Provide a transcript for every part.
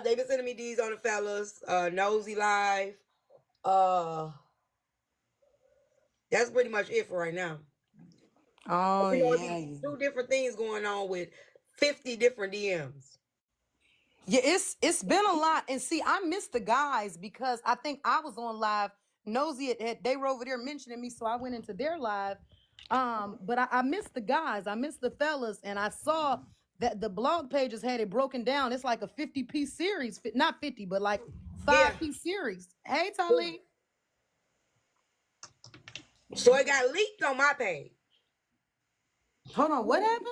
They've been sending me these on the fellas. Nosy Live. Uh, that's pretty much it for right now. Oh We got yeah, these yeah. two different things going on with 50 different DMs. Yeah, it's been a lot. And see, I missed the guys because I think I was on live. Nosy they were over there mentioning me, so I went into their live. But I missed the guys. I missed the fellas, and I saw that the blog pages had it broken down. It's like a 50-piece series, not 50, but like Yeah. 5-piece series. Hey, Tali. So it got leaked on my page. Hold on, what happened?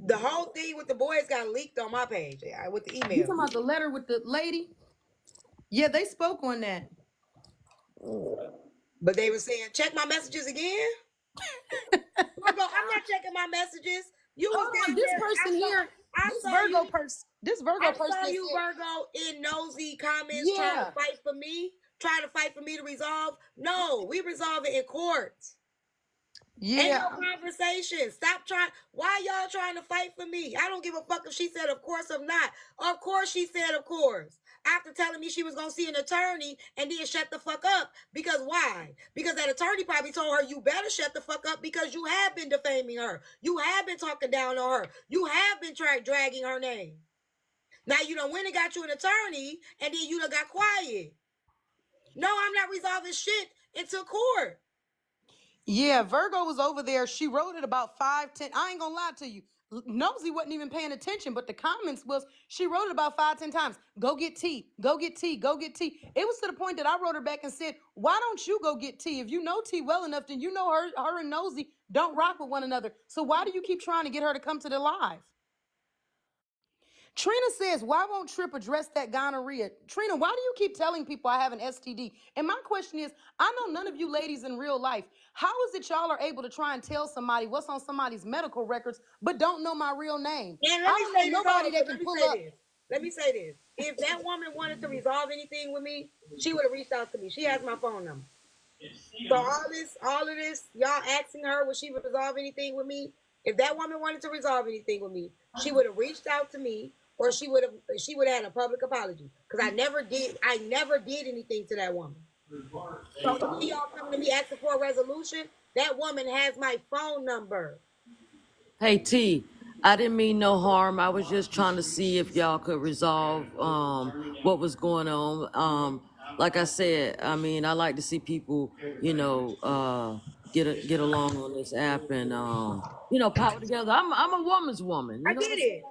The whole thing with the boys got leaked on my page with the You email. talking about the letter with the lady? Yeah, they spoke on that. But they were saying, check my messages again. Virgo, I'm not checking my messages. You was Hold on, down this there. person here, I this saw Virgo you. person, this Virgo I person saw that you, said, Virgo, in nosy comments trying to yeah, fight for me, trying to fight for me to resolve. No, we resolve it in court. Ain't no yeah, conversation. Stop trying. Why y'all trying to fight for me? I don't give a fuck if she said of course or not. Of course she said of course. After telling me she was gonna see an attorney and then shut the fuck up. Because why? Because that attorney probably told her you better shut the fuck up because you have been defaming her. You have been talking down on her. You have been dragging her name. Now you done went and got you an attorney and then you done got quiet. No, I'm not resolving shit until court. yeah. Virgo was over there. She wrote it about 5, 10. I ain't gonna lie to you. Nosy wasn't even paying attention, but the comments was she wrote it about 5, 10 times. Go get tea. Go get tea. Go get tea. It was to the point that I wrote her back and said, "Why don't you go get tea? If you know tea well enough, then you know her. Her and Nosy don't rock with one another. So why do you keep trying to get her to come to the live?" Trina says, why won't Trip address that gonorrhea? Trina, why do you keep telling people I have an STD? And my question is, I know none of you ladies in real life. How is it y'all are able to try and tell somebody what's on somebody's medical records, but don't know my real name? And let I me don't say know this nobody also. that Let can me pull say up. this. Let me say this. If that woman wanted to resolve anything with me, she would have reached out to me. She has my phone number. So all of this, y'all asking her would she resolve anything with me? If that woman wanted to resolve anything with me, she would have reached out to me, or she would have had a public apology. Because I never did anything to that woman. So to me, y'all coming to me asking for a resolution, that woman has my phone number. Hey T, I didn't mean no harm. I was just trying to see if y'all could resolve what was going on. Like I said, I mean, I like to see people, get along on this app and power together. I'm a woman's woman. I You know get what I'm it. saying?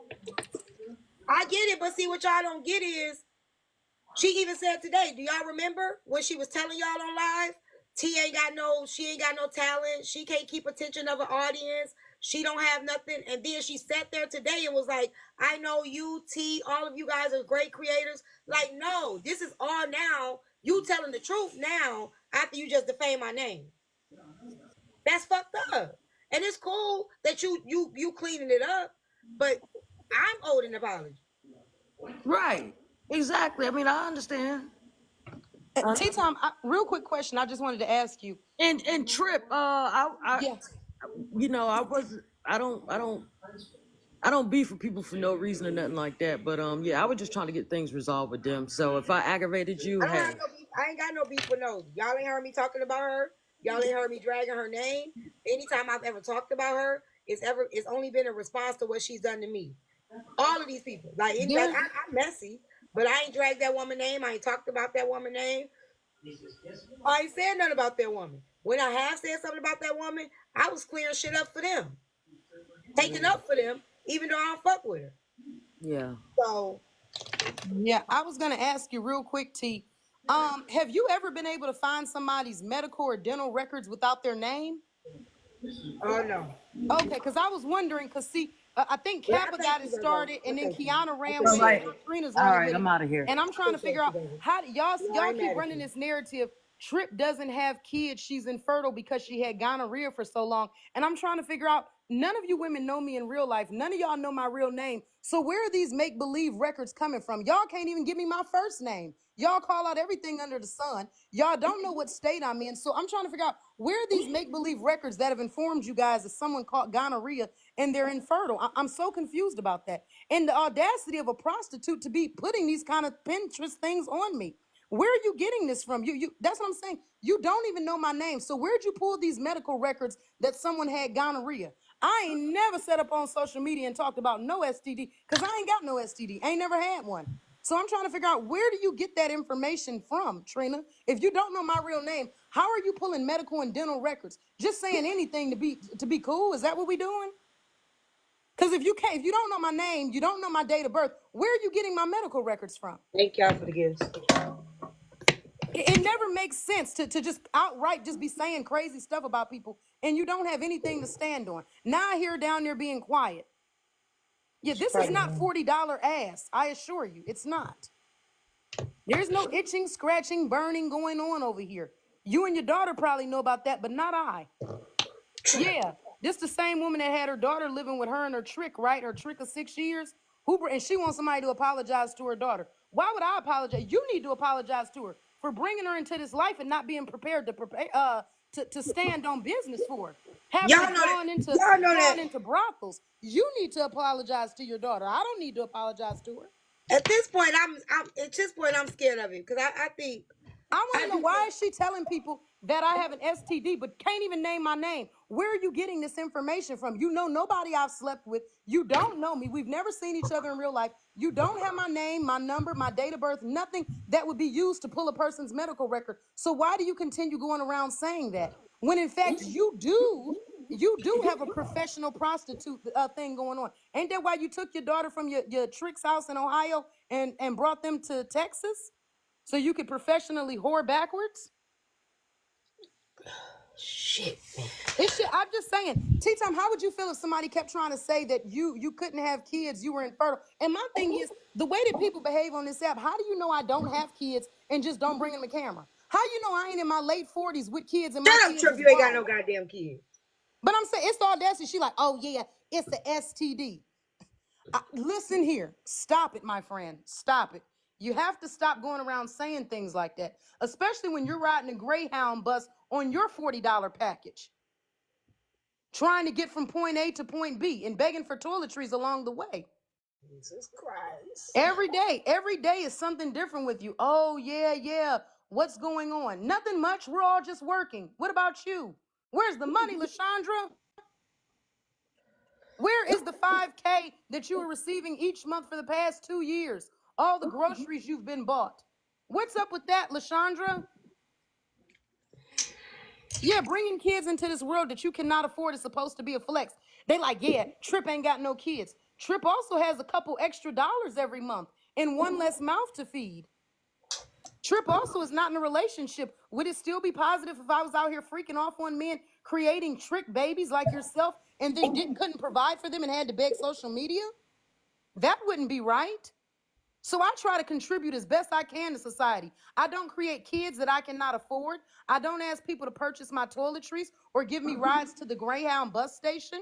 I get it, but see what y'all don't get is she even said today. Do y'all remember when she was telling y'all on live? She ain't got no talent. She can't keep attention of an audience. She don't have nothing. And then she sat there today and was like, I know you, T, all of you guys are great creators. Like, no, this is all now. You telling the truth now after you just defame my name. That's fucked up. And it's cool that you cleaning it up, but I'm owed an apology. Right. Exactly. I mean, I understand. Tea time, real quick question. I just wanted to ask you. And Trip, Yeah. I was, I don't beef with people for no reason or nothing like that. But yeah, I was just trying to get things resolved with them. So if I aggravated you, I don't have hey, no beef. I ain't got no beef with no. Y'all ain't heard me talking about her. Y'all ain't heard me dragging her name. Anytime I've ever talked about her, it's only been a response to what she's done to me. All of these people, There, I'm messy, but I ain't dragged that woman name. I ain't talked about that woman name. I ain't said nothing about that woman. When I have said something about that woman, I was clearing shit up for them, taking up for them, even though I don't fuck with her. yeah. So yeah, I was gonna ask you real quick, T. Have you ever been able to find somebody's medical or dental records without their name? oh no. Okay, because I was wondering, because see, I think But I Kappa thank got it you, Virgo. started, I and then thank you. Kiana I ran All with it, appreciate right. and it. now Trina's All running right. with it. I'm out of here. And I'm I trying to appreciate figure you, out baby. how No, I y'all ain't keep mad at running you. this narrative. Trip doesn't have kids; she's infertile because she had gonorrhea for so long. And I'm trying to figure out. None of you women know me in real life. None of y'all know my real name. So where are these make-believe records coming from? Y'all can't even give me my first name. Y'all call out everything under the sun. Y'all don't know what state I'm in. So I'm trying to figure out, where are these make-believe records that have informed you guys that someone caught gonorrhea and they're infertile? I'm so confused about that. And the audacity of a prostitute to be putting these kind of Pinterest things on me. Where are you getting this from? You that's what I'm saying. You don't even know my name. So where'd you pull these medical records that someone had gonorrhea? I ain't never set up on social media and talked about no STD because I ain't got no STD. I ain't never had one. So I'm trying to figure out, where do you get that information from, Trina? If you don't know my real name, how are you pulling medical and dental records? Just saying anything to be cool? Is that what we doing? Because if you don't know my name, you don't know my date of birth, where are you getting my medical records from? Thank y'all for the gifts. It never makes sense to just outright just be saying crazy stuff about people and you don't have anything to stand on. Now I hear down there being quiet. Yeah, this is not $40 ass. I assure you, it's not. There's no itching, scratching, burning going on over here. You and your daughter probably know about that, but not I. Yeah, this the same woman that had her daughter living with her and her trick, right? Her trick of 6 years. And she wants somebody to apologize to her daughter. Why would I apologize? You need to apologize to her for bringing her into this life and not being prepared to stand on business for her. Y'all know that. Into brothels. You need to apologize to your daughter. I don't need to apologize to her. At this point, I'm scared of it because I think. I want to know, why is she telling people that I have an STD but can't even name my name? Where are you getting this information from? You know nobody I've slept with. You don't know me. We've never seen each other in real life. You don't have my name, my number, my date of birth, nothing that would be used to pull a person's medical record. So why do you continue going around saying that? When in fact you do have a professional prostitute thing going on. Ain't that why you took your daughter from your Tricks house in Ohio and brought them to Texas? So you could professionally whore backwards? Shit, man. I'm just saying, T-Time, how would you feel if somebody kept trying to say that you couldn't have kids, you were infertile? And my thing is, the way that people behave on this app, how do you know I don't have kids and just don't bring them a camera? How you know I ain't in my late 40s with kids and my Shut up, kids Trip. is You ain't got grown? no goddamn kids. But I'm saying, it's the audacity. She like, oh yeah, it's the STD. Listen here. Stop it, my friend. Stop it. You have to stop going around saying things like that, especially when you're riding a Greyhound bus on your $40 package, trying to get from point A to point B and begging for toiletries along the way. Jesus Christ. Every day is something different with you. Oh, yeah. What's going on? Nothing much. We're all just working. What about you? Where's the money, LaShondra? Where is the $5K that you were receiving each month for the past 2 years? All the groceries you've been bought. What's up with that, LaShondra? Yeah, bringing kids into this world that you cannot afford is supposed to be a flex. They like, yeah, Trip ain't got no kids. Trip also has a couple extra dollars every month and one less mouth to feed. Trip also is not in a relationship. Would it still be positive if I was out here freaking off on men, creating trick babies like yourself, and then couldn't provide for them and had to beg social media? That wouldn't be right. So I try to contribute as best I can to society. I don't create kids that I cannot afford. I don't ask people to purchase my toiletries or give me rides to the Greyhound bus station.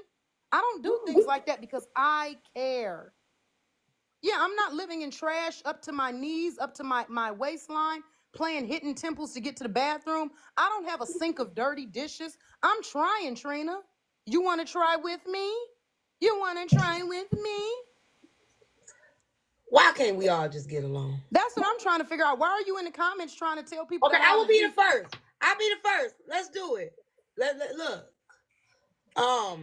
I don't do things like that because I care. Yeah, I'm not living in trash up to my knees, up to my waistline, playing hidden temples to get to the bathroom. I don't have a sink of dirty dishes. I'm trying, Trina. You want to try with me? You want to try with me? Why can't we all just get along? That's what I'm trying to figure out. Why are you in the comments trying to tell people? Okay, I will be the first. I'll be the first. Let's do it. Look. I'll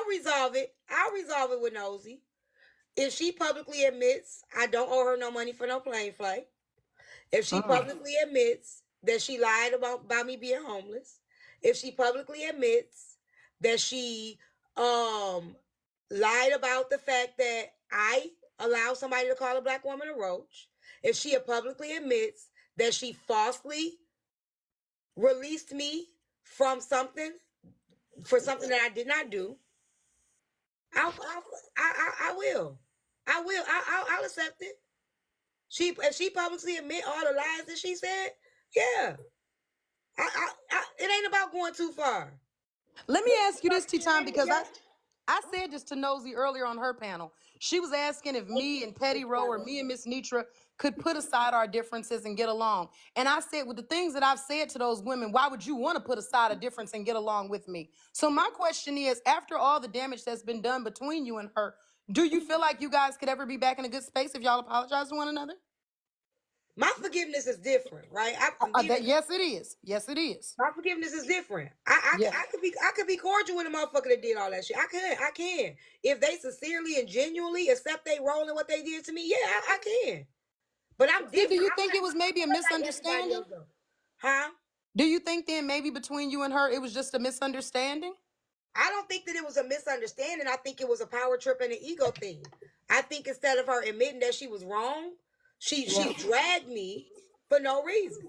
resolve it. I'll resolve it with Nosy. If she publicly admits I don't owe her no money for no plane flight, if she publicly admits that she lied about me being homeless, if she publicly admits that she lied about the fact that I allowed somebody to call a black woman a roach, if she publicly admits that she falsely released me from something for something that I did not do, I will. I'll accept it. If she publicly admit all the lies that she said, yeah. It ain't about going too far. Let me ask you this, T-Time, because I said this to Nosy earlier on her panel. She was asking if me and Petty Rowe or me and Miss Nitra could put aside our differences and get along. And I said, with the things that I've said to those women, why would you want to put aside a difference and get along with me? So my question is, after all the damage that's been done between you and her, do you feel like you guys could ever be back in a good space if y'all apologize to one another? My forgiveness is different, right? Yes, it is. Yes, it is. My forgiveness is different. I could be cordial with a motherfucker that did all that shit. I can. If they sincerely and genuinely accept they role in what they did to me, yeah, I can. But I'm different. Do you think it was maybe a misunderstanding? Huh? Do you think then maybe between you and her it was just a misunderstanding? I don't think that it was a misunderstanding. I think it was a power trip and an ego thing. I think instead of her admitting that she was wrong, she dragged me for no reason.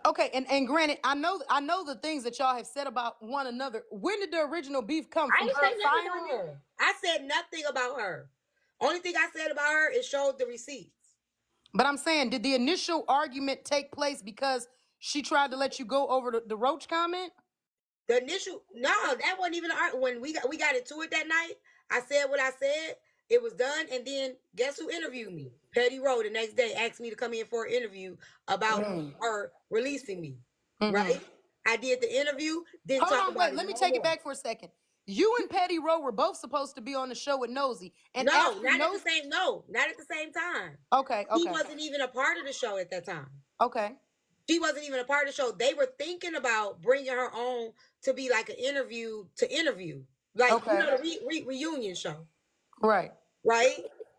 Okay, and granted, I know the things that y'all have said about one another. When did the original beef come from? I didn't say nothing about her. I said nothing about her. Only thing I said about her is showed the receipts. But I'm saying, did the initial argument take place because she tried to let you go over the Roach comment? The initial, no, that wasn't even an argument. When we got into it that night, I said what I said. It was done, and then guess who interviewed me? Petty Rowe the next day asked me to come in for an interview about her releasing me. Right? I did the interview. Didn't Hold talk on, about wait. Let me take it back for a second. You and Petty Rowe were both supposed to be on the show with Nosy, and not at the same. No, not at the same time. Okay. He wasn't even a part of the show at that time. Okay. She wasn't even a part of the show. They were thinking about bringing her on to be like an interview, like you know, the reunion show. Right.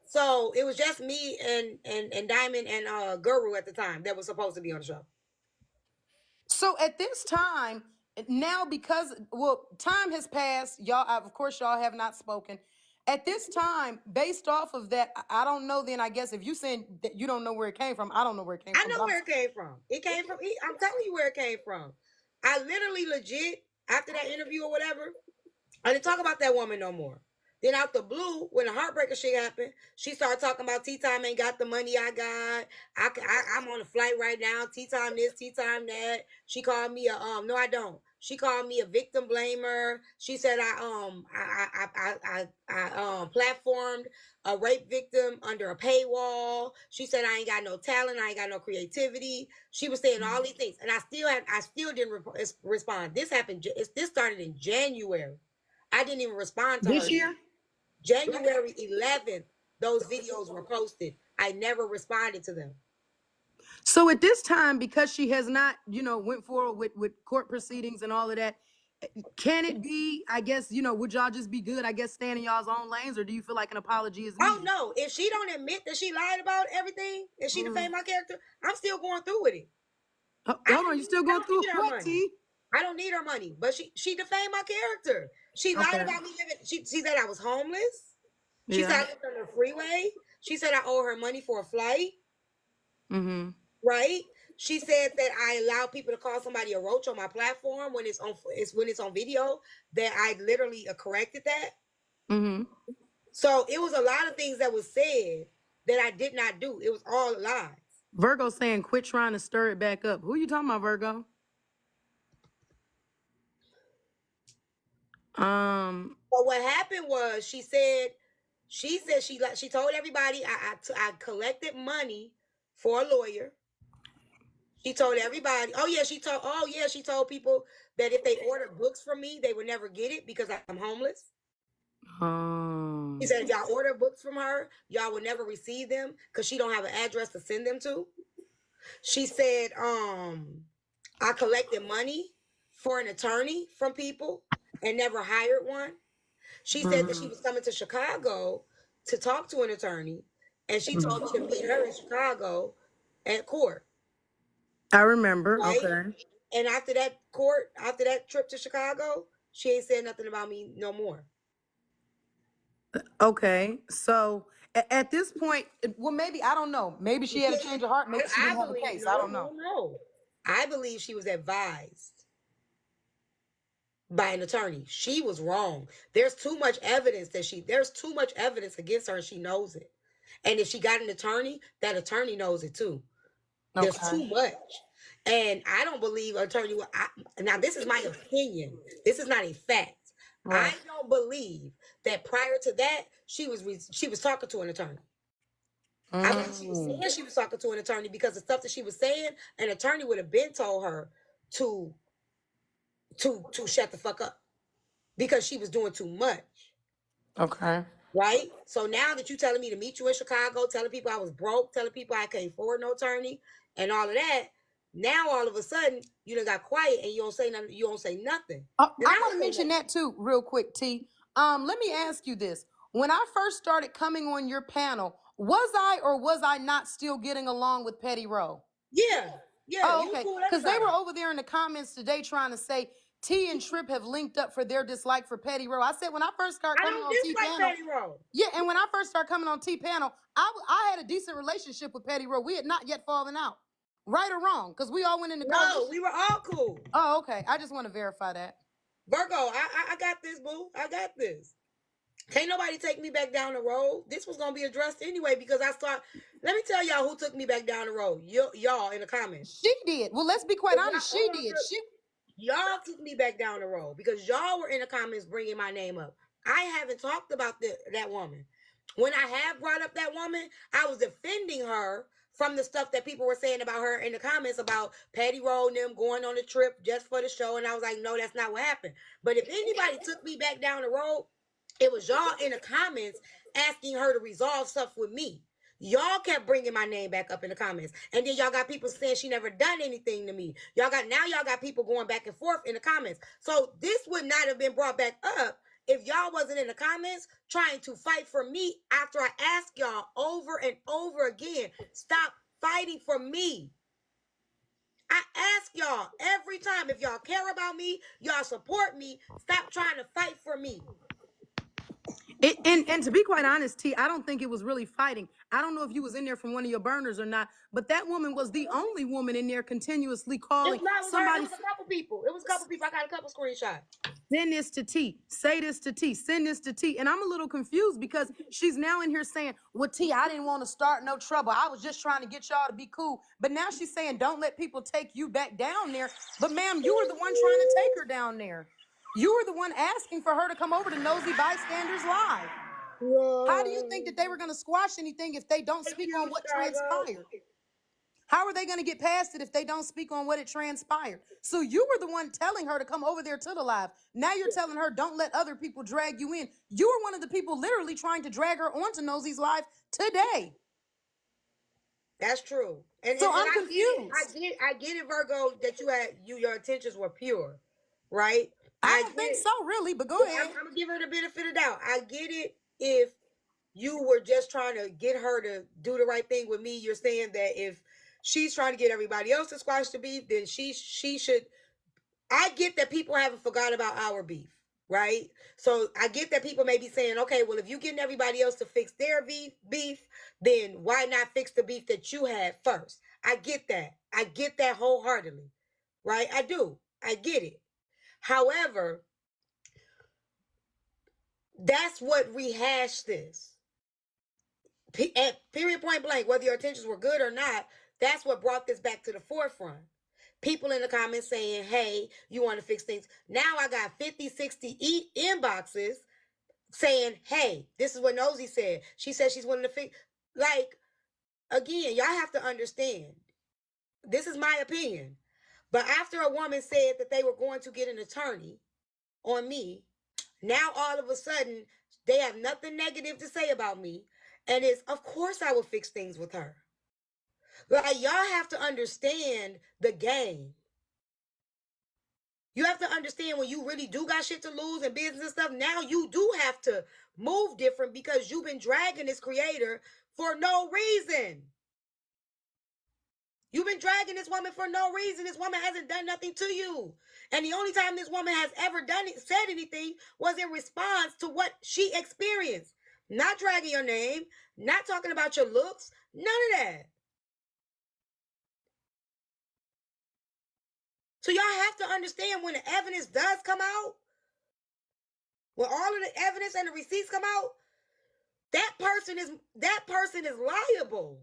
So it was just me and Diamond and Guru at the time that was supposed to be on the show. So at this time, now because time has passed, y'all of course y'all have not spoken. At this time, based off of that, I don't know then, I guess if you saying that you don't know where it came from, I don't know where it came from. I know where it came from. It came from, I'm telling you where it came from. I literally legit, after that interview or whatever, I didn't talk about that woman no more. Then out the blue, when the heartbreaker shit happened, she started talking about Tea Time ain't got the money I got. I'm on a flight right now. Tea Time this, Tea Time that. She called me no, I don't. She called me a victim blamer. She said I platformed a rape victim under a paywall. She said I ain't got no talent. I ain't got no creativity. She was saying all these things, and I still didn't respond. This started in January. I didn't even respond to her. This year? January 11th, those videos were posted. I never responded to them. So at this time, because she has not, went forward with court proceedings and all of that, can it be, I guess, would y'all just be good, I guess, staying in y'all's own lanes, or do you feel like an apology is needed? Oh, no. If she don't admit that she lied about everything, and she defamed my character, I'm still going through with it. Hold on, you still going through what, T? I don't need her money, but she defamed my character. She lied about me living. She said I was homeless. She said I lived on the freeway. She said I owe her money for a flight. Right? She said that I allow people to call somebody a roach on my platform when it's on video. That I literally corrected that. So it was a lot of things that was said that I did not do. It was all lies. Virgo saying, quit trying to stir it back up. Who you talking about, Virgo? But what happened was she said she told everybody I collected money for a lawyer. She told everybody. She told people that if they ordered books from me, they would never get it because I'm homeless. She said if y'all order books from her, y'all will never receive them because she don't have an address to send them to. She said I collected money for an attorney from people and never hired one. She said that she was coming to Chicago to talk to an attorney, and she told me to meet her in Chicago at court. I remember. Right? Okay. And after that trip to Chicago, she ain't said nothing about me no more. Okay. So at this point, well, maybe, I don't know. Maybe she had a change of heart. Maybe she didn't have a case. I don't know. No. I believe she was advised by an attorney. She was wrong. There's too much evidence against her, and she knows it. And if she got an attorney, that attorney knows it too. There's too much. And I don't believe an attorney now this is my opinion. This is not a fact. I Right. don't believe that prior to that she was talking to an attorney. I believe she was saying she was talking to an attorney because the stuff that she was saying, an attorney would have been told her to shut the fuck up because she was doing too much. Okay. Right? So now that you telling me to meet you in Chicago, telling people I was broke, telling people I can't afford no attorney, and all of that, now all of a sudden you done got quiet and you don't say nothing. You don't say nothing. I Then I want to say mention nothing. that too, real quick, T. Let me ask you this: when I first started coming on your panel, was I or was I not still getting along with Petty Rowe? Yeah, yeah, Oh, you was okay. cool with Because they everybody. were over there in the comments today trying to say T and Trip have linked up for their dislike for Petty Rowe. I said when I first started I coming don't on T dislike panel, Petty Rowe. yeah, and when I first started coming on T panel, I had a decent relationship with Petty Rowe. We had not yet fallen out, right or wrong, because we all went into No, coalition. we were all cool. Oh, okay. I just want to verify that. Virgo, I got this, boo. I got this. Can't nobody take me back down the road. This was gonna be addressed anyway because I thought. Let me tell y'all who took me back down the road. Y'all in the comments. She did. Well, let's be quite honest. She Hold on, did. She. y'all took me back down the road because y'all were in the comments bringing my name up. I haven't talked about that woman. When I have brought up that woman, I was defending her from the stuff that people were saying about her in the comments about Patty Rowe and them going on a trip just for the show. And I was like, no, that's not what happened. But if anybody took me back down the road, it was y'all in the comments asking her to resolve stuff with me. Y'all kept bringing my name back up in the comments, and then y'all got people saying she never done anything to me. Y'all got people going back and forth in the comments. So this would not have been brought back up if y'all wasn't in the comments trying to fight for me after I asked y'all over and over again, stop fighting for me. I ask y'all every time, if y'all care about me, y'all support me, stop trying to fight for me. And to be quite honest, T, I don't think it was really fighting. I don't know if you was in there from one of your burners or not, but that woman was the only woman in there continuously calling It was her. It somebody. was a couple people. It was a couple people. I got a couple screenshots. Send this to T. Say this to T. Send this to T. And I'm a little confused because she's now in here saying, well, T, I didn't want to start no trouble. I was just trying to get y'all to be cool. But now she's saying, don't let people take you back down there. But ma'am, you were the one trying to take her down there. You were the one asking for her to come over to Nosy Bystanders Live. How do you think that they were going to squash anything if they don't speak on what transpired? How are they going to get past it if they don't speak on what it transpired? So you were the one telling her to come over there to the live. Now you're telling her don't let other people drag you in. You were one of the people literally trying to drag her onto Nosy's live today. That's true. And So I'm I confused. I get it, Virgo, that your intentions were pure, right? I don't think so, really, but go ahead. I'm gonna give her the benefit of the doubt. I get it if you were just trying to get her to do the right thing with me. You're saying that if she's trying to get everybody else to squash the beef, then she should. I get that people haven't forgot about our beef, right? So I get that people may be saying, okay, well, if you're getting everybody else to fix their beef, then why not fix the beef that you had first? I get that. I get that wholeheartedly, right? I do. I get it. However, that's what rehashed this. At period point blank, whether your intentions were good or not, that's what brought this back to the forefront. People in the comments saying, hey, you want to fix things. Now I got 50, 60 inboxes saying, hey, this is what Nosy said. She said she's willing to fix. Like, again, y'all have to understand. This is my opinion. But after a woman said that they were going to get an attorney on me, now all of a sudden they have nothing negative to say about me. And it's, of course, I will fix things with her. Like, y'all have to understand the game. You have to understand when you really do got shit to lose and business and stuff. Now you do have to move different because you've been dragging this creator for no reason. You've been dragging this woman for no reason. This woman hasn't done nothing to you. And the only time this woman has ever said anything was in response to what she experienced. Not dragging your name, not talking about your looks, none of that. So y'all have to understand when the evidence does come out, when all of the evidence and the receipts come out, that person is liable.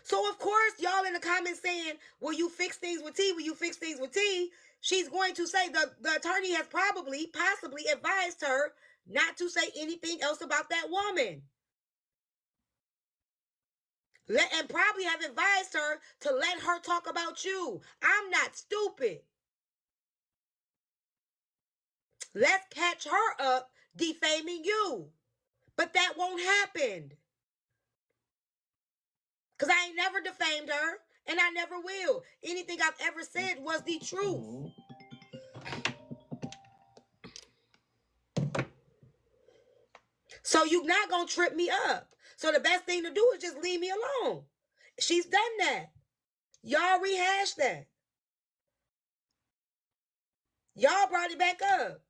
So of course, y'all in the comments saying, "Will you fix things with T? Will you fix things with T?" She's going to say the attorney has possibly advised her not to say anything else about that woman. And probably have advised her to let her talk about you. I'm not stupid. Let's catch her up defaming you. But that won't happen. Because I ain't never defamed her, and I never will. Anything I've ever said was the truth. So you're not going to trip me up. So the best thing to do is just leave me alone. She's done that. Y'all rehashed that. Y'all brought it back up.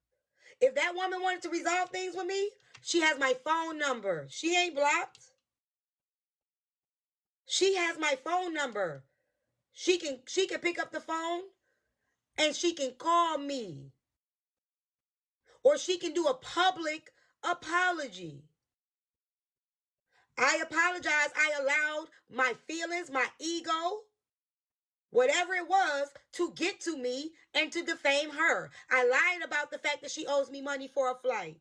If that woman wanted to resolve things with me, she has my phone number. She ain't blocked. She has my phone number. She can pick up the phone and she can call me. Or she can do a public apology. I apologize. I allowed my feelings, my ego, whatever it was, to get to me and to defame her. I lied about the fact that she owes me money for a flight.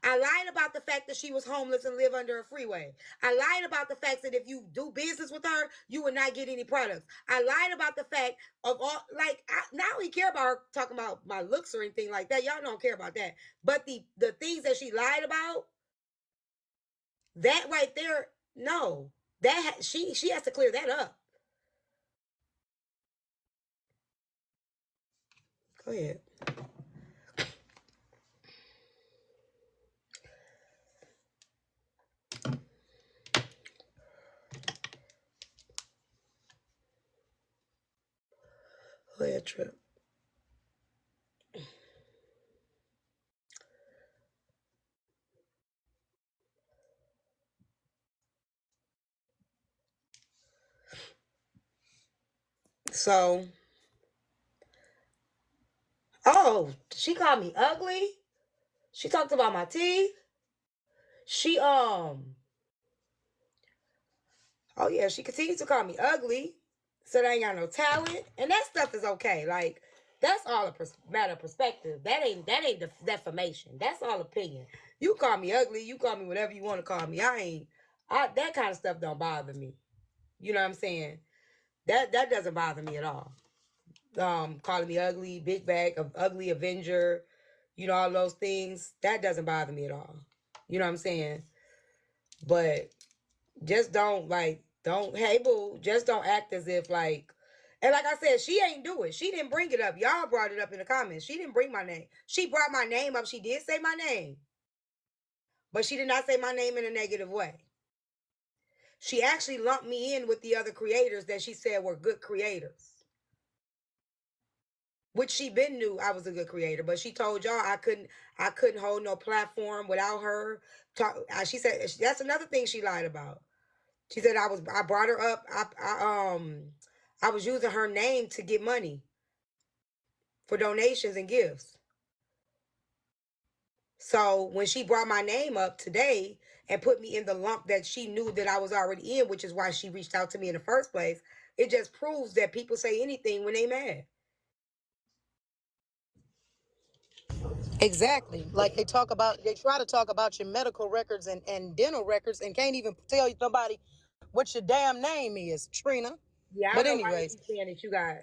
I lied about the fact that she was homeless and live under a freeway. I lied about the fact that if you do business with her, you would not get any products. I lied about the fact of all, like, I not only care about her talking about my looks or anything like that. Y'all don't care about that. But the things that she lied about, that right there, no. That she has to clear that up. Go ahead. Go ahead, Trip. So, oh, she called me ugly. She talked about my teeth. She oh yeah, she continues to call me ugly. Said I ain't got no talent, and that stuff is okay. Like, that's all a matter of perspective. That ain't defamation. That's all opinion. You call me ugly. You call me whatever you want to call me. That kind of stuff don't bother me. You know what I'm saying? That doesn't bother me at all. Calling me ugly, big bag of ugly Avenger, all those things, that doesn't bother me at all. You know what I'm saying? But just hey boo, just don't act as if like, and like I said, she ain't do it. She didn't bring it up. Y'all brought it up in the comments. She didn't bring my name. She brought my name up. She did say my name, but she did not say my name in a negative way. She actually lumped me in with the other creators that she said were good creators. Which she been knew I was a good creator, but she told y'all I couldn't hold no platform without her. She said that's another thing she lied about. She said I brought her up. I was using her name to get money for donations and gifts. So when she brought my name up today and put me in the lump that she knew that I was already in, which is why she reached out to me in the first place, it just proves that people say anything when they mad. Exactly. Like they try to talk about your medical records and dental records and can't even tell somebody what your damn name is, Trina. Yeah, I But don't know why they anyways, keep saying that you got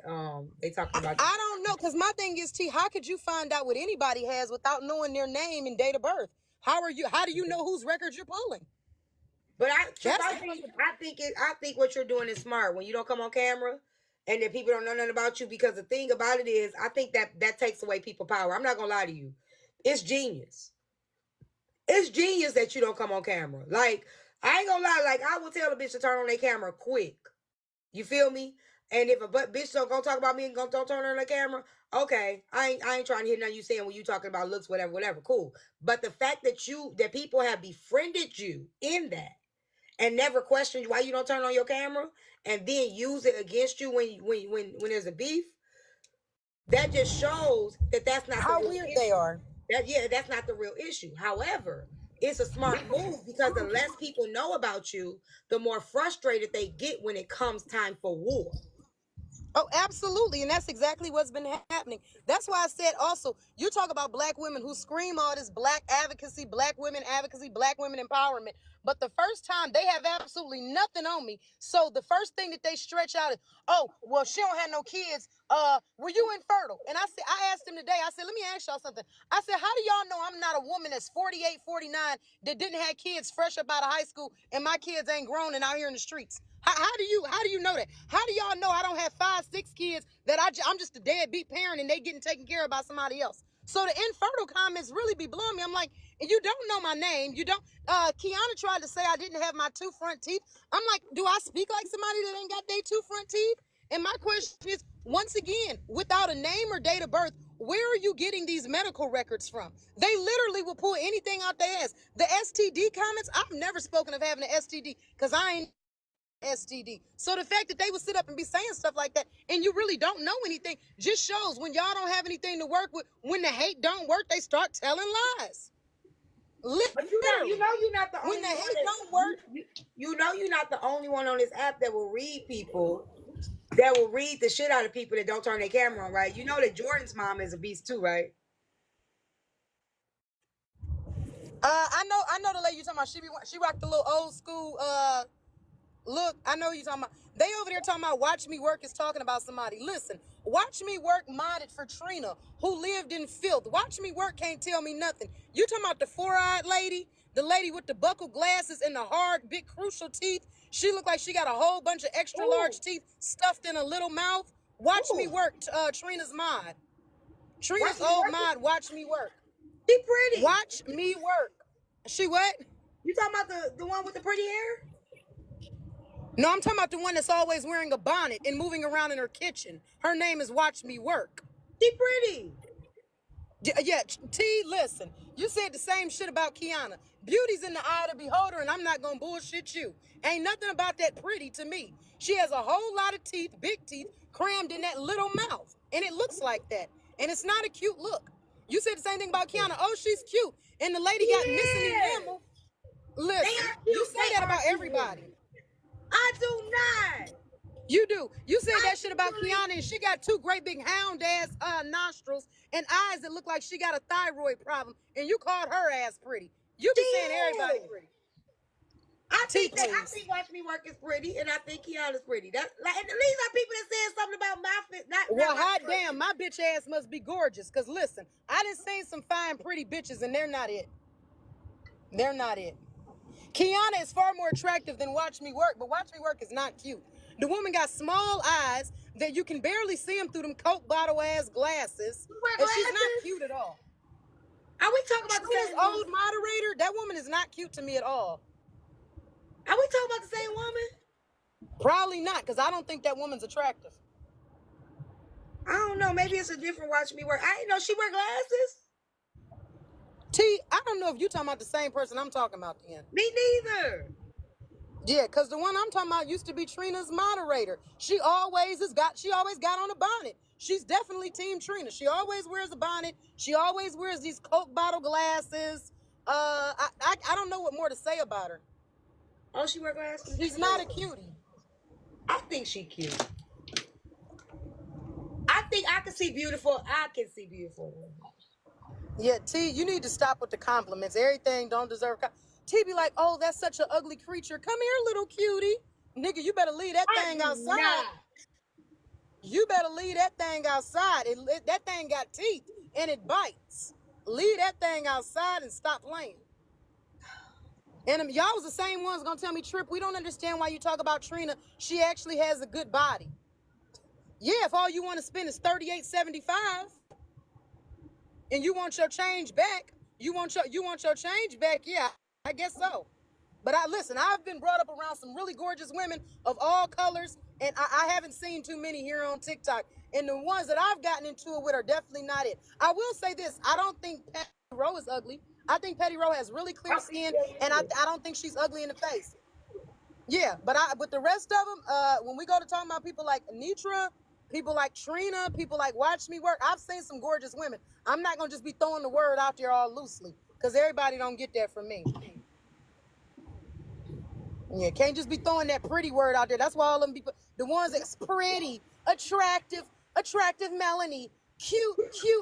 they talking about. I don't know, because my thing is, T, how could you find out what anybody has without knowing their name and date of birth? How do you know whose records you're pulling? But I think what you're doing is smart when you don't come on camera and then people don't know nothing about you, because the thing about it is I think that takes away people power. I'm not gonna lie to you. It's genius. It's genius that you don't come on camera. Like, I ain't gonna lie, like I will tell a bitch to turn on their camera quick. You feel me? And if a bitch don't gonna talk about me and don't turn on the camera, okay, I ain't trying to hear nothing you saying when you talking about looks, whatever, cool. But the fact that people have befriended you in that and never questioned why you don't turn on your camera and then use it against you when there's a beef, that just shows that that's not the How real weird issue. they are. That's not the real issue. However, it's a smart move because the less people know about you, the more frustrated they get when it comes time for war. Oh, absolutely. And that's exactly what's been happening. That's why I said also, you talk about black women who scream all this black advocacy, black women empowerment. But the first time they have absolutely nothing on me. So the first thing that they stretch out is, oh, well, she don't have no kids. Were you infertile? And I asked him today, I said, let me ask y'all something. I said, how do y'all know I'm not a woman that's 48, 49 that didn't have kids fresh up out of high school and my kids ain't grown and out here in the streets? How do you know that? How do y'all know I don't have 5, 6 kids that I'm just a deadbeat parent and they getting taken care of by somebody else? So the infertile comments really be blowing me. I'm like, you don't know my name. You don't. Kiana tried to say I didn't have my 2 front teeth. I'm like, do I speak like somebody that ain't got their 2 front teeth? And my question is, once again, without a name or date of birth, where are you getting these medical records from? They literally will pull anything out their ass. The STD comments, I've never spoken of having an STD because I ain't STD. So the fact that they would sit up and be saying stuff like that and you really don't know anything just shows when y'all don't have anything to work with, when the hate don't work, they start telling lies. But you know you're not the only When the one hate that, don't work. you know you're not the only one on this app that will read people, that will read the shit out of people that don't turn their camera on, right? You know that Jordan's mom is a beast too, right? I know the lady you talking about. She rocked the little old school look. I know you talking about. They over there talking about Watch Me Work is talking about somebody. Listen, Watch Me Work modded for Trina, who lived in filth. Watch Me Work can't tell me nothing. You talking about the 4-eyed lady, the lady with the buckled glasses and the hard, big, crucial teeth? She looked like she got a whole bunch of extra large teeth stuffed in a little mouth. Watch Me Work, Trina's mod. Trina's old mod, Watch Me Work. She pretty. Watch Me Work. She what? You talking about the one with the pretty hair? No, I'm talking about the one that's always wearing a bonnet and moving around in her kitchen. Her name is Watch Me Work. She pretty. Yeah, T, listen. You said the same shit about Kiana. Beauty's in the eye of the beholder, and I'm not gonna bullshit you. Ain't nothing about that pretty to me. She has a whole lot of teeth, big teeth, crammed in that little mouth. And it looks like that. And it's not a cute look. You said the same thing about Kiana. Oh, she's cute. And the lady got missing enamel. Listen, you say that about everybody. I do not. You do. You said that shit about Kiana, and she got 2 great big hound ass nostrils and eyes that look like she got a thyroid problem, and you called her ass pretty. You be saying everybody pretty. I think Watch Me Work is pretty, and I think Kiana's pretty. That's like, at least are people that said something about my fit. Well, hot damn, my bitch ass must be gorgeous. Cause listen, I done seen some fine, pretty bitches, and they're not it. They're not it. Kiana is far more attractive than Watch Me Work, but Watch Me Work is not cute. The woman got small eyes that you can barely see them through them Coke bottle ass glasses, and she's not cute at all. Are we talking about the same old moderator? That woman is not cute to me at all. Are we talking about the same woman? Probably not, because I don't think that woman's attractive. I don't know. Maybe it's a different Watch Me Work. I didn't know she wear glasses. T, I don't know if you're talking about the same person I'm talking about then. Me neither. Yeah, because the one I'm talking about used to be Trina's moderator. She always got on a bonnet. She's definitely Team Trina. She always wears a bonnet. She always wears these Coke bottle glasses. I don't know what more to say about her. Oh, she wear glasses? She's not a cutie. I think she cute. I think I can see beautiful. Yeah, T, you need to stop with the compliments. Everything don't deserve T be like, oh, that's such an ugly creature. Come here, little cutie. Nigga, you better leave that thing outside. Not. You better leave that thing outside. That thing got teeth and it bites. Leave that thing outside and stop playing. And y'all was the same ones gonna tell me, Trip, we don't understand why you talk about Trina. She actually has a good body. Yeah, if all you want to spend is $38.75 and you want your change back, you want your change back, yeah, I guess so. But listen, I've been brought up around some really gorgeous women of all colors, and I haven't seen too many here on TikTok. And the ones that I've gotten into it with are definitely not it. I will say this, I don't think Petty Rowe is ugly. I think Petty Rowe has really clear skin, and I don't think she's ugly in the face. Yeah, but the rest of them, when we go to talking about people like Anitra, people like Trina, people like Watch Me Work, I've seen some gorgeous women. I'm not going to just be throwing the word out there all loosely. because everybody don't get that from me. Yeah, can't just be throwing that pretty word out there. That's why all them people, the ones that's pretty, attractive Melanie, cute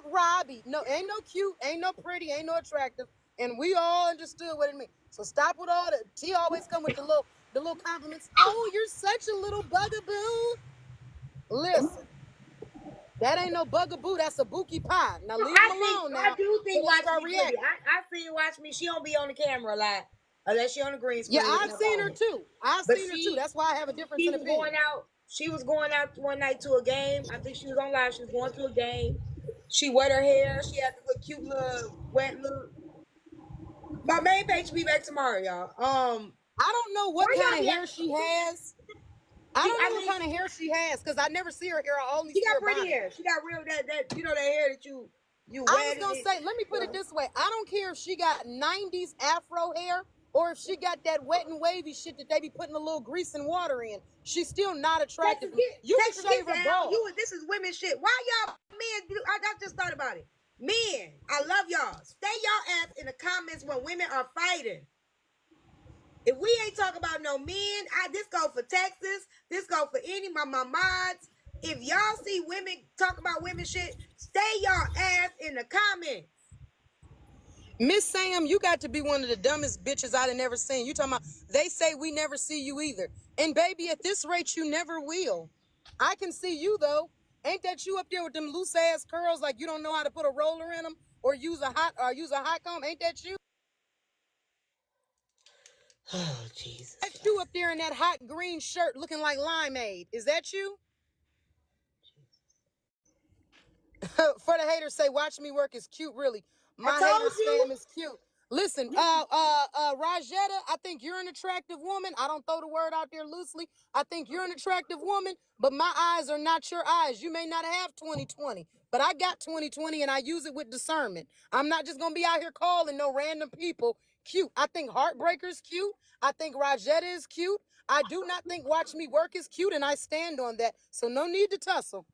Robbie. No, ain't no cute, ain't no pretty, ain't no attractive. And we all understood what it means. So stop with all the T always come with the little compliments. Oh, you're such a little bugaboo. Listen, that ain't no bugaboo, that's a bookie pie. Now leave him alone now. I do think Let's Watch start Me pretty. reacting. I seen Watch Me. She don't be on the camera a lot unless she on the green screen. Yeah, I've seen her too. I've But seen her too. That's why I have a difference She in was opinion. going out. She was going out one night to a game. I think she was on live. She was going to a game. She wet her hair. She had the little cute little wet look. My main page will be back tomorrow, y'all. I don't know what Where y'all kind of be hair at? she has. I don't know what kind of hair she has because I never see her hair. I only She see her got pretty bonnet. hair. She got real that you know that hair that you I was gonna say, let me put it this way. I don't care if she got 90s afro hair or if she got that wet and wavy shit that they be putting a little grease and water in. She's still not attractive. You can shave her bald. This is women shit. Why y'all men do? I just thought about it. Men, I love y'all. Stay y'all ass in the comments when women are fighting. If we ain't talking about no men, this go for Texas. This go for any my mods. If y'all see women talk about women shit, stay y'all ass in the comments. Miss Sam, you got to be one of the dumbest bitches I'd have never seen. You talking about, they say we never see you either. And baby, at this rate, you never will. I can see you though. Ain't that you up there with them loose ass curls like you don't know how to put a roller in them or use a hot comb? Ain't that you? Oh, Jesus. That's you up there in that hot green shirt looking like limeade. Is that you? For the haters say, watch me work is cute, really. My haters fam is cute. Listen, Rajetta, I think you're an attractive woman. I don't throw the word out there loosely. I think you're an attractive woman, but my eyes are not your eyes. You may not have 20/20, but I got 20/20 and I use it with discernment. I'm not just gonna be out here calling no random people cute. I think Heartbreaker's cute. I think Rajetta is cute. I do not think Watch Me Work is cute, and I stand on that. So no need to tussle.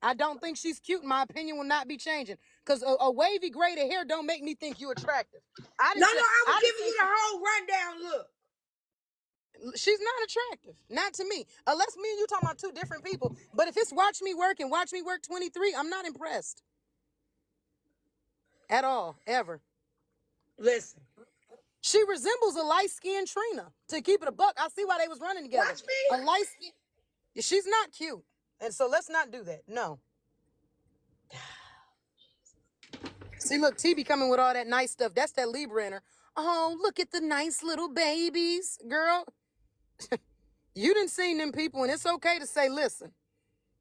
I don't think she's cute. My opinion will not be changing. Because a wavy gray to hair don't make me think you attractive. I was giving you the whole rundown look. She's not attractive. Not to me. Unless me and you talking about two different people. But if it's Watch Me Work and Watch Me Work 23, I'm not impressed. At all. Ever. Listen. She resembles a light-skinned Trina. To keep it a buck, I see why they was running together. Watch Me? A light-skinned... She's not cute. And so let's not do that. No. See, look, T be coming with all that nice stuff. That's that Libra in her. Oh, look at the nice little babies. Girl, you done seen them people, and it's okay to say, listen.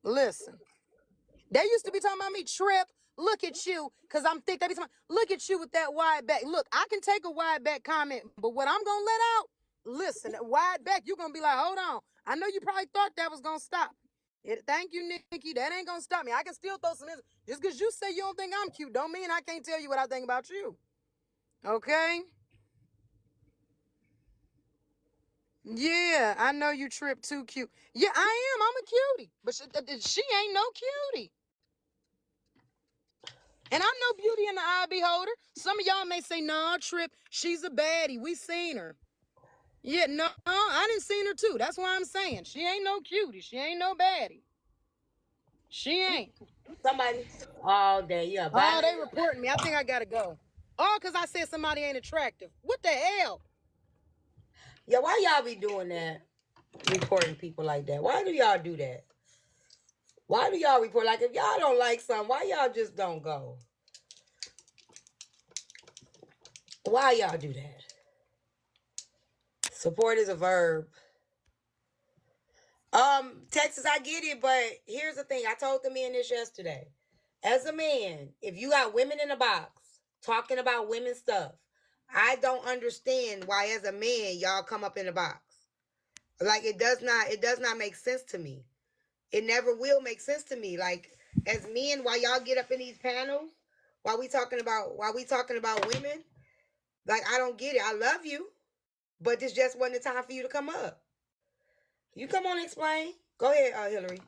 They used to be talking about me, Trip, look at you, because I'm thick. They be talking about, look at you with that wide back. Look, I can take a wide back comment, but what I'm going to let out, listen, wide back, you're going to be like, hold on. I know you probably thought that was going to stop. Thank you, Nikki. That ain't gonna stop me. I can still throw some. Just because you say you don't think I'm cute, don't mean I can't tell you what I think about you. Okay? Yeah, I know you Trip too cute. Yeah, I am. I'm a cutie, but she ain't no cutie. And I'm no beauty in the eye beholder. Some of y'all may say, "Nah, Trip, she's a baddie. We seen her." Yeah, no, I didn't seen her too. That's why I'm saying she ain't no cutie. She ain't no baddie. She ain't. Somebody all day, yeah. Oh, they reporting me. I think I gotta go. Oh, because I said somebody ain't attractive. What the hell? Yeah, why y'all be doing that? Reporting people like that. Why do y'all do that? Why do y'all report? Like, if y'all don't like something, why y'all just don't go? Why y'all do that? Support is a verb. Texas, I get it, but here's the thing. I told the men this yesterday. As a man, if you got women in a box talking about women's stuff, I don't understand why as a man y'all come up in a box. Like, it does not make sense to me. It never will make sense to me. Like, as men, why y'all get up in these panels, while we talking about women, like, I don't get it. I love you, but this just wasn't the time for you to come up. You come on and explain. Go ahead, Hillary.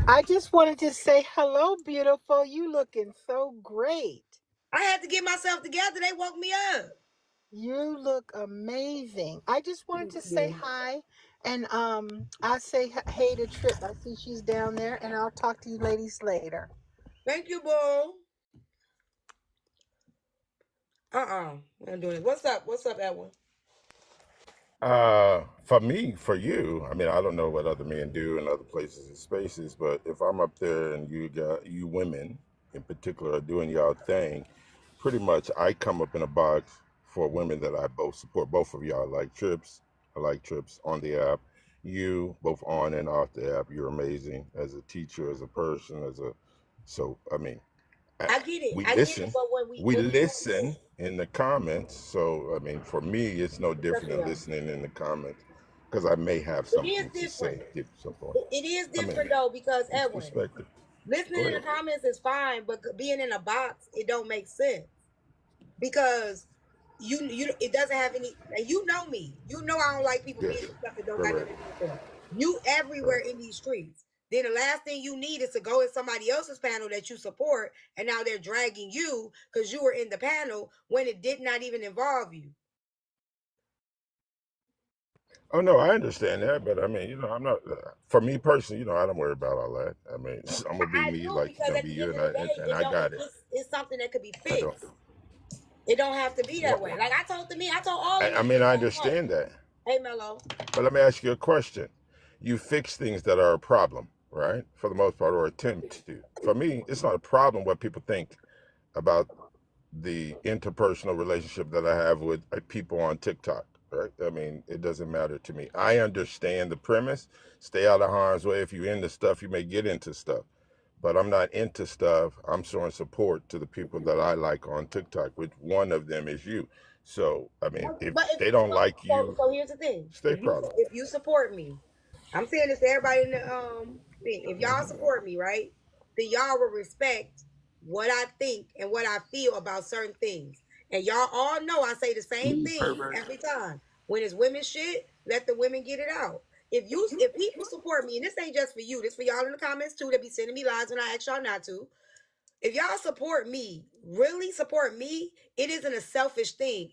I just wanted to say hello, beautiful. You looking so great. I had to get myself together. They woke me up. You look amazing. I just wanted to say hi, and I say hey to Trip. I see she's down there, and I'll talk to you ladies later. Thank you, boo. I'm not doing it. What's up? What's up, Edwin? For me, for you, I mean, I don't know what other men do in other places and spaces, but if I'm up there and you women in particular are doing y'all thing, pretty much I come up in a box for women that I both support. Both of y'all like Trips. I like Trips on the app. You both on and off the app. You're amazing as a teacher, as a person, so I mean, I get it. we I get it. listen. But We listen in the comments. So I mean, for me, it's no different than listening in the comments because I may have it is something to different. say. Give some point. It is I mean, different though because it's Edwin, perspective. listening Go in the ahead. comments is fine, but being in a box, it don't make sense because you it doesn't have any. And you know me. You know I don't like people being Yes. in stuff that don't got Correct. nothing to do with them. You everywhere Right. in these streets. Then the last thing you need is to go in somebody else's panel that you support, and now they're dragging you because you were in the panel when it did not even involve you. Oh no, I understand that, but I mean, I'm not. For me personally, I don't worry about all that. I mean, I'm gonna be I me, do like you're because gonna at be the you, end and of the day, I it don't. got it. It's something that could be I don't. fixed. It don't have to be that way. Like I told all of I you. mean, I understand that. Hey, Mello. But let me ask you a question. You fix things that are a problem, right? For the most part, or attempt to. For me, it's not a problem what people think about the interpersonal relationship that I have with people on TikTok, right? I mean, it doesn't matter to me. I understand the premise. Stay out of harm's way. If you're into stuff, you may get into stuff. But I'm not into stuff. I'm showing support to the people that I like on TikTok, which one of them is you. So, I mean, if But they don't like so you, so here's the thing. stay proud. If you support me, I'm saying this to everybody in the thing. If y'all support me, right, then y'all will respect what I think and what I feel about certain things. And y'all all know I say the same thing every time. When it's women shit, let the women get it out. If people support me, and this ain't just for you, this for y'all in the comments too, that be sending me lies when I ask y'all not to. If y'all support me, really support me, it isn't a selfish thing.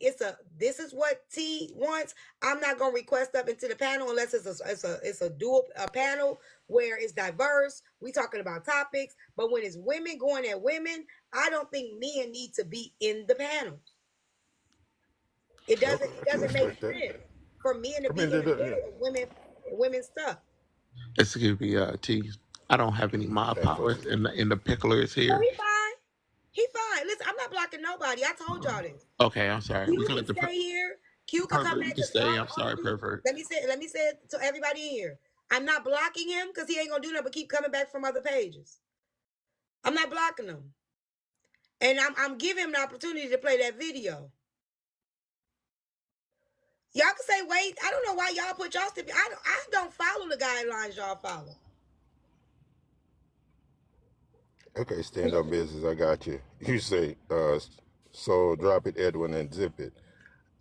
This is what T wants. I'm not gonna request up into the panel unless it's a dual a panel where it's diverse. We talking about topics, but when it's women going at women, I don't think men need to be in the panel. It doesn't make sense for men to I be mean, in the middle of women's stuff. Excuse me, T. I don't have any mob thankfully. powers, and the pickler is Oh, here. he fine. He fine. Listen, I'm not blocking nobody. I told y'all this. Okay, I'm sorry. We Q can can let the stay here. Q can come pervert. You back can to stay. I'm sorry, pervert. let me say it to everybody in here. I'm not blocking him because he ain't gonna do nothing but keep coming back from other pages. I'm not blocking him. And I'm giving him the opportunity to play that video. Y'all can say, wait, I don't know why y'all put y'all stupid. I don't follow the guidelines y'all follow. Okay, stand up business. I got you. You say, so drop it, Edwin, and zip it.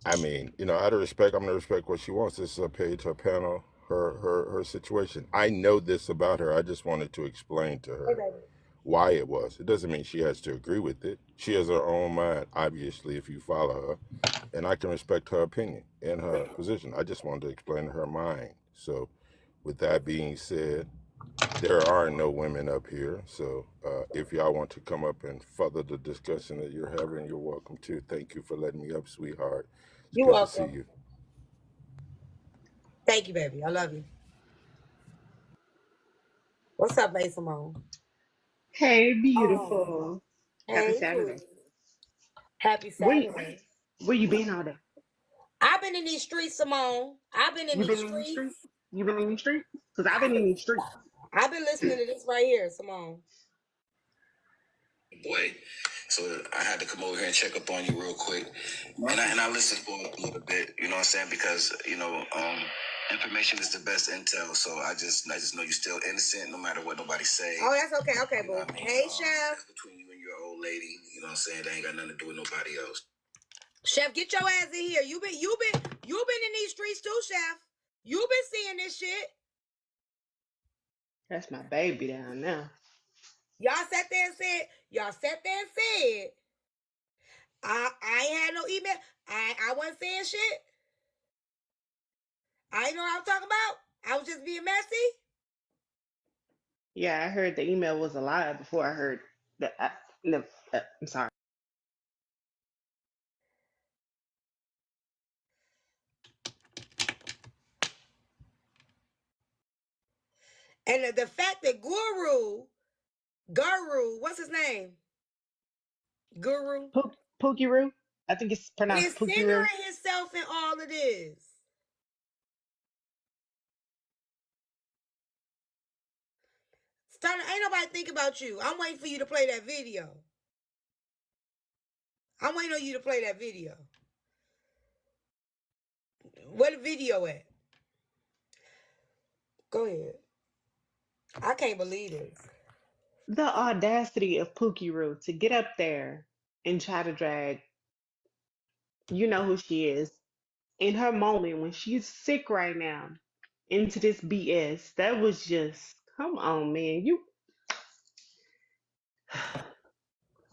I mean, out of respect, I'm gonna respect what she wants. This is a page, her panel, her situation. I know this about her. I just wanted to explain to Hey, her baby. why it was. It doesn't mean she has to agree with it. She has her own mind, obviously, if you follow her, and I can respect her opinion and her position. I just wanted to explain her mind. So, with that being said, there are no women up here. So, if y'all want to come up and further the discussion that you're having, you're welcome to. Thank you for letting me up, sweetheart. It's You're good to see welcome. you. Thank you, baby. I love you. What's up, May Simone? Hey, Oh, beautiful. Happy hey, Saturday. sweetie. Happy Where you, Saturday. where you been all day? I've been in these streets, Simone. I've been in You these been in these streets? streets. You been in these streets? Because I've been in these streets. I've been listening to this right here, Simone. Boy, so I had to come over here and check up on you real quick, and I listened for a little bit. You know what I'm saying? Because information is the best intel. So I just know you're still innocent, no matter what nobody say. Oh, that's okay. Okay, boo. I mean? Hey, Chef. That's between you and your old lady. You know what I'm saying? That ain't got nothing to do with nobody else. Chef, get your ass in here. You've been in these streets too, Chef. You've been seeing this shit. That's my baby down now. Y'all sat there and said, I ain't had no email. I wasn't saying shit. I ain't know what I was talking about. I was just being messy. Yeah, I heard the email was a lie before I heard that. No, I'm sorry. And the fact that Guru, what's his name? Guru Pookie-Roo. I think it's pronounced is Pookie-Roo. centering himself in all of this. Stunner, ain't nobody think about you. I'm waiting for you to play that video. I'm waiting on you to play that video. Where the video at? Go ahead. I can't believe this. The audacity of Pookie-Roo to get up there and try to drag, you know who she is, in her moment when she's sick right now, into this BS. That was just, come on, man.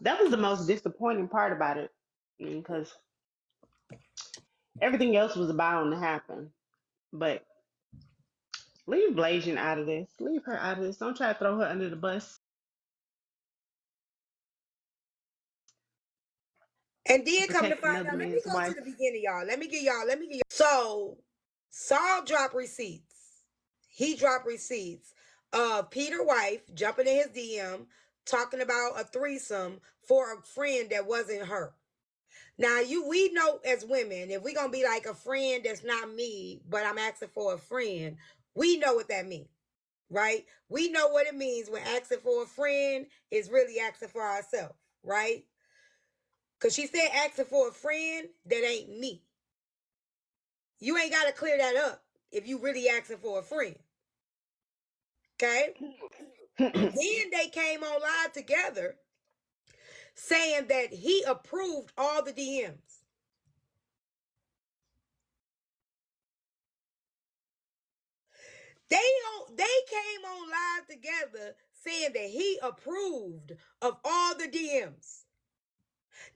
That was the most disappointing part about it. Because everything else was bound to happen. But leave Blasian out of this. Leave her out of this. Don't try to throw her under the bus. And To then come to protect find another out, let me man's go to wife. the beginning, y'all. Let me get y'all. So Saul dropped receipts. He dropped receipts of Peter wife jumping in his DM talking about a threesome for a friend that wasn't her. Now we know as women, if we're gonna be like a friend that's not me, but I'm asking for a friend, we know what that means, right? We know what it means when asking for a friend is really asking for ourselves, right? Because she said asking for a friend that ain't me. You ain't got to clear that up if you really asking for a friend. Okay? Then they came on live together saying that he approved all the DMs. They came on live together saying that he approved of all the DMs.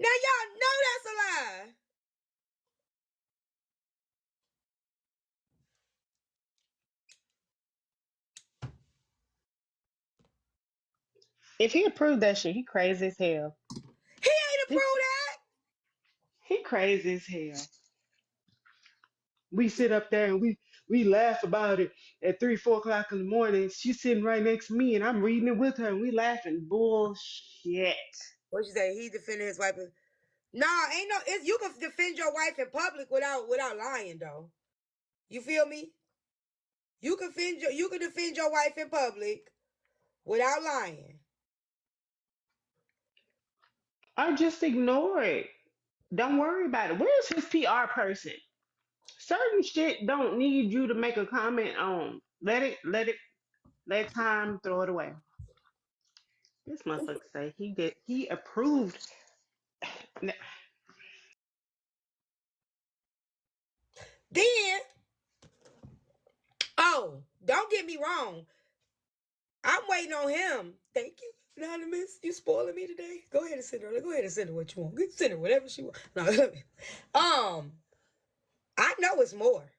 Now y'all know that's a lie. If he approved that shit, he crazy as hell. He ain't approved that. He crazy as hell. We sit up there and we laugh about it at 3, 4 o'clock in the morning. She's sitting right next to me and I'm reading it with her and we laughing. Bullshit. What you say? He defended his wife. Nah, ain't no. You can defend your wife in public without lying though. You feel me? You can defend your wife in public without lying. Or just ignore it. Don't worry about it. Where's his PR person? Certain shit don't need you to make a comment on. Let time throw it away. This motherfucker say he approved. Then, oh, don't get me wrong. I'm waiting on him. Thank you, Anonymous. You spoiling me today. Go ahead and send her. Go ahead and send her what you want. Send her whatever she wants. No, I know it's more.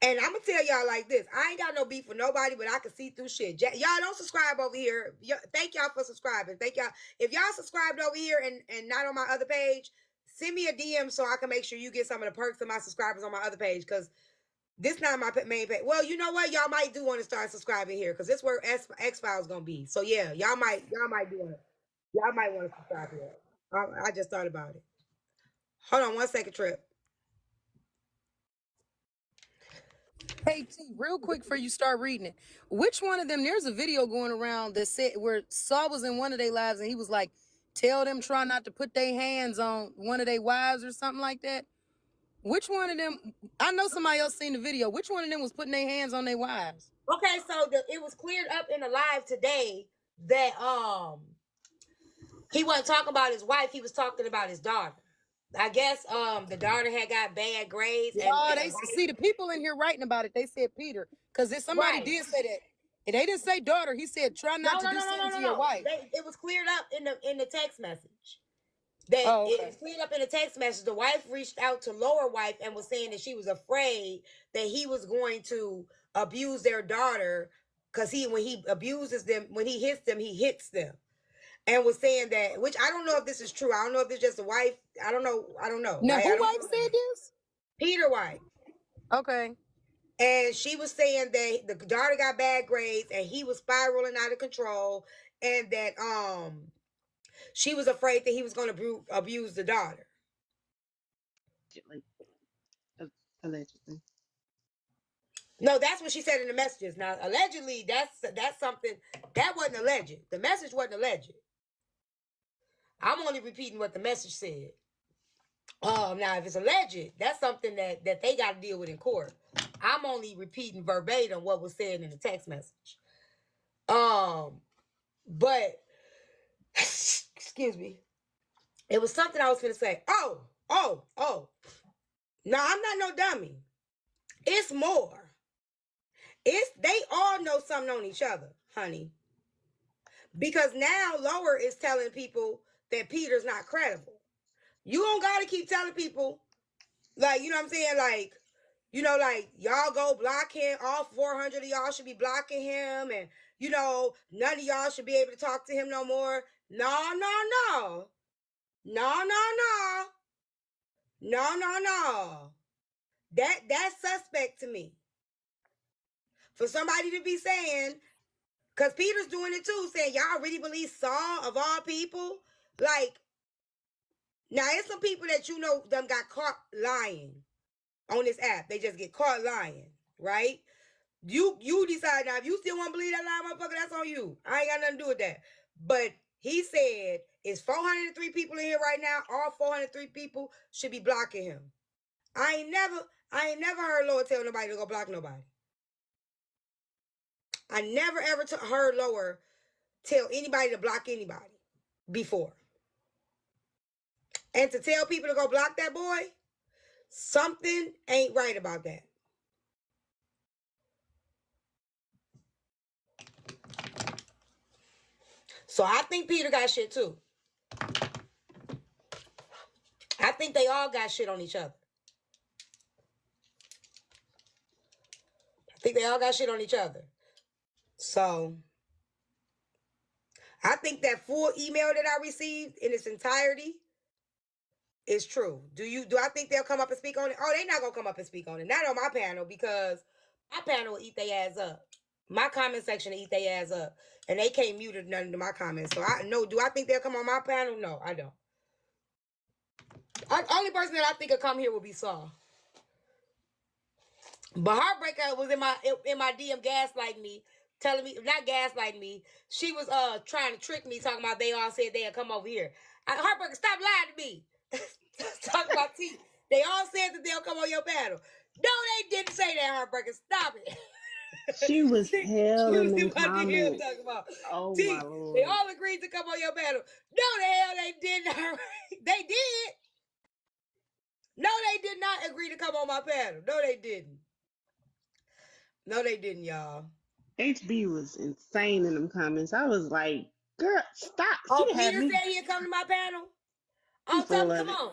And I'm gonna tell y'all like this: I ain't got no beef with nobody, but I can see through shit. Y'all don't subscribe over here. Thank y'all for subscribing. Thank y'all. If y'all subscribed over here and not on my other page, send me a DM so I can make sure you get some of the perks of my subscribers on my other page. Because this not my main page. Well, you know what? Y'all might do want to start subscribing here because this where X Files gonna be. So yeah, y'all might do it. Y'all might want to subscribe here. I just thought about it. Hold on 1 second, Trip. Hey T, real quick before you start reading it, which one of them? There's a video going around that said where Saul was in one of their lives and he was like, "Tell them try not to put their hands on one of their wives" or something like that. Which one of them? I know somebody else seen the video. Which one of them was putting their hands on their wives? Okay, so it was cleared up in the live today that he wasn't talking about his wife, he was talking about his daughter. I guess the daughter had got bad grades and Oh, they see the people in here writing about it. They said Peter, because if somebody right. did say that, And they didn't say daughter. He said try not to do something to your wife. It was cleared up in the text message. That Oh, it okay. was cleared up in the text message. The wife reached out to lower wife and was saying that she was afraid that he was going to abuse their daughter because when he abuses them, when he hits them, he hits them. And was saying that, which I don't know if this is true. I don't know if it's just a wife. I don't know. Now, Right? who wife said this? Peter wife. Okay. And she was saying that the daughter got bad grades and he was spiraling out of control, and that she was afraid that he was going to abuse the daughter. Allegedly. No, that's what she said in the messages. Now, allegedly, that's something that wasn't alleged. The message wasn't alleged. I'm only repeating what the message said. Now if it's alleged, that's something that they got to deal with in court. I'm only repeating verbatim what was said in the text message. But excuse me, it was something I was gonna say. Oh. No, I'm not no dummy. It's more. They all know something on each other, honey. Because now Lower is telling people that Peter's not credible. You don't gotta keep telling people, like, you know what I'm saying? Like, you know, like, y'all go block him. All 400 of y'all should be blocking him. And, you know, none of y'all should be able to talk to him no more. No. That's suspect to me. For somebody to be saying, because Peter's doing it too, saying, y'all really believe Saul of all people? Like, now it's some people that you know them got caught lying on this app. They just get caught lying, right? You decide now. If you still want to believe that lie, motherfucker, that's on you. I ain't got nothing to do with that. But he said it's 403 people in here right now. All 403 people should be blocking him. I ain't never heard Lower tell nobody to go block nobody. I never ever heard Lower tell anybody to block anybody before. And to tell people to go block that boy, something ain't right about that. So I think Peter got shit too. I think they all got shit on each other. So I think that full email that I received in its entirety is true. Do I think they'll come up and speak on it? Oh, they're not gonna come up and speak on it. Not on my panel, because my panel will eat their ass up. My comment section will eat their ass up. And they can't mute none of my comments. So do I think they'll come on my panel? No, I don't. Only person that I think will come here will be Saul. But Heartbreaker was in my DM gaslighting me, telling me, not gaslighting me. She was trying to trick me, talking about they all said they'd come over here. Heartbreaker, stop lying to me. Talking about T. They all said that they'll come on your panel. No, they didn't say that, Heartbreaker. Stop it. She was hell in them talking comments. about Oh T. my Lord. They all agreed to come on your panel. No, the hell they didn't. They did. No, they did not agree to come on my panel. No, they didn't. No, they didn't, y'all. HB was insane in them comments. I was like, girl, stop. Oh, She had Peter me. said he'd come to my panel? He's Oh, tell full him, of come it. on.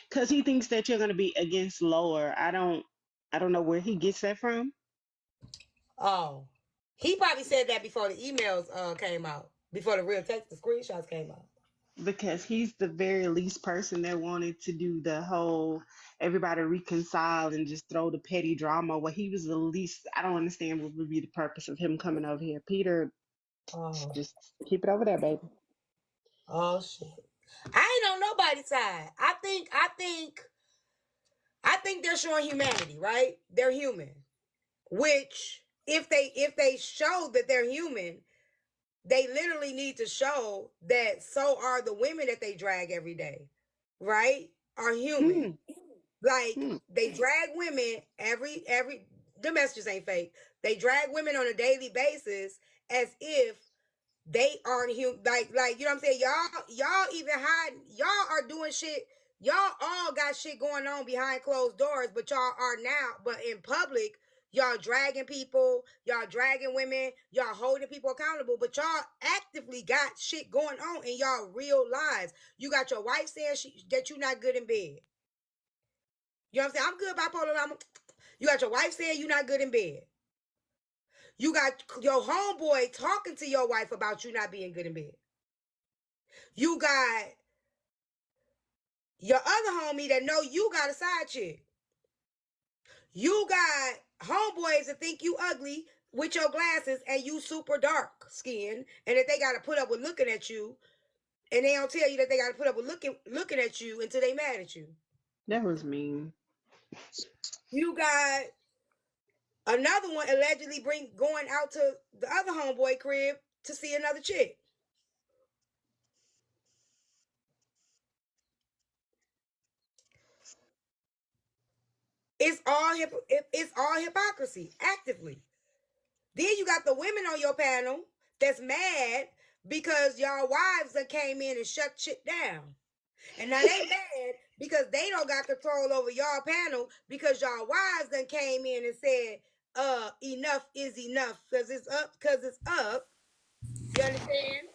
Because he thinks that you're gonna be against Lower. I don't know where he gets that from. Oh. He probably said that before the emails came out. Before the real text, the screenshots came out. Because he's the very least person that wanted to do the whole everybody reconcile and just throw the petty drama. Well, he was the least. I don't understand what would be the purpose of him coming over here. Peter, just keep it over there, baby. Oh shit! I ain't on nobody's side. I think they're showing humanity, right? They're human. Which, if they show that they're human, they literally need to show that so are the women that they drag every day, right? Are human. Like, they drag women every the messages ain't fake. They drag women on a daily basis as if they aren't human. Like, you know what I'm saying? Y'all even hide, y'all are doing shit. Y'all all got shit going on behind closed doors, but y'all are now, but in public, Y'all dragging people, y'all dragging women, y'all holding people accountable, but y'all actively got shit going on in y'all real lives. You got your wife saying that you're not good in bed. You know what I'm saying? I'm good bipolar. You got your wife saying you're not good in bed. You got your homeboy talking to your wife about you not being good in bed. You got your other homie that know you got a side chick. You got homeboys that think you ugly with your glasses and you super dark skin, and that they got to put up with looking at you, and they don't tell you that they got to put up with looking at you until they mad at you. That was mean. You got another one allegedly going out to the other homeboy crib to see another chick. It's all hypocrisy actively. Then you got the women on your panel that's mad because y'all wives that came in and shut shit down. And now they mad because they don't got control over y'all panel because y'all wives done came in and said, enough is enough because it's up. You understand?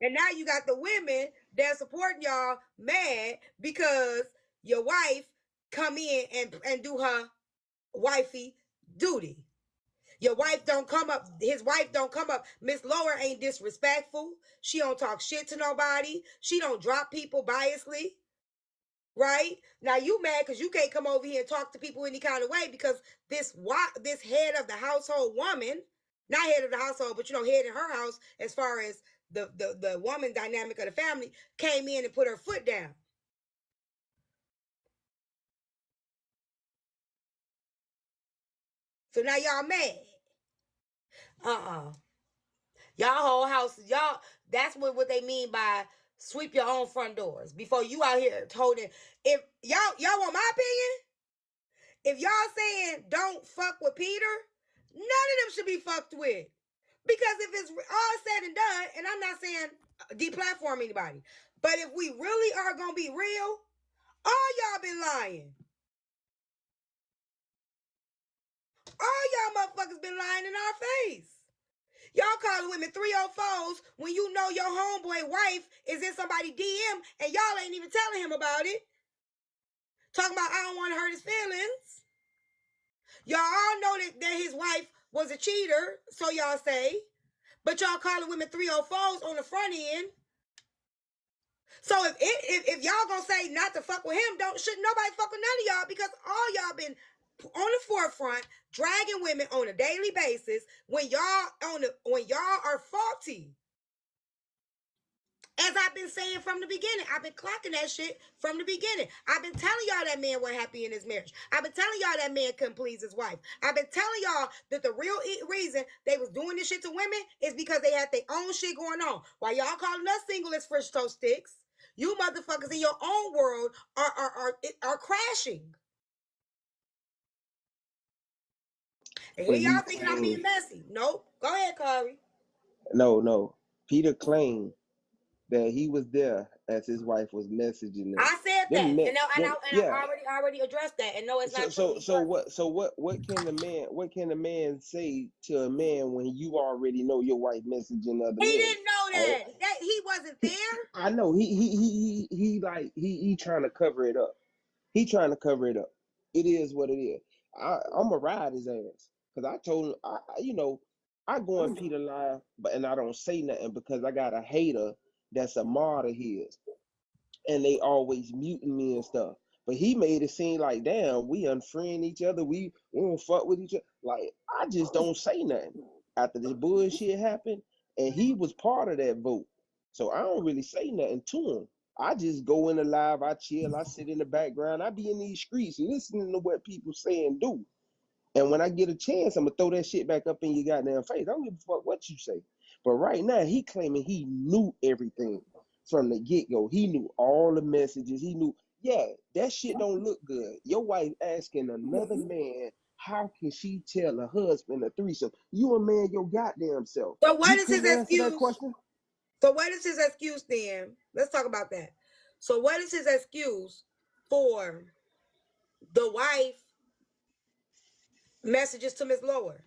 And now you got the women that supporting y'all mad because your wife come in and do her wifey duty. Your wife don't come up. His wife don't come up. Miss Lower ain't disrespectful. She don't talk shit to nobody. She don't drop people biasly. Right? Now you mad because you can't come over here and talk to people any kind of way because this head of the household woman, not head of the household, but head in her house as far as the woman dynamic of the family, came in and put her foot down. So now y'all mad. Y'all whole house, that's what they mean by sweep your own front doors before you out here holding. If y'all want my opinion, if y'all saying don't fuck with Peter, none of them should be fucked with. Because if it's all said and done, and I'm not saying deplatform anybody, but if we really are gonna be real, all y'all been lying. All y'all motherfuckers been lying in our face. Y'all calling women 304s when you know your homeboy wife is in somebody's DM and y'all ain't even telling him about it. Talking about I don't want to hurt his feelings. Y'all all know that his wife was a cheater, so y'all say. But y'all calling women 304s on the front end. So if y'all gonna say not to fuck with him, shouldn't nobody fuck with none of y'all because all y'all been on the forefront dragging women on a daily basis when y'all are faulty. As I've been saying from the beginning, I've been clocking that shit from the beginning. I've been telling y'all that man wasn't happy in his marriage. I've been telling y'all that man couldn't please his wife. I've been telling y'all that the real reason they was doing this shit to women is because they had their own shit going on. While y'all calling us single as French toast sticks, you motherfuckers in your own world are crashing. And here But he y'all thinking I'm claimed, being messy. Nope. Go ahead, Corey. no. Peter claimed that he was there as his wife was messaging them. I said Them, that, men, and them, yeah. I already addressed that, and no, it's not true. What can the man say to a man when you already know your wife messaging other He men? didn't know I, that he wasn't there. I know he trying to cover it up. He trying to cover it up. It is what it is. I'm gonna ride his ass because I told him, I go in Peter live, and I don't say nothing because I got a hater that's a martyr his, and they always muting me and stuff. But he made it seem like, damn, we unfriend each other, we won't fuck with each other. Like I just don't say nothing after the bullshit happened, and he was part of that vote, so I don't really say nothing to him. I just go in the live, I chill, I sit in the background, I be in these streets listening to what people say and do. And when I get a chance, I'm gonna throw that shit back up in your goddamn face. I don't give a fuck what you say. But right now, he claiming he knew everything from the get-go. He knew all the messages. He knew, yeah, that shit don't look good. Your wife asking another man, how can she tell her husband a threesome? You a man your goddamn self. So what You is his couldn't answer that excuse? question? So what is his excuse then? Let's talk about that. So what is his excuse for the wife Messages to Miss Lower.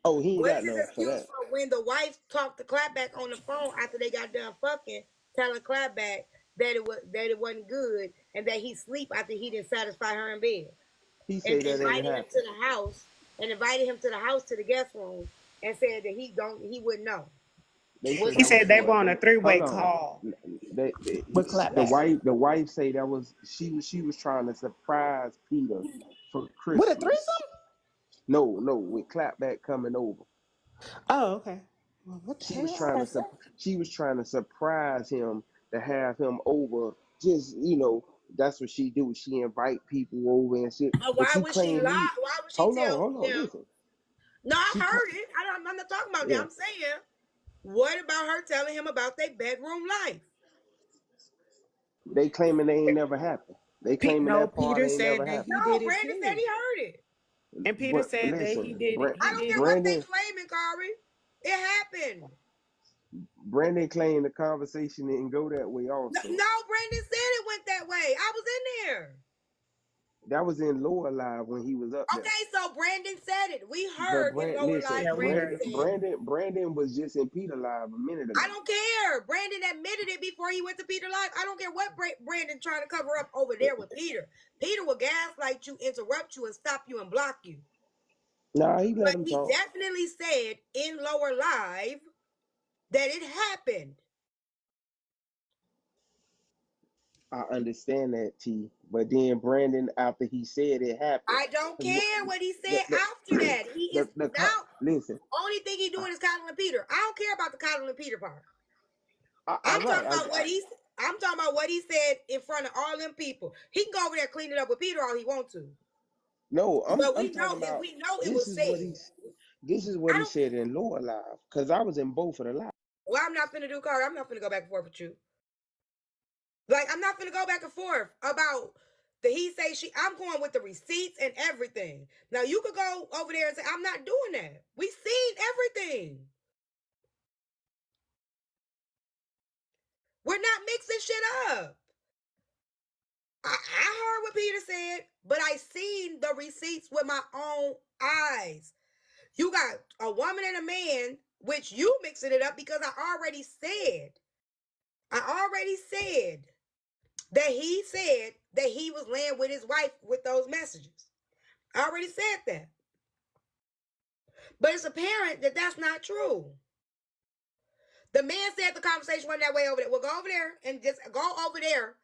Oh, he ain't What got is his none for excuse that. for when the wife talked to Clapback on the phone after they got done fucking, telling Clapback that it wasn't good and that he sleep after he didn't satisfy her in bed, He and say that ain't invited him happened. to the house to the guest room and said that he wouldn't know. They Was say He that he was said they sleep? were for. on a Hold three-way on. call with The Clapback. wife say that was she was trying to surprise Peter for What, a Christmas. threesome? No, with Clapback coming over. Oh, okay. Well, what the hell? I gotta say. She was trying to surprise him to have him over. Just that's what she do. She invite people over and shit. But But why you would she claim lie? he. Why would she Hold tell on, him? listen. No, I She heard it. I'm not talking about that. yeah. I'm saying, what about her telling him about their bedroom life? They claiming they ain't never happened. They claiming No, that part Peter ain't never said that happened. he did No, it Brandon said too. he heard it. And Peter said that he Listen, did it. He I don't did care it. what they Brandon claiming, Kari. It happened. Brandon claimed the conversation didn't go that way No, also. Brandon said it went that way. I was in there. That was in Lower Live when he was up there. Okay, so Brandon said it. We But heard in lower life. Yeah, we Brandon heard it. said, Brandon was just in Peter Live a minute I ago. don't care. Brandon admitted it before he went to Peter Live. I don't care what Brandon trying to cover up over there with Peter. Peter will gaslight you, interrupt you, and stop you and block you. Nah, he let But him he talk. definitely said in lower live that it happened. I understand that, T. But then Brandon, after he said it happened, I don't 'cause care what he the said after that. He is now listen. only thing he doing is coddling Peter. I don't care about the coddling Peter part. All I'm right. talking about I'm talking about what he said in front of all them people. He can go over there clean it up with Peter all he wants to. No, But I'm talking about we know it this was is what said. he's this is what I he don't said in Lower Live. Cause I was in both of the live. well, I'm not finna do Carter. I'm not finna go back and forth with you. Like, I'm not finna go back and forth about the he say she. I'm going with the receipts and everything. Now you could go over there and say, I'm not doing that. We seen everything. We're not mixing shit up. I heard what Peter said, but I seen the receipts with my own eyes. You got a woman and a man, which you mixing it up because I already said that he said that he was laying with his wife with those messages. I already said that. But it's apparent that that's not true. The man said the conversation went that way over there. Well, go over there and just go over there,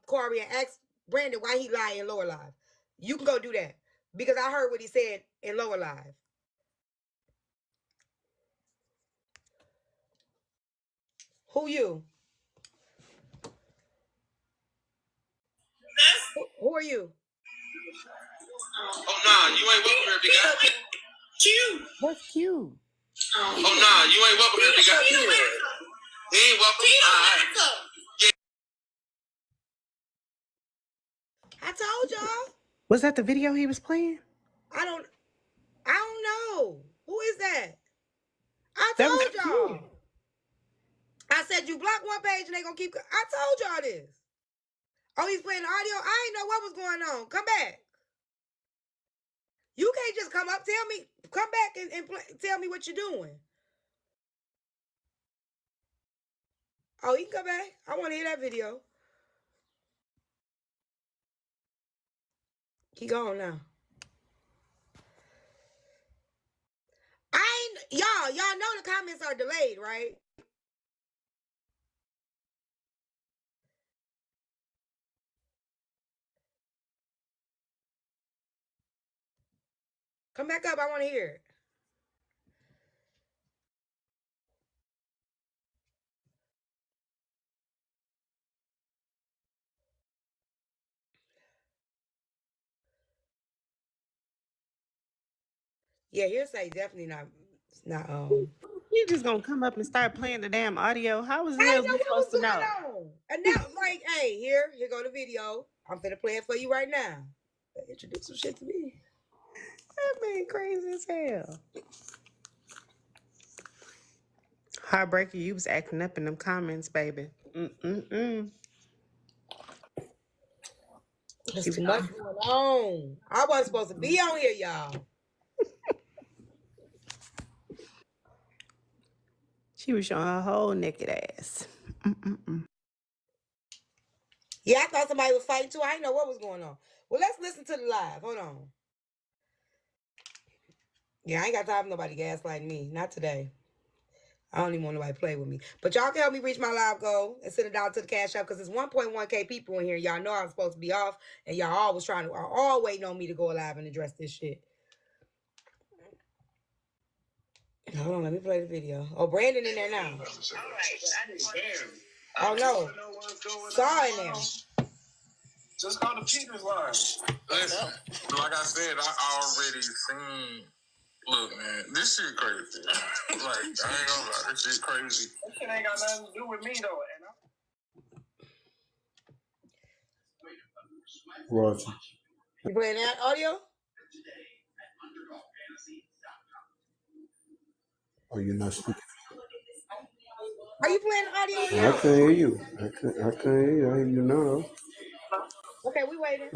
Corey, and ask Brandon why he lied in lower live. You can go do that because I heard what he said in lower live. Who you? Who are you? Oh nah, you ain't welcome here, big guy. Q. What's cute? Oh nah, you ain't welcome here, big guy. He ain't welcome. I told y'all. Was that the video he was playing? I don't know. Who is that? I That was told cute. y'all. I said you block one page and they gonna keep. I told y'all this. Oh, he's playing audio. I didn't know what was going on. Come back. You can't just come up. Tell me. Come back and tell me what you're doing. Oh, he can come back. I want to hear that video. He gone now. Y'all know the comments are delayed, right? Come back up. I want to hear it. Yeah, hearsay definitely not. It's not. He just gonna come up and start playing the damn audio. How was I else didn't know we what supposed was to know? going on. And now, like, hey, here go the video. I'm finna play it for you right now. Introduce some shit to me. That man crazy as hell. Heartbreaker, you was acting up in them comments, baby. There's too much going on. I wasn't supposed to be on here, y'all. She was showing her whole naked ass. Yeah, I thought somebody was fighting too. I didn't know what was going on. Well, let's listen to the live. Hold on. Yeah, I ain't got time for nobody gaslighting me. Not today. I don't even want nobody to play with me. But y'all can help me reach my live goal and send it down to the cash app because it's 1.1K people in here. Y'all know I'm supposed to be off, and y'all are all waiting on me to go live and address this shit. Hold on, let me play the video. Oh, Brandon in there now. All right, but I just oh no, Saw in there. Just go to Peter's line. Listen, like I said, I already seen. Look, man, this shit crazy. Like, I ain't gonna lie, this shit crazy. That shit ain't got nothing to do with me, though. Royalty. You playing that audio? Are you not speaking? Are you playing the audio or I not? can't hear you. I can't hear you. I hear you now. Okay, we waiting.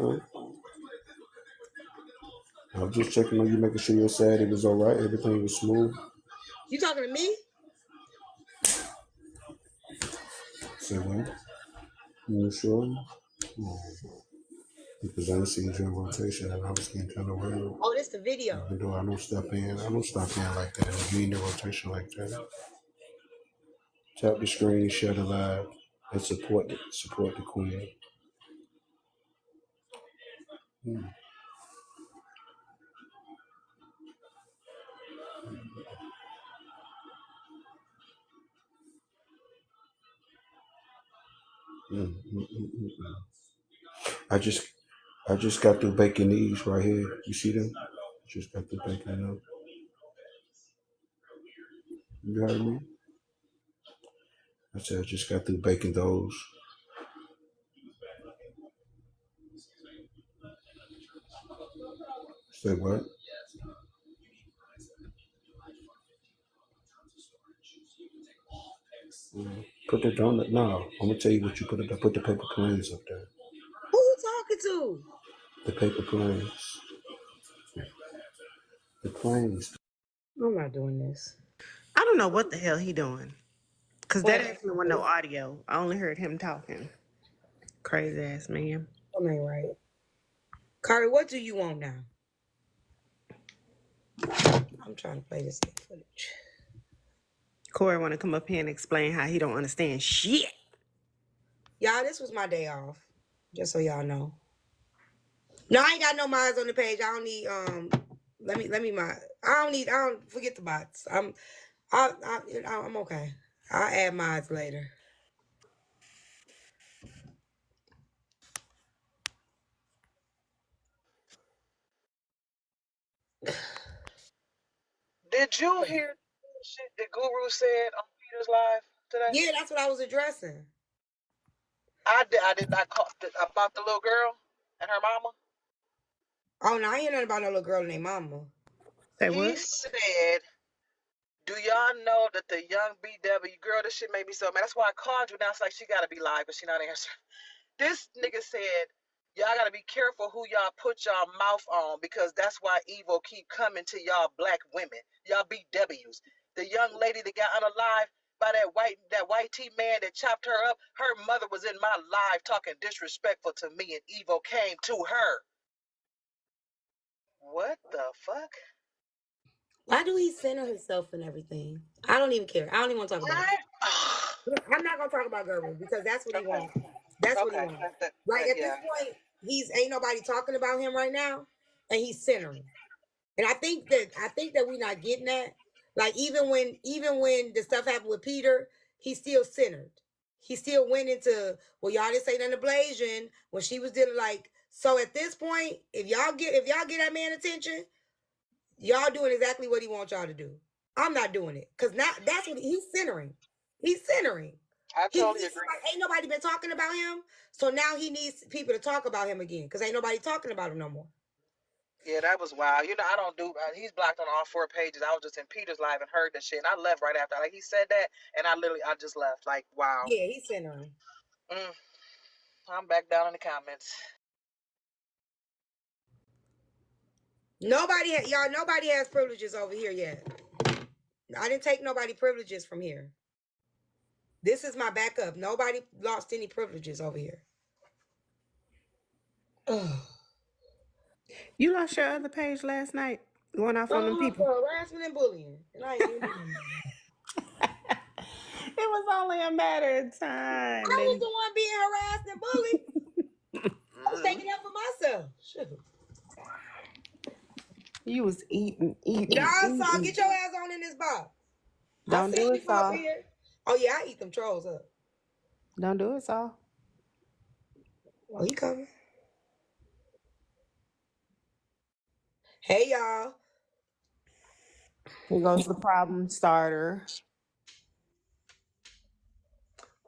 I was just checking on you, making sure your Saturday was all right. Everything was smooth. You talking to me? Say what? You sure? Because I didn't see you in rotation and I was getting kind of weird. Oh, this the video. Even though I don't stop in like that. And you in the rotation like that. Tap the screen, share the live, and support the queen. I just got through baking these right here. You see them? Just got through baking them. You heard me? I said I just got through baking those. Say what? Put the donut. No, I'm gonna tell you what you put it. Put the paper planes up there. Who you talking to? The paper planes. The planes. I'm not doing this. I don't know what the hell he doing. Because that What? actually wasn't no audio. I only heard him talking. Crazy ass man. Something ain't right. Kari, what do you want now? I'm trying to play this footage. Corey want to come up here and explain how he don't understand shit. Y'all, this was my day off. Just so y'all know. No, I ain't got no mods on the page. I don't need let me mod. I don't forget the bots. I'm okay. I'll add mods later. Did you hear the shit that Guru said on Peter's live today? Yeah, that's what I was addressing. I did not call about the little girl and her mama. Oh no, I ain't hear nothing about no little girl and their mama. Say He what? said, "Do y'all know that the young BW girl? This shit made me so mad. That's why I called you. Now it's like she gotta be live, but she not answering." This nigga said, "Y'all gotta be careful who y'all put y'all mouth on because that's why evil keep coming to y'all black women, y'all BWs. The young lady that got unalive by that white T man that chopped her up, her mother was in my live talking disrespectful to me, and evil came to her." What the fuck? Why do he center himself and everything? I don't even care. I don't even want to talk about it. I'm not gonna talk about Gerber because that's what he wants. That's what he wants. Like at this point, ain't nobody talking about him right now, and he's centering. And I think that we're not getting that. Like even when the stuff happened with Peter, he's still centered. He still went into, well, y'all didn't say nothing to Blasian when she was dealing like. So at this point, if y'all get that man attention, y'all doing exactly what he wants y'all to do. I'm not doing it because now that's what he's centering. He's centering. I totally agree. Like, ain't nobody been talking about him, so now he needs people to talk about him again because ain't nobody talking about him no more. Yeah, that was wild. You know, I don't do. He's blocked on all 4 pages. I was just in Peter's live and heard that shit, and I left right after. Like he said that, and I just left. Like wow. Yeah, he's centering. I'm back down in the comments. Nobody has privileges over here yet. I didn't take nobody privileges from here. This is my backup. Nobody lost any privileges over here. Ugh. You lost your other page last night, going off on them people. For harassment and bullying. And I ain't doing it. It was only a matter of time. I was the one being harassed and bullied. I was taking that for myself. Shoot. You was eating. Y'all saw, get your ass on in this box. Don't do it, Saul. Oh yeah, I eat them trolls up. Don't do it, Saul. Oh, he coming. Hey y'all. Here goes the problem starter.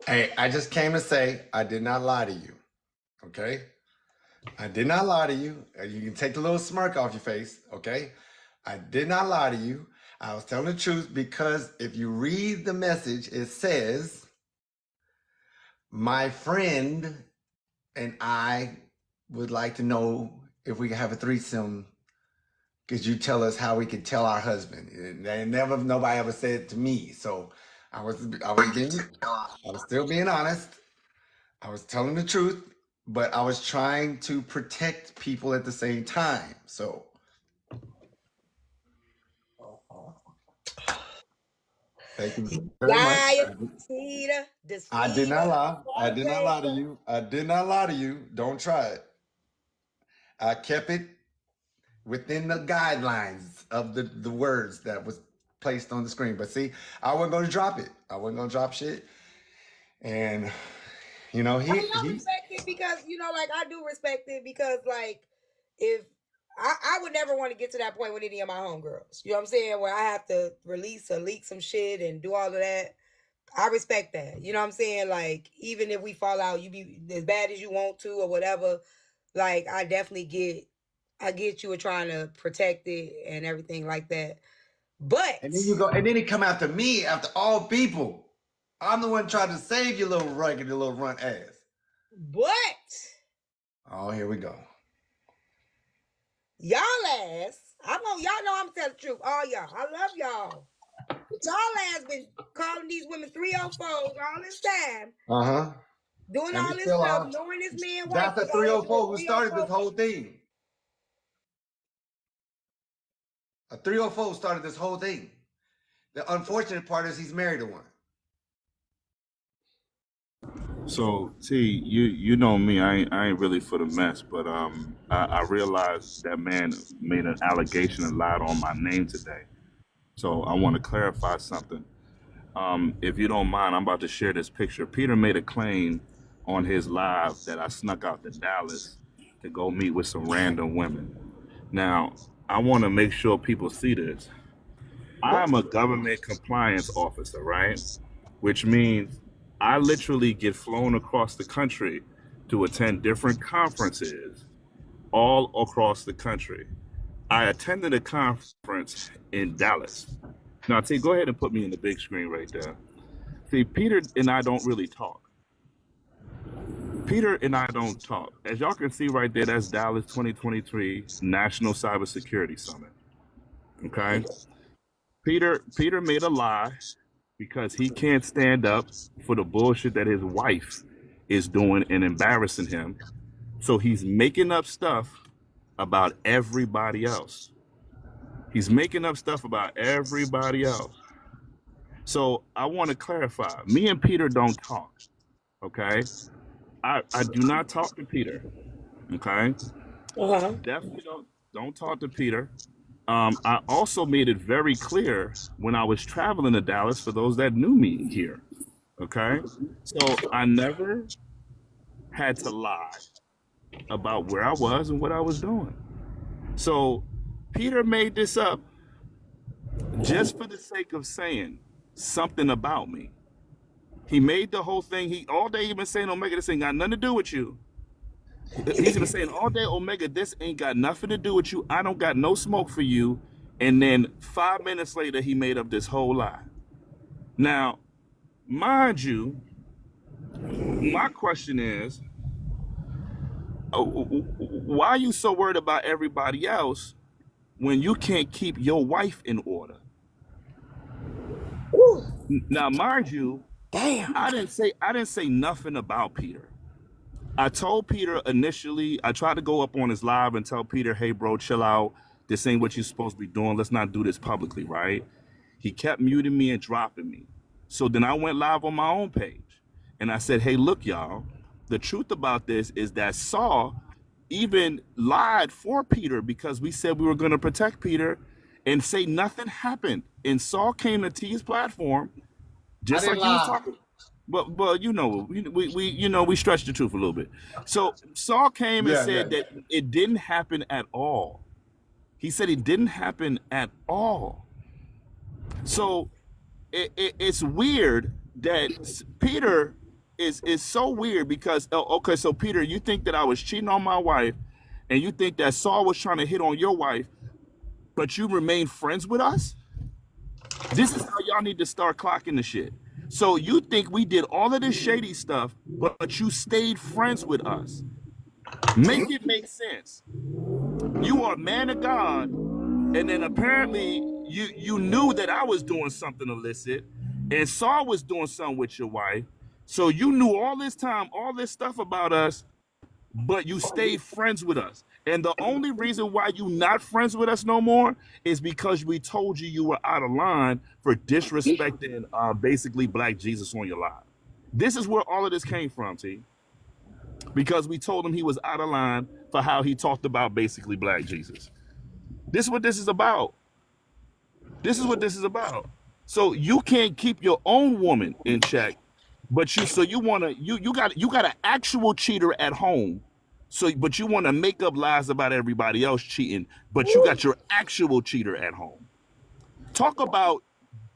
Hey, I just came to say I did not lie to you. Okay? I did not lie to you. You can take the little smirk off your face. Okay? I did not lie to you. I was telling the truth because if you read the message, it says, my friend and I would like to know if we can have a threesome. Could you tell us how we could tell our husband? And nobody ever said it to me. So I was still being honest. I was telling the truth, but I was trying to protect people at the same time. So thank you very much. I did not lie. I did not lie to you. I did not lie to you. Don't try it. I kept it within the guidelines of the words that was placed on the screen. But see, I wasn't going to drop it. I wasn't going to drop shit. And, you know, I respect it because, you know, like, I do respect it because, like, if I would never want to get to that point with any of my homegirls. You know what I'm saying? Where I have to release or leak some shit and do all of that. I respect that. You know what I'm saying? Like, even if we fall out, you be as bad as you want to or whatever. Like, I definitely get you were trying to protect it and everything like that. But and then he come after me, after all people. I'm the one trying to save your little rugged, little runt ass. But oh, here we go. Y'all ass, y'all know I'm telling the truth. All y'all, I love y'all. Y'all ass been calling these women 304s all this time. Doing all this stuff, knowing this man. That's the 304 who started this whole thing. A 304 started this whole thing. The unfortunate part is he's married to one. So T, you know me, I ain't really for the mess, but I realized that man made an allegation and lied on my name today. So I want to clarify something. If you don't mind, I'm about to share this picture. Peter made a claim on his live that I snuck out to Dallas to go meet with some random women. Now, I want to make sure people see this. I'm a government compliance officer, right? Which means I literally get flown across the country to attend different conferences all across the country. I attended a conference in Dallas. Now, T, go ahead and put me in the big screen right there. See, Peter and I don't really talk. Peter and I don't talk. As y'all can see right there, that's Dallas 2023 National Cybersecurity Summit. Okay? Peter made a lie because he can't stand up for the bullshit that his wife is doing and embarrassing him. So he's making up stuff about everybody else. He's making up stuff about everybody else. So I want to clarify. Me and Peter don't talk. Okay? I do not talk to Peter. Okay? Definitely don't talk to Peter. I also made it very clear when I was traveling to Dallas for those that knew me here. Okay? So I never had to lie about where I was and what I was doing. So Peter made this up just for the sake of saying something about me. He made the whole thing. All day he been saying Omega, this ain't got nothing to do with you. He's been saying all day, Omega, this ain't got nothing to do with you. I don't got no smoke for you. And then 5 minutes later, he made up this whole lie. Now, mind you, my question is, why are you so worried about everybody else when you can't keep your wife in order? Woo. Now, mind you, Damn. I didn't say nothing about Peter. I told Peter initially, I tried to go up on his live and tell Peter, hey, bro, chill out. This ain't what you're supposed to be doing. Let's not do this publicly, right? He kept muting me and dropping me. So then I went live on my own page. And I said, hey, look, y'all, the truth about this is that Saul even lied for Peter because we said we were going to protect Peter and say nothing happened. And Saul came to T's platform, just like you was talking. But you know, we stretched the truth a little bit. So Saul came and said that it didn't happen at all. He said it didn't happen at all. So it's weird that Peter is so weird because okay, so Peter, you think that I was cheating on my wife, and you think that Saul was trying to hit on your wife, but you remain friends with us? This is how y'all need to start clocking the shit. So you think we did all of this shady stuff, but you stayed friends with us. Make it make sense. You are a man of God, and then apparently you knew that I was doing something illicit, and Saul was doing something with your wife. So you knew all this time, all this stuff about us, but you stayed friends with us. And the only reason why you not friends with us no more is because we told you you were out of line for disrespecting basically Black Jesus on your live. This is where all of this came from, T. Because we told him he was out of line for how he talked about basically Black Jesus. This is what this is about. This is what this is about. So you can't keep your own woman in check, but you got an actual cheater at home. But you want to make up lies about everybody else cheating, but you got your actual cheater at home. Talk about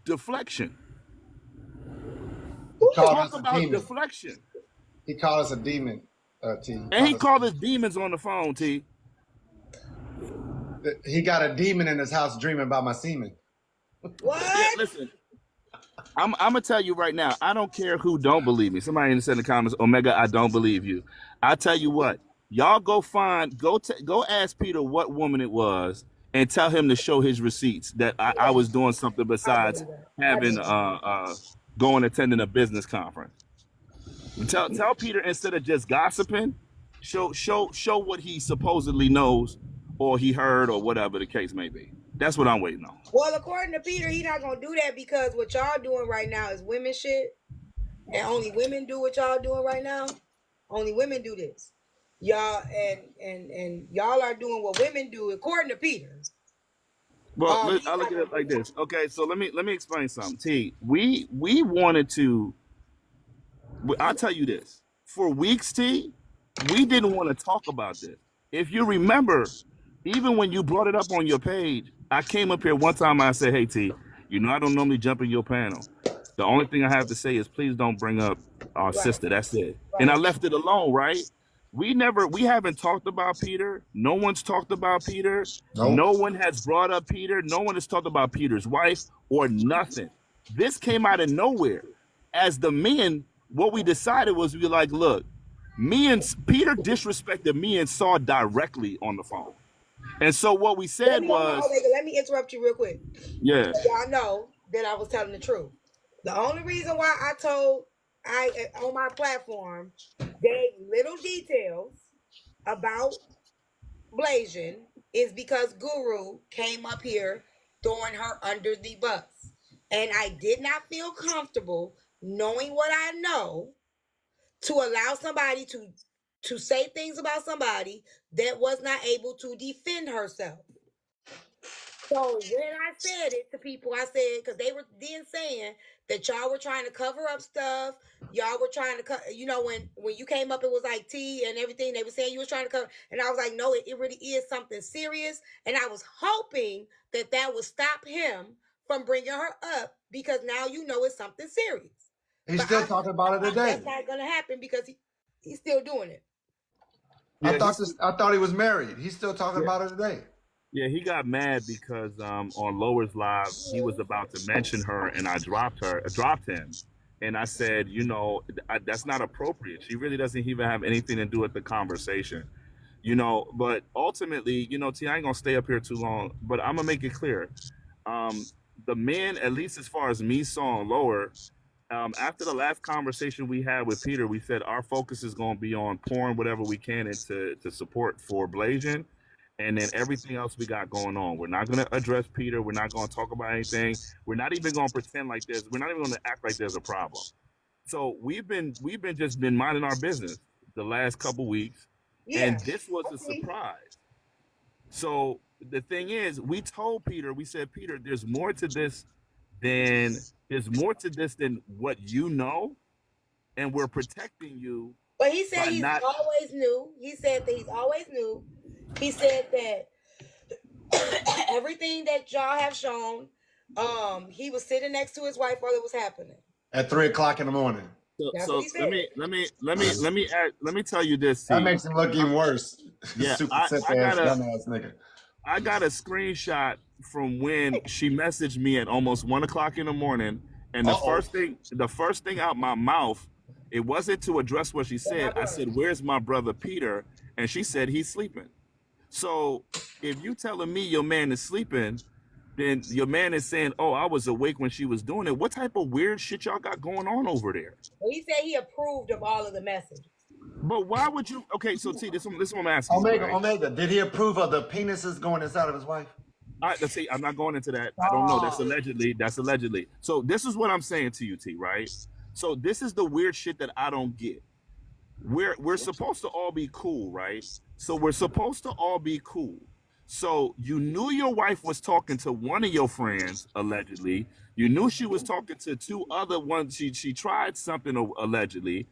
deflection. Talk about deflection. He called us a demon, T. And he called us demons on the phone, T. He got a demon in his house dreaming about my semen. What? Yeah, listen. I'm gonna tell you right now. I don't care who don't believe me. Somebody said in the comments, Omega, I don't believe you. I tell you what. Y'all go ask Peter what woman it was and tell him to show his receipts that I was doing something besides having going attending a business conference. Tell Peter instead of just gossiping, show what he supposedly knows or he heard or whatever the case may be. That's what I'm waiting on. Well, according to Peter, he's not gonna do that because what y'all doing right now is women shit, and only women do what y'all doing right now. Only women do this. Y'all and y'all are doing what women do according to Peter. Well, I look at it like this. Okay, so let me explain something. T, we wanted to. I'll tell you this. For weeks, T, we didn't want to talk about this. If you remember, even when you brought it up on your page, I came up here one time and I said, hey, T, I don't normally jump in your panel. The only thing I have to say is please don't bring up our sister. That's it. Right. And I left it alone, right? We haven't talked about Peter. No one's talked about Peter. Nope. No one has brought up Peter. No one has talked about Peter's wife or nothing. This came out of nowhere. As the men, what we decided was we were like, look, Peter disrespected me and Saul directly on the phone. And so what we said was... Let me interrupt you real quick. Yeah. So y'all know that I was telling the truth. The only reason why I on my platform gave little details about Blasian is because Guru came up here throwing her under the bus. And I did not feel comfortable knowing what I know to allow somebody to say things about somebody that was not able to defend herself. So when I said it to people, I said, because they were then saying that y'all were trying to cover up stuff. Y'all were trying to, when you came up, it was like T and everything. They were saying you was trying to cover. And I was like, no, it really is something serious. And I was hoping that would stop him from bringing her up because now it's something serious. He's still talking about it today. That's not going to happen because he's still doing it. Yeah, I thought he was married. He's still talking about it today. Yeah, he got mad because on Lower's live, he was about to mention her, and I dropped him. And I said, that's not appropriate. She really doesn't even have anything to do with the conversation. You know, but ultimately, you know, T, I ain't gonna stay up here too long, but I'm gonna make it clear. The men, at least as far as me, saw and lower, after the last conversation we had with Peter, we said our focus is going to be on pouring whatever we can into to support for Blasian, and then everything else we got going on. We're not going to address Peter. We're not going to talk about anything. We're not even going to pretend like there's. We're not even going to act like there's a problem. So we've been just been minding our business the last couple weeks, and this was a surprise. So the thing is, we told Peter, we said, Peter, there's more to this than what you know, and we're protecting you. But he said he's not. always knew. He said that he's always knew. He said that everything that y'all have shown, he was sitting next to his wife while it was happening. At 3 o'clock in the morning. So let me tell you this. That makes him look even worse. Yeah, I got a screenshot from when she messaged me at almost 1 o'clock in the morning, and the first thing out my mouth, it wasn't to address what she said. I said, "Where's my brother Peter?" And she said, "He's sleeping." So if you telling me your man is sleeping, then your man is saying, "Oh, I was awake when she was doing it." What type of weird shit y'all got going on over there? Well, he said he approved of all of the messages. But why would you? Okay, so T, this is what I'm asking. Omega, did he approve of the penises going inside of his wife? Let's see. I'm not going into that. I don't know. That's allegedly. So this is what I'm saying to you, T. Right? So this is the weird shit that I don't get. We're supposed to all be cool, right? So we're supposed to all be cool. So you knew your wife was talking to one of your friends, allegedly. You knew she was talking to two other ones. She tried something allegedly.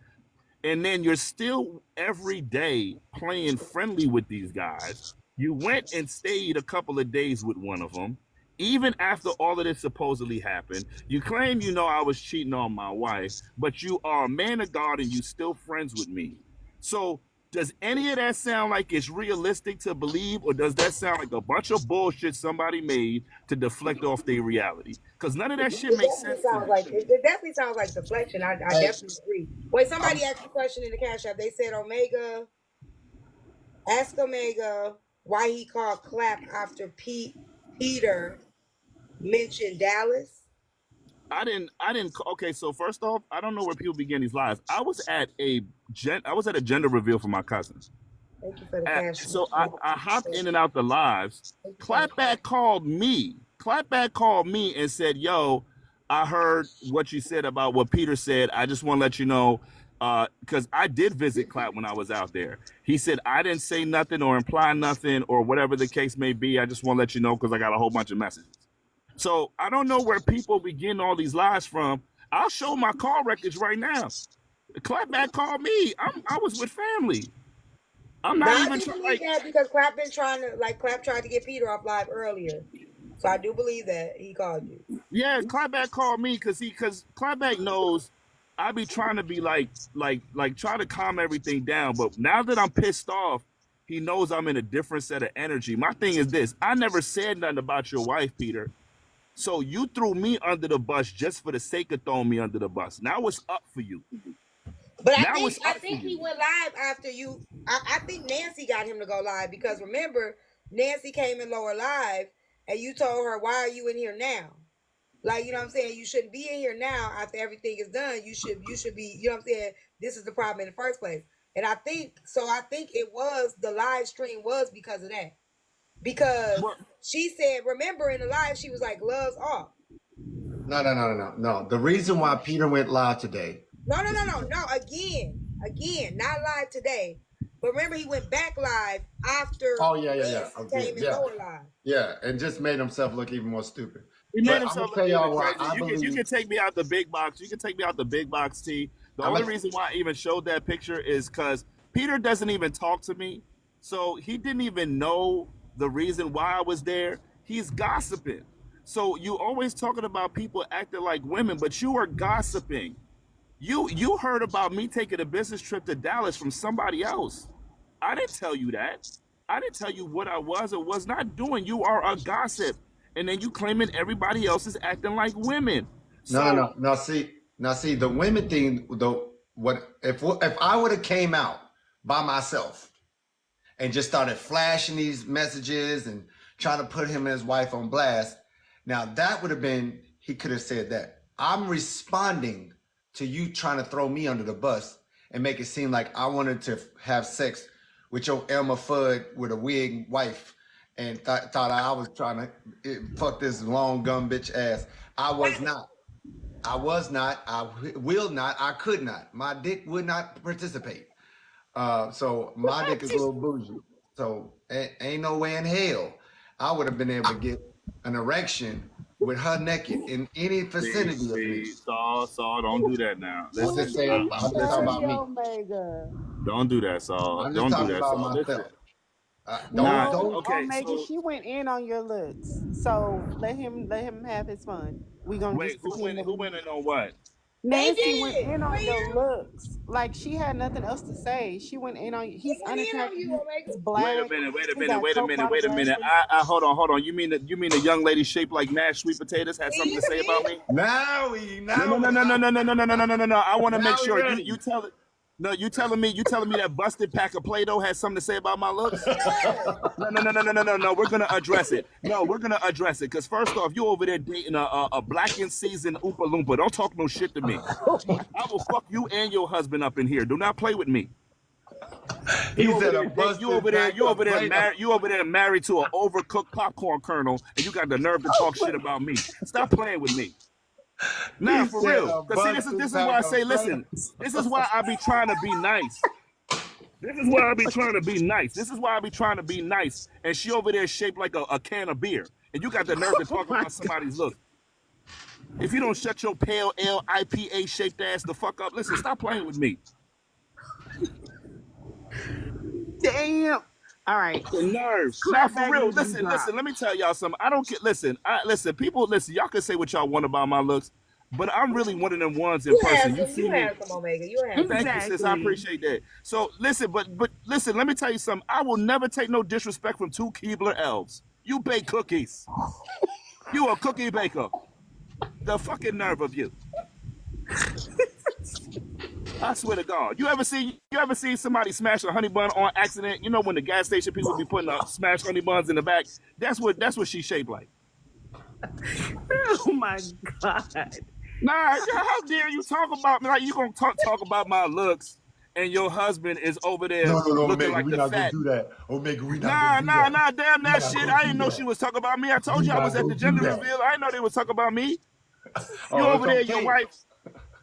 And then you're still every day playing friendly with these guys. You went and stayed a couple of days with one of them. Even after all of this supposedly happened, you claim you know I was cheating on my wife, but you are a man of God and you still friends with me. So does any of that sound like it's realistic to believe, or does that sound like a bunch of bullshit somebody made to deflect off their reality? Because none of that shit makes sense. It definitely sounds like deflection. I definitely agree. Wait, somebody asked a question in the Cash App. They said, Omega, ask Omega why he called Clap after Peter mentioned Dallas. I didn't. Okay, so first off, I don't know where people begin these lives. I was at a gender reveal for my cousins. Thank you for the cash. So I hopped in and out the lives. Clapback called me. Clapback called me and said, "Yo, I heard what you said about what Peter said. I just want to let you know, because I did visit Clap when I was out there. He said I didn't say nothing or imply nothing or whatever the case may be. I just want to let you know because I got a whole bunch of messages." So I don't know where people be getting all these lies from. I'll show my call records right now. Clapback called me. I was with family. I'm not even trying because Clap been trying to Clap tried to get Peter off live earlier. So I do believe that he called you. Yeah, Clapback called me because Clapback knows I be trying to be like try to calm everything down. But now that I'm pissed off, he knows I'm in a different set of energy. My thing is this: I never said nothing about your wife, Peter. So you threw me under the bus just for the sake of throwing me under the bus. Now it's up for you. But I think he went live after you. I think Nancy got him to go live because remember, Nancy came in lower live and you told her, "Why are you in here now?" Like, you know what I'm saying? You shouldn't be in here now after everything is done. You should be, you know what I'm saying? This is the problem in the first place. And I think it was the live stream was because of that. Because she said, remember in the live, she was like, gloves off. No. The reason why Peter went live today. No. Again, not live today. But remember, he went back live after. Oh, yeah. Okay, came in lower live. Yeah, and just made himself look even more stupid. He made himself look crazy. You can take me out the big box. You can take me out the big box, T. The only reason why I even showed that picture is because Peter doesn't even talk to me. So he didn't even know the reason why I was there. He's gossiping. So you always talking about people acting like women, but you are gossiping. You heard about me taking a business trip to Dallas from somebody else. I didn't tell you that. I didn't tell you what I was or was not doing. You are a gossip. And then you claiming everybody else is acting like women. So, No. See, the women thing, if I would have came out by myself and just started flashing these messages and trying to put him and his wife on blast. Now that would have been, he could have said that. I'm responding to you trying to throw me under the bus and make it seem like I wanted to have sex with your Elmer Fudd with a wig wife and thought I was trying to fuck this long gun bitch ass. I was not. I was not. I will not. I could not. My dick would not participate. So my dick is a little bougie. So ain't no way in hell I would have been able to get an erection with her naked in any vicinity of me. Saul, don't do that now. I'm just saying. I'm just talking about me. Omega. Don't do that, Saul. I'm just Don't do talking that, about Saul. myself. Listen. Don't. Okay, Omega, so she went in on your looks. So let him have his fun. We gonna wait, just who pretend that went in on what? Nancy went did. in on Right your here. looks. Like she had nothing else to say. She went in on you. He's Went in on unattractive. you, Omega. He's black. Wait a minute. Hold on. You mean the young lady shaped like mashed sweet potatoes had something to say about me? Now. No. I want to Now make we sure ready. you tell it. No, you telling me that busted pack of Play-Doh has something to say about my looks? No. We're gonna address it. No, we're gonna address it. Cause first off, you over there dating a black and seasoned Oompa Loompa. Don't talk no shit to me. I will fuck you and your husband up in here. Do not play with me. He said a busted You over there Play-Doh. married to an overcooked popcorn kernel, and you got the nerve to talk shit about me. Stop playing with me. Nah, for real. Cause see, this is why I say, listen. This is why I be trying to be nice. This is why I be trying to be nice. And she over there shaped like a can of beer, and you got the nerve to talk about somebody's look. If you don't shut your pale ale IPA shaped ass the fuck up, listen. Stop playing with me. Damn. All right. The nerves. Now, for real, listen. Let me tell y'all something. I don't get. Listen. People. Listen. Y'all can say what y'all want about my looks, but I'm really one of them ones in person. You see me? have some, Omega. You have some. Thank you, sis. I appreciate that. So listen, but listen. Let me tell you something. I will never take no disrespect from two Keebler elves. You bake cookies. You a cookie baker. The fucking nerve of you. I swear to God. You ever see somebody smash a honey bun on accident? You know when the gas station people be putting smashed honey buns in the back? That's what she shaped like. Oh my God. Nah, how dare you talk about me? Like you gonna talk about my looks and your husband is over there looking Omega, like we the not fat. gonna do that. Omega, we not Nah, gonna do that. damn that not shit. gonna I do didn't know that. she was talking about me. I told We you I not was at the gonna do gender that. reveal. I didn't know they was talking about me. Oh, You it's over there, okay. your wife.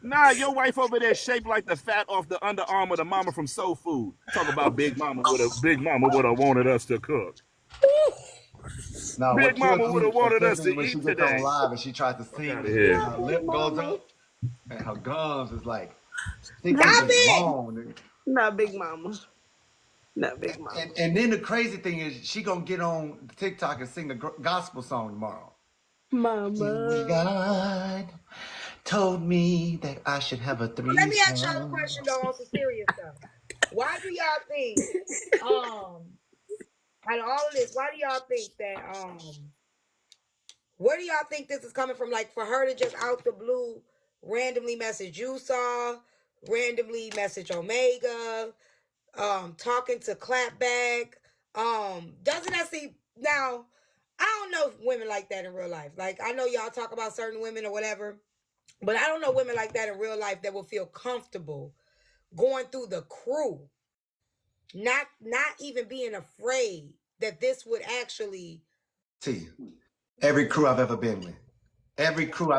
Nah, your wife over there shaped like the fat off the Under Armour, the mama from Soul Food. Talk about Big Mama would have wanted us to cook. Now, Big what Mama kills would me, have wanted us is to when she eat gets today. on live and she tries to sing, Outta here. and her lip goes up, and her gums is like, Stop it! long. Not Big Mama. Not Big Mama. And then the crazy thing is, she gonna get on TikTok and sing a gospel song tomorrow. Mama. God told me that I should have a threesome. Let me ask y'all a question though on some serious stuff. Why do y'all think, out of all of this, why do y'all think that, where do y'all think this is coming from? Like for her to just out the blue randomly message you saw, randomly message Omega, talking to Clapback, doesn't that seem now? I don't know women like that in real life. Like I know y'all talk about certain women or whatever, but I don't know women like that in real life that will feel comfortable going through the crew, not even being afraid that this would actually. See, every crew I've ever been with, every crew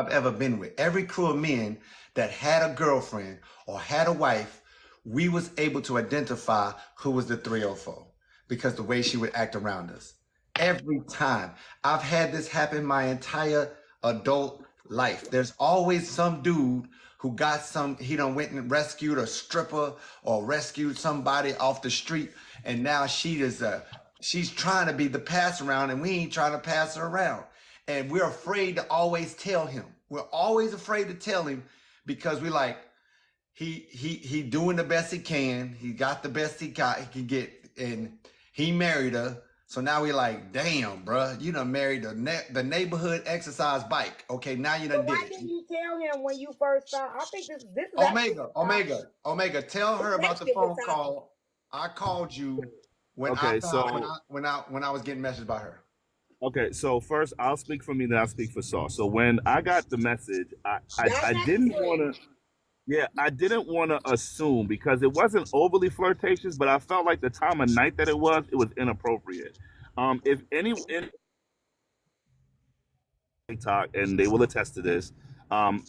of men that had a girlfriend or had a wife, we was able to identify who was the 304 because the way she would act around us. Every time. I've had this happen my entire adult life. There's always some dude who he done went and rescued a stripper or rescued somebody off the street, and now she's trying to be the pass around, and we ain't trying to pass her around. And we're afraid to always tell him. We're always afraid to tell him because we like, he doing the best he can. He got the best he can get, and he married her. So now we like, damn, bruh, you done married the neighborhood exercise bike. Okay, now you done did it. Why didn't you tell him when you first saw? I think this is Omega, tell her about the phone call. I called you when I Okay, found so when I was getting messaged by her. okay, so first I'll speak for me, then I'll speak for Saul. So when I got the message, Y'all I got didn't to it. want to. Yeah, I didn't want to assume because it wasn't overly flirtatious, but I felt like the time of night that it was inappropriate. If any TikTok, and they will attest to this.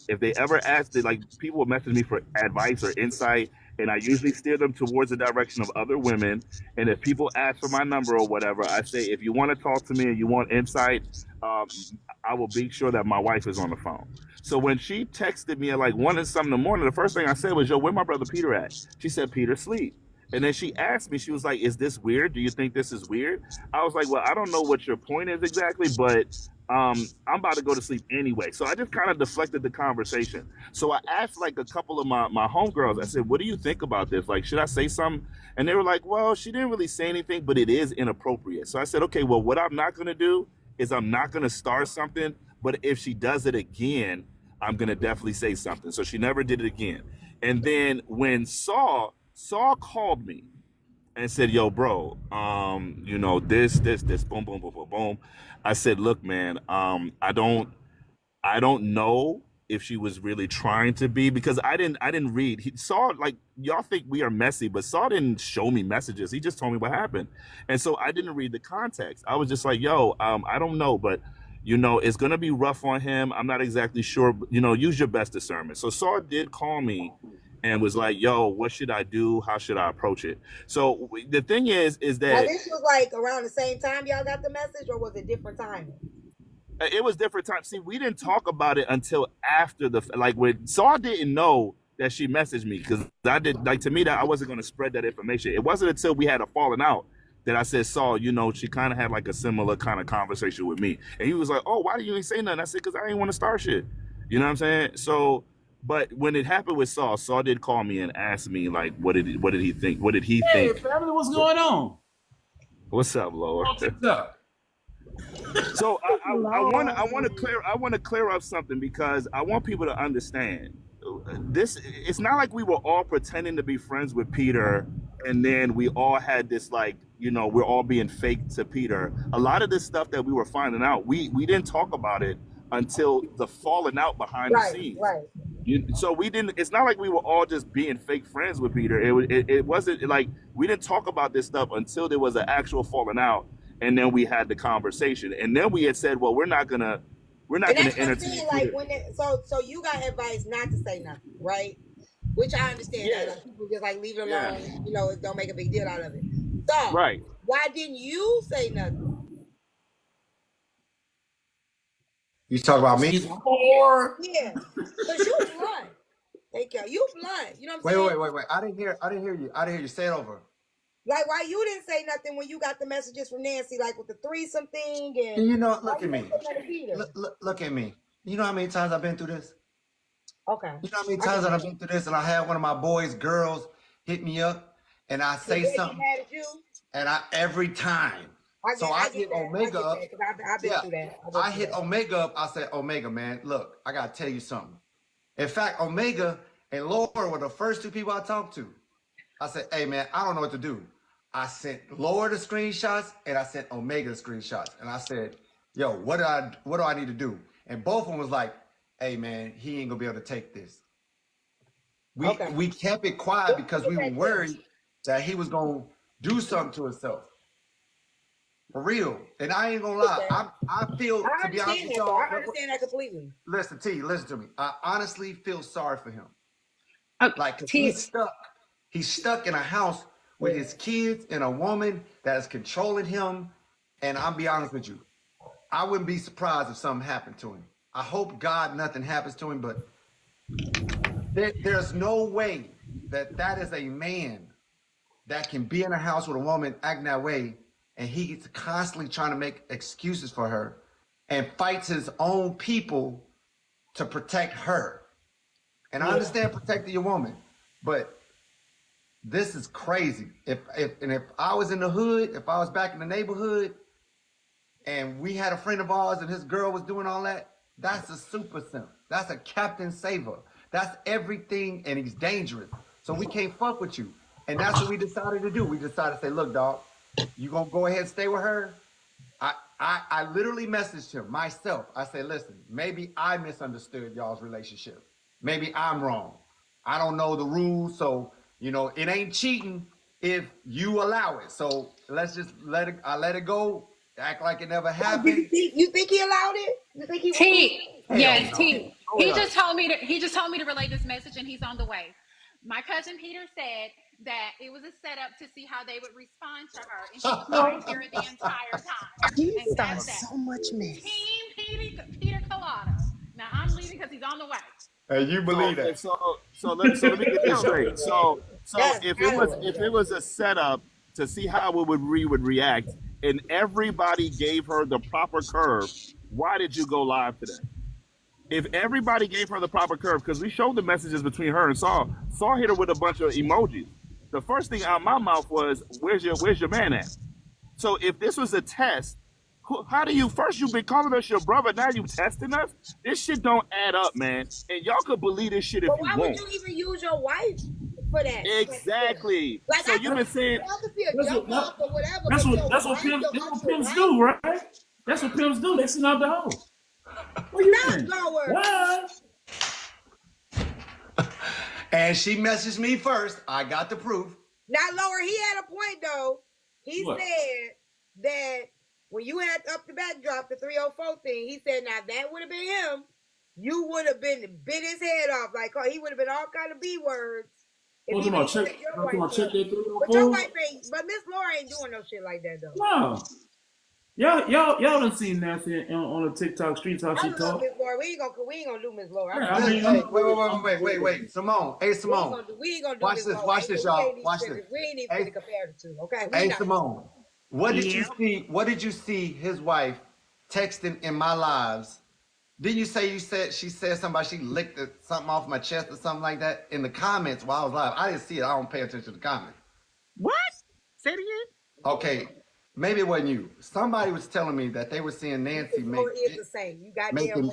If they ever ask, like people will message me for advice or insight, and I usually steer them towards the direction of other women. And if people ask for my number or whatever, I say, if you want to talk to me and you want insight, I will be sure that my wife is on the phone. So when she texted me at like 1 and some in the morning, the first thing I said was, "Yo, where my brother Peter at?" She said, "Peter sleep." And then she asked me, she was like, "Is this weird? Do you think this is weird?" I was like, "Well, I don't know what your point is exactly, but I'm about to go to sleep anyway." So I just kind of deflected the conversation. So I asked like a couple of my homegirls, I said, "What do you think about this? Like, should I say something?" And they were like, "Well, she didn't really say anything, but it is inappropriate." So I said, "Okay, well, what I'm not going to do is I'm not going to start something, but if she does it again, I'm going to definitely say something." So she never did it again. And then when Saul called me and said, "Yo, bro, this, boom, boom, boom, boom, boom." I said, "Look, man, I don't know if she was really trying to be, because I didn't read. He saw, like, y'all think we are messy, but Saul didn't show me messages. He just told me what happened, and so I didn't read the context. I was just like, yo, I don't know, but." It's gonna be rough on him. I'm not exactly sure. But, use your best discernment. So Saul did call me and was like, "Yo, what should I do? How should I approach it?" So the thing is Now that this was like around the same time y'all got the message, or was it different timing? it was different times. See, we didn't talk about it until after when Saul didn't know that she messaged me, because I did, like, to me, that I wasn't going to spread that information. It wasn't until we had a falling out that I said, "Saul, she kind of had like a similar kind of conversation with me," and he was like, "Oh, why do you ain't say nothing?" I said, "Because I ain't want to start shit." You know what I'm saying? So, but when it happened with Saul did call me and ask me, like, what did he think? What did he Hey, think? family, what's going on? What's up, Lord? What's up? So I want Lord. to clear up something, because I want people to understand this. It's not like we were all pretending to be friends with Peter, and then we all had this, like, we're all being fake to Peter. A lot of this stuff that we were finding out, we didn't talk about it until the falling out behind the Right, scenes. right. So we didn't. It's not like we were all just being fake friends with Peter. It wasn't like we didn't talk about this stuff until there was an actual falling out, and then we had the conversation, and then we had said, "Well, we're not gonna And that's what I'm entertain saying. Like Peter." so you got advice not to say nothing, right? Which I understand that. Yeah, Like people just like leave it yeah, alone, don't make a big deal out of it. So right. why didn't you say nothing? You talk about me? She's poor. Yeah. Because you blunt. Thank you. You blunt. You know what I'm saying? Wait. I didn't hear you. I didn't hear you. Say it over. Like why you didn't say nothing when you got the messages from Nancy, like with the threesome thing, and And why look at you me. didn't say nothing to Peter? Look at me. You know how many times I've been through this? Okay. You know how many I times get that I've that. been through this, and I had one of my boys, girls, hit me up, and I Did say they get something, mad at you? and every time. So I I get hit that. I Omega get up. that because I've been Yeah, through that. I've been I through hit that. Omega up. I said, "Omega, man, look, I gotta tell you something." In fact, Omega and Laura were the first two people I talked to. I said, "Hey, man, I don't know what to do." I sent Laura the screenshots, and I sent Omega the screenshots, and I said, "Yo, what do I need to do?" And both of them was like, "Hey, man, he ain't gonna be able to take this." Okay. We kept it quiet because we were worried that he was gonna do something to himself. For real. And I ain't gonna lie. I feel, I to be honest understand with that though. y'all, I understand that completely. listen to me. I honestly feel sorry for him. Uh, Like, 'cause T, he's stuck in a house with his kids and a woman that is controlling him. And I'll be honest with you, I wouldn't be surprised if something happened to him. I hope God nothing happens to him, but there's no way that is a man that can be in a house with a woman acting that way, and he's constantly trying to make excuses for her and fights his own people to protect her. And I understand protecting your woman, but this is crazy. If I was in the hood, if I was back in the neighborhood, and we had a friend of ours and his girl was doing all that, that's a super simp. That's a Captain Saver. That's everything, and he's dangerous. So we can't fuck with you. And that's what we decided to do. We decided to say, "Look, dog, You gonna go ahead and stay with her? I literally messaged him myself. I said, listen, maybe I misunderstood y'all's relationship. Maybe I'm wrong. I don't know the rules, so it ain't cheating if you allow it. So let's just let it. I let it go. Act like it never happened. You think he allowed it? You think he was cool? T, Hell yes, no. T. Oh, He yeah. just told me to relay this message, and he's on the way. My cousin Peter said that it was a setup to see how they would respond to her, and she was right here the entire time. He And that's starts that. so much mess. Team Peter Colada. Now I'm leaving because he's on the way. Hey, you believe that? So let me get this straight. So That's if out. it was a setup we would react, and everybody gave her the proper curve, why did you go live today? If everybody gave her the proper curve, because we showed the messages between her and Saul hit her with a bunch of emojis. The first thing out of my mouth was, "Where's your man at?" So if this was a test, how do you first you've been calling us your brother, now you testing us? This shit don't add up, man. And y'all could believe this shit if But you why want. would you even use your wife for that? Exactly. Like So I you've been saying can see a That's jump what off or whatever. that's but what your that's what wife, pimps your that's what actual pimps wife, do, right? That's what pimps do. They send out the hoe. What you not think? lower. What? And she messaged me first. I got the proof. Not lower. He had a point though. He What? said that when you had up the backdrop, the 304 thing, he said now that would have been him. You would have been bit his head off. Like he would have been all kind of B words. If he Check set your that wife up. 304? But your wife ain't, but Miss Laura ain't doing no shit like that though. No. Y'all done seen Nancy on the TikTok streets how she I love talk. Miss Laura. We ain't gonna do Miss Laura. Yeah, I mean, Wait. Simone. Hey, Simone. We ain't gonna do Watch Miss this. Laura. Watch this, y'all. Watch this. We ain't even Hey, finna compare the two. Okay. hey, Simone. What did you see? What did you see his wife texting in my lives? Didn't you say she said something about she licked something off my chest or something like that in the comments while I was live? I didn't see it. I don't pay attention to the comments. What? Say it again. Okay, maybe it wasn't you. Somebody was telling me that they were seeing Nancy Is the same. You making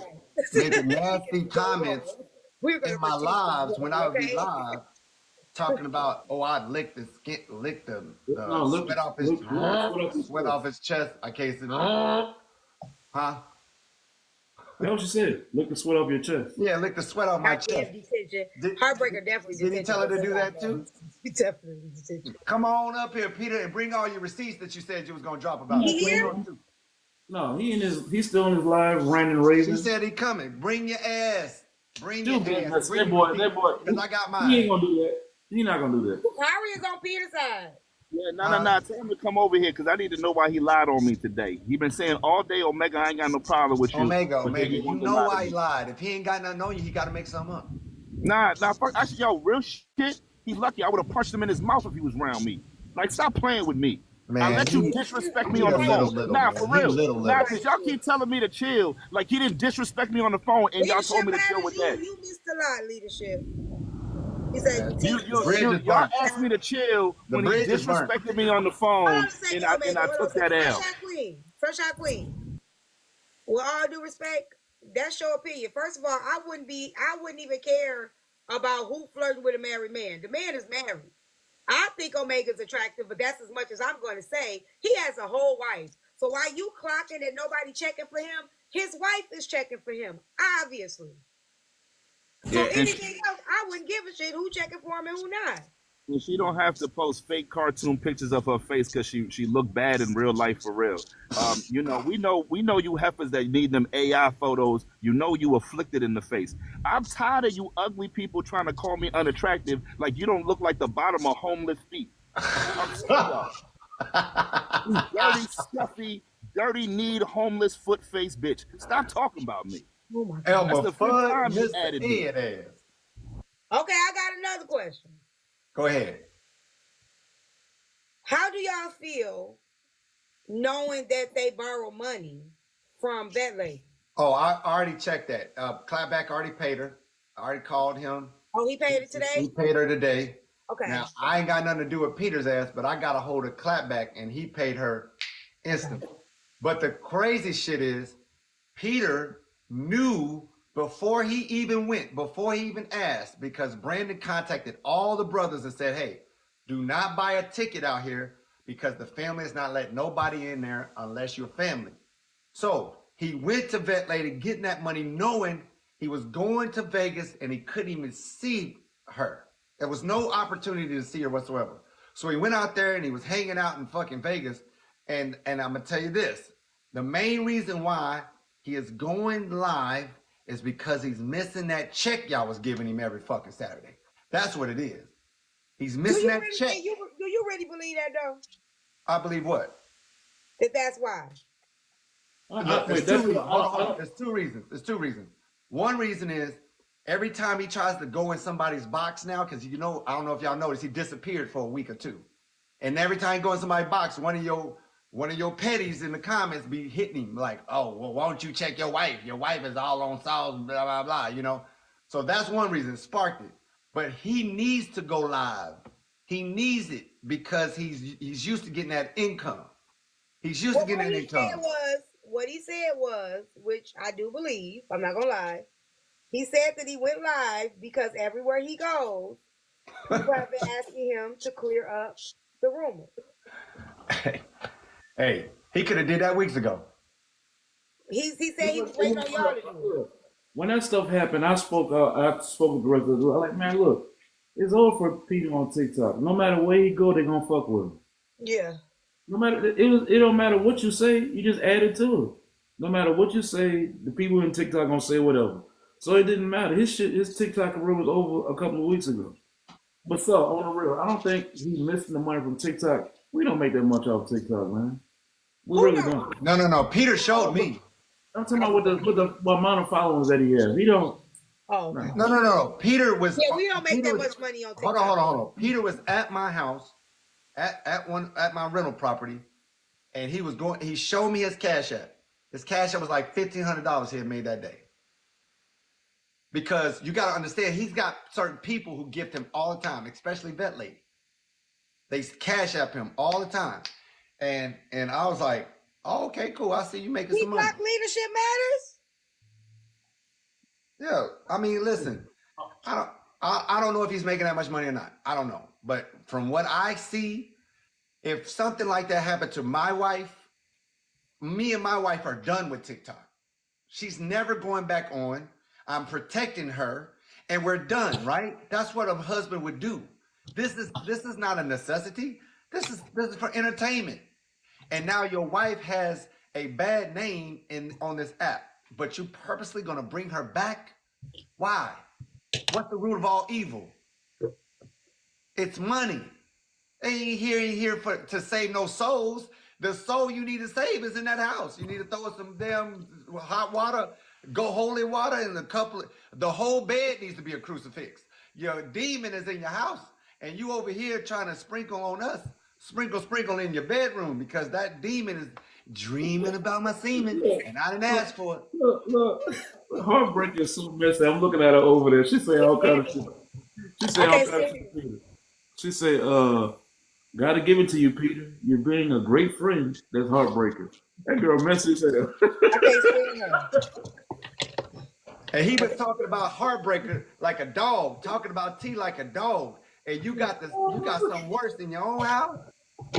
nasty comments We're gonna in my pretend lives when I would be okay? live, talking about, I licked the skin, licked the look, sweat off his sweat off his chest. I can't see. Huh? That's what she said. Lick the sweat off your chest. Yeah, lick the sweat off my chest. Heartbreaker definitely Did he tell her to do that too? He definitely detention. Come on up here, Peter, and bring all your receipts that you said you was gonna drop about. No, he's still in his live ranting and raving. She said he coming. Bring your ass. Bring Dude, your ass. that boy. Because I got mine. He ain't gonna do that. He not gonna do that. Harry is on Peter's side. Yeah, no. Tell him to come over here because I need to know why he lied on me today. He been saying all day, Omega, I ain't got no problem with you. Omega, you know why he lied. If he ain't got nothing on you, he got to make something up. Nah, fuck. Actually, real shit. He lucky. I would have punched him in his mouth if he was around me. Like, stop playing with me. Man, I let you disrespect me on the phone. For real. Because y'all keep telling me to chill. Like, he didn't disrespect me on the phone, and y'all told me to chill with that. You missed a lot, leadership. He said, y'all asked me to chill when he disrespected me on the phone, and I took that L. Fresh out queen. With all due respect, that's your opinion. First of all, I wouldn't even care about who flirting with a married man. The man is married. I think Omega's attractive, but that's as much as I'm going to say. He has a whole wife. So while you clocking and nobody checking for him, his wife is checking for him, obviously. So anything else, I wouldn't give a shit who checking for him and who not. And she don't have to post fake cartoon pictures of her face because she looked bad in real life for real. We know you heifers that need them AI photos. You know you afflicted in the face. I'm tired of you ugly people trying to call me unattractive like you don't look like the bottom of homeless feet. I'm sorry. You dirty, stuffy, dirty, need homeless foot face bitch. Stop talking about me. Oh my God. Elmer That's the first time Fudd, you Mr. added me. Ed ass. Okay, I got another question. Go ahead. How do y'all feel knowing that they borrow money from that lady? Oh, I already checked that. Clapback already paid her. I already called him. Oh, he paid it today? He paid her today. Okay. Now, I ain't got nothing to do with Peter's ass, but I got a hold of Clapback, and he paid her instantly. But the crazy shit is, Peter knew before he even asked, because Brandon contacted all the brothers and said, hey, do not buy a ticket out here because the family is not letting nobody in there unless you're family. So he went to Vet Lady getting that money, knowing he was going to Vegas and he couldn't even see her. There was no opportunity to see her whatsoever. So he went out there and he was hanging out in fucking Vegas. And I'm gonna tell you this: the main reason why he is going live is because he's missing that check y'all was giving him every fucking Saturday. That's what it is. He's missing that check. Do you really believe that though? I believe what? That's why. Look, there's two reasons. There's two reasons. One reason is every time he tries to go in somebody's box now, because I don't know if y'all noticed, he disappeared for a week or two. And every time he goes in somebody's box, one of your petties in the comments be hitting him like, oh, well, why don't you check your wife? Your wife is all on sauce, blah, blah, blah, So that's one reason, it sparked it. But he needs to go live. He needs it because he's used to getting that income. He's used to getting that income. What he said was, which I do believe, I'm not gonna lie, he said that he went live because everywhere he goes, people have been asking him to clear up the rumor. Hey, he could have did that weeks ago. He said he was waiting on y'all to do it. When that stuff happened, I spoke with the rest of the group. I'm like, man, look, it's over for people on TikTok. No matter where he go, they gonna fuck with him. Yeah. No matter it don't matter what you say, you just add it to it. No matter what you say, the people in TikTok gonna say whatever. So it didn't matter. His TikTok career was over a couple of weeks ago. But so on the real, I don't think he's missing the money from TikTok. We don't make that much off TikTok, man. We really don't. No. Peter showed me. I'm talking about what amount of followers that he has. He don't. Oh. No. Peter was. Yeah, we don't make that much money on TikTok. Hold on. Peter was at my house, at my rental property, and he showed me his Cash App. His Cash App was like $1,500 he had made that day. Because you got to understand, he's got certain people who gift him all the time, especially Vet Lady. They Cash App him all the time. And I was like, oh, okay, cool. I see you making some money. Black leadership matters? Yeah. I mean, listen, I don't know if he's making that much money or not. I don't know. But from what I see, if something like that happened to my wife, me and my wife are done with TikTok. She's never going back on. I'm protecting her, and we're done, right? That's what a husband would do. This is not a necessity. This is for entertainment. And now your wife has a bad name on this app, but you purposely gonna bring her back? Why? What's the root of all evil? It's money. They ain't here to save no souls. The soul you need to save is in that house. You need to throw some damn hot water, go holy water, and the whole bed needs to be a crucifix. Your demon is in your house, and you over here trying to sprinkle on us. Sprinkle in your bedroom because that demon is dreaming about my semen, and I didn't ask for it. Look. Heartbreak is so messy. I'm looking at her over there. She say all kind of shit. She say all kind of shit. She say, gotta give it to you, Peter. You're being a great friend. That's heartbreaking. That girl messy as hell. And he was talking about heartbreaker like a dog, talking about T like a dog. And you got something worse in your own house?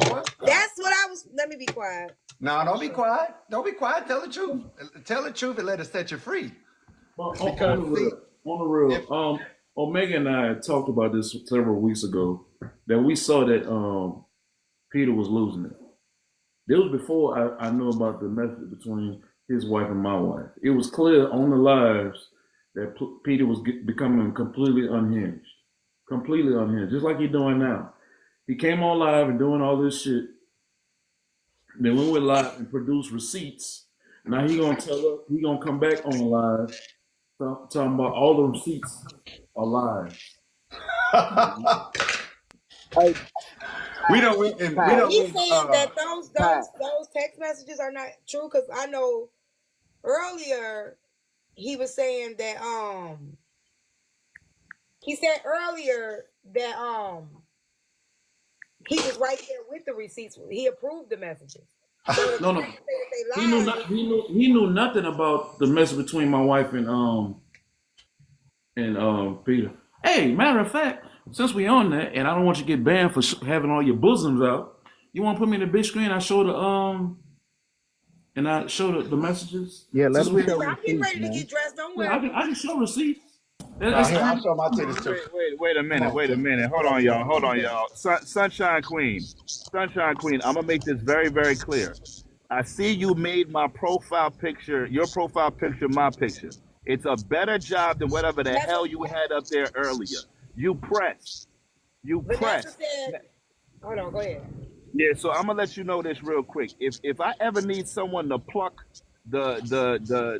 What? That's what I was. Let me be quiet. No, don't be quiet. Don't be quiet. Tell the truth. Tell the truth and let us set you free. On the real, Omega and I talked about this several weeks ago. That we saw that Peter was losing it. This was before I knew about the message between his wife and my wife. It was clear on the lives that Peter was becoming completely unhinged. Completely unhinged, just like he's doing now. He came on live and doing all this shit. Then we went live and produced receipts. Now he gonna tell us, he gonna come back on live talking about all the receipts are lies. We don't. He said that those text messages are not true because I know earlier he was saying that he said earlier that he was right there with the receipts. He approved the messages. So No. He knew nothing about the mess between my wife and Peter. Hey, matter of fact, since we on that, and I don't want you to get banned for having all your bosoms out, You want to put me in the big screen? I show the and I show the messages. Yeah, let Since them we, show I'm getting receipts, ready to man. get dressed. Don't yeah, worry. I can show receipts. Now here, I'll I show my titties too. Wait a Come minute. on, Wait a T. minute. What up, Hold on, T? y'all. Sunshine Queen. Sunshine Queen. I'm gonna make this very, very clear. I see you made my profile picture, your profile picture, my picture. It's a better job than whatever the That's hell what you had up there earlier. You pressed. You Vanessa pressed. said. Hold on, go ahead. Yeah, so I'm gonna let you know this real quick. If I ever need someone to pluck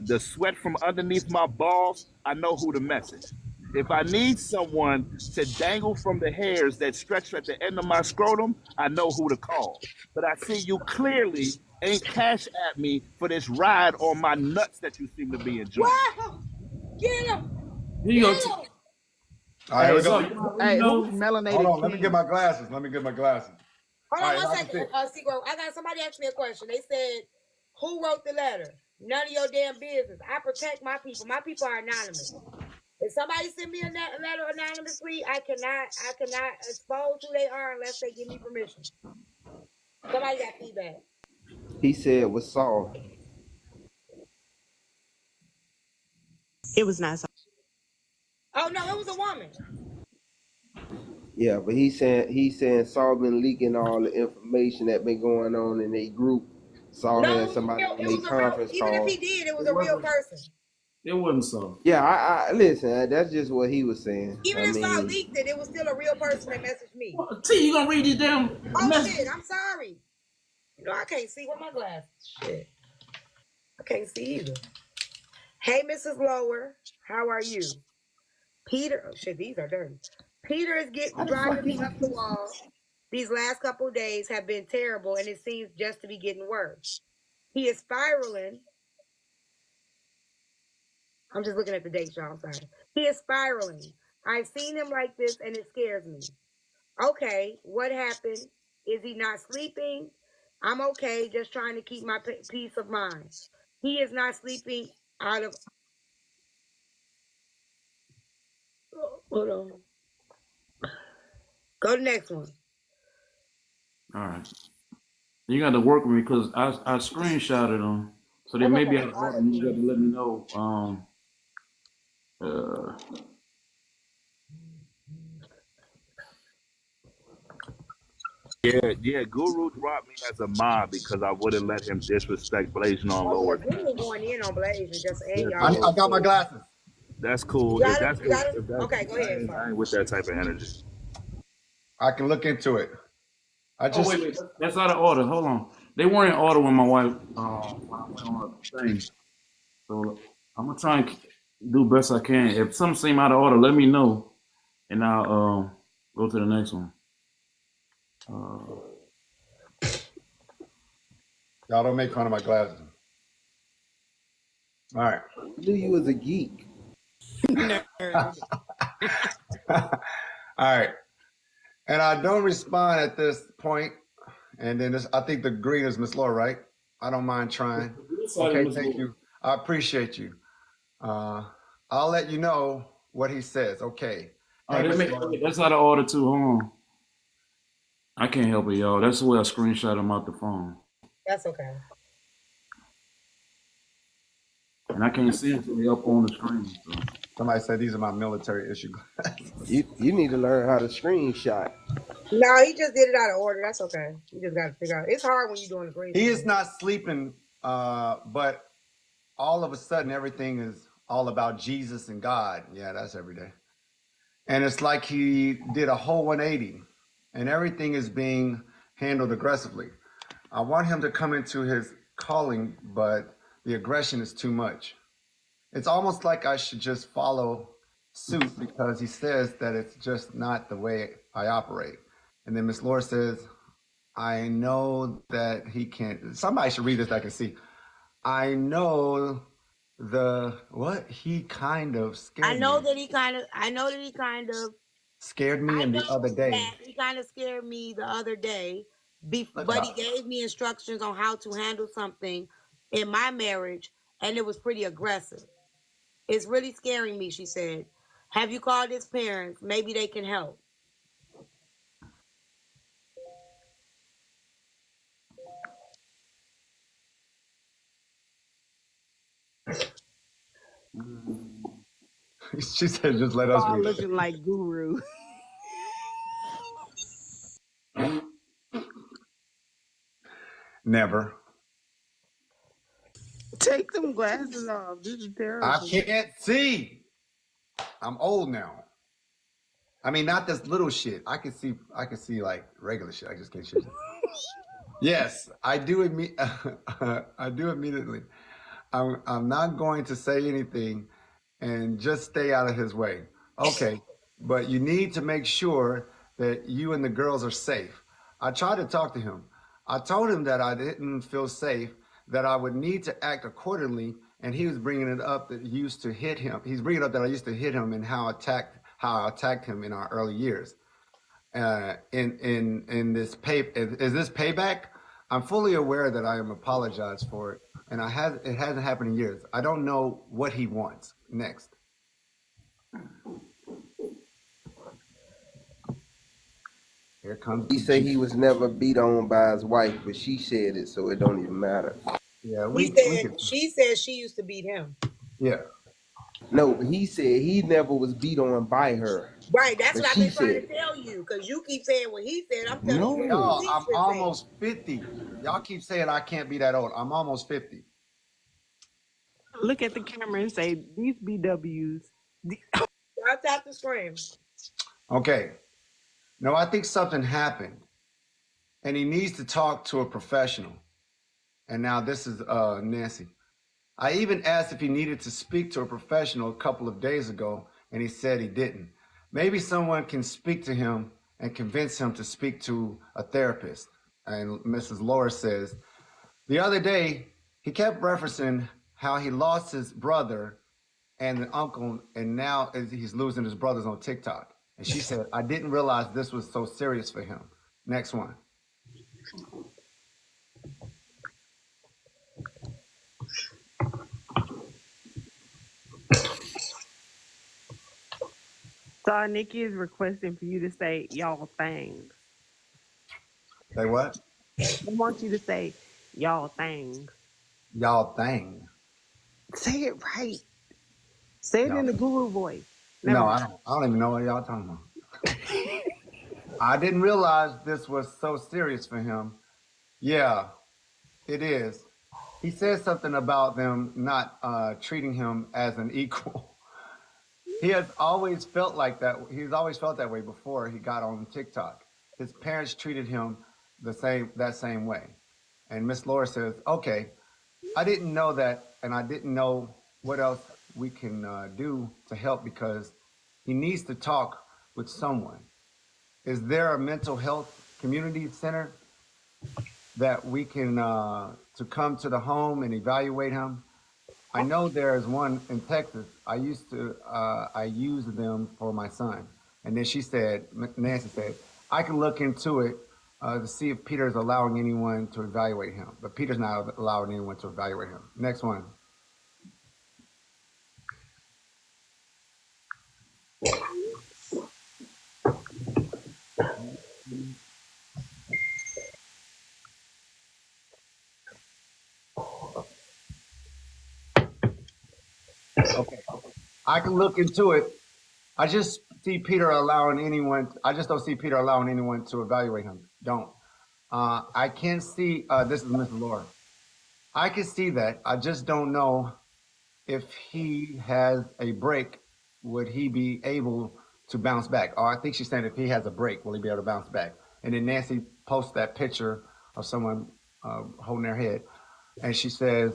the sweat from underneath my balls, I know who to message. If I need someone to dangle from the hairs that stretch at the end of my scrotum, I know who to call. But I see you clearly ain't cash at me for this ride on my nuts that you seem to be enjoying. Wow! Get him! Here you Get go. him! All right, here we So go. you want to read Hey, who's those? Hold melanated on, let me get king? my glasses. Let me get my glasses. Hold All on right, one I can second, see. Segro. I got somebody asked me a question. They said, "Who wrote the letter?" None of your damn business. I protect my people. My people are anonymous. If somebody send me a letter anonymously, I cannot expose who they are unless they give me permission. Somebody got feedback. He said it was Saul. It was not so. Oh no, it was a woman. Yeah, but he's saying Saul been leaking all the information that been going on in a group. Saul had No, somebody on it a was a real. conference Even if he call. did, it was It a real wasn't. person. It wasn't so. Yeah, I listen. That's just what he was saying. Even I if Saul mean, leaked it, it was still a real person that messaged me. Well, T, you gonna read these damn Oh messages? shit! I'm sorry. You know I can't see with my glasses. Shit, I can't see either. Hey, Mrs. Lower, how are you? Peter, oh shit, these are dirty. Peter is How the fuck driving me you? up the wall. These last couple of days have been terrible, and it seems just to be getting worse. He is spiraling. I'm just looking at the dates, y'all. I'm sorry. He is spiraling. I've seen him like this, and it scares me. Okay, what happened? Is he not sleeping? I'm okay, just trying to keep my peace of mind. He is not sleeping out of. Hold on. Go to the next one. All right. You got to work with me because I screenshotted them. So they That's may be okay. out of I order. You got understand. to let me know. Uh, Yeah, Guru dropped me as a mob because I wouldn't let him disrespect Blazing on Oh yeah, Lower. we ain't going in on Blazing just Yeah, and y'all. I so got my glasses. that's You cool. If got him. that's You got him. if that's Okay, go ahead, I sir. ain't with that type of energy. I can look into it. I oh, just, wait. That's out of order. Hold on. They weren't in order when my wife, when I went on the thing. So I'm going to try and do best I can. If some seem out of order, let me know. And I'll go to the next one. y'all don't make fun of my glasses. All right. I knew you was a geek. Nerd. All right. And I don't respond at this point. And then I think the green is Miss Laura, right? I don't mind trying. Okay, thank you. I appreciate you. I'll let you know what he says. Okay. All Hey, right, Miss Laura. that's out of order too. Hold on. I can't help it, y'all. That's the way I screenshot them out the phone. That's okay. And I can't see until they up on the screen. So. Somebody said these are my military issue glasses. You need to learn how to screenshot. No, he just did it out of order. That's okay. You just got to figure out. It's hard when you're doing the green. He is not sleeping, but all of a sudden everything is all about Jesus and God. Yeah, that's every day. And it's like he did a whole 180 and everything is being handled aggressively. I want him to come into his calling, but the aggression is too much. It's almost like I should just follow suit because he says that it's just not the way I operate. And then Miss Laura says, I know that he can't. Somebody should read this that I can see. I know what he kind of I scared know me. that he kind of. I know that he kind of. Scared me I and the other know day. that he kind of scared me the other day, Look but out. he gave me instructions on how to handle something in my marriage, and it was pretty aggressive. It's really scaring me, she said. Have you called his parents? Maybe they can help. She said, just let us All read it. looking like Guru. Never. Take them glasses off. This is I terrible. can't see. I'm old now. I mean, not this little shit. I can see like regular shit. I just can't see. Yes, I do I do immediately. I'm not going to say anything and just stay out of his way. Okay, but you need to make sure that you and the girls are safe. I tried to talk to him. I told him that I didn't feel safe, that I would need to act accordingly, and he was bringing it up that he used to hit him. He's bringing up that I used to hit him and how I attacked him in our early years. In this is this payback? I'm fully aware that I am apologized for it, and it hasn't happened in years. I don't know what he wants next. Here comes. He said he was never beat on by his wife, but she said it, so it don't even matter. Yeah, She said she used to beat him. Yeah. No, but he said he never was beat on by her. Right, that's But what I've she been trying to said, tell you, because you keep saying what he said. I'm telling you no. what Y'all, he's I'm been saying. almost 50. Y'all keep saying I can't be that old. I'm almost 50. Look at the camera and say, these BWs. Y'all tap the screen. Okay. No, I think something happened, and he needs to talk to a professional. And now this is Nancy. I even asked if he needed to speak to a professional a couple of days ago, and he said he didn't. Maybe someone can speak to him and convince him to speak to a therapist. And Mrs. Laura says, the other day, he kept referencing how he lost his brother and an uncle, and now he's losing his brothers on TikTok. And she said, I didn't realize this was so serious for him. Next one. So Nikki is requesting for you to say y'all things. Say what? I want you to say y'all things. Y'all thing. Say it right. Say it in the Guru voice. Never No, mind. I don't even know what y'all talking about. I didn't realize this was so serious for him. Yeah, it is. He said something about them not treating him as an equal. He has always felt like that. He's always felt that way before he got on TikTok. His parents treated him that same way. And Miss Laura says, okay, I didn't know that, and I didn't know what else we can do to help because he needs to talk with someone. Is there a mental health community center that we can to come to the home and evaluate him? I know there is one in Texas. I use them for my son. And then Nancy said, I can look into it to see if Peter's allowing anyone to evaluate him. But Peter's not allowing anyone to evaluate him. Next one. Okay. I can look into it. I just see Peter allowing anyone. I just don't see Peter allowing anyone to evaluate him. Don't. I can see. This is Mr. Laura. I can see that. I just don't know if he has a break. Would he be able to bounce back? Or I think she's saying if he has a break, will he be able to bounce back? And then Nancy posts that picture of someone holding their head, and she says,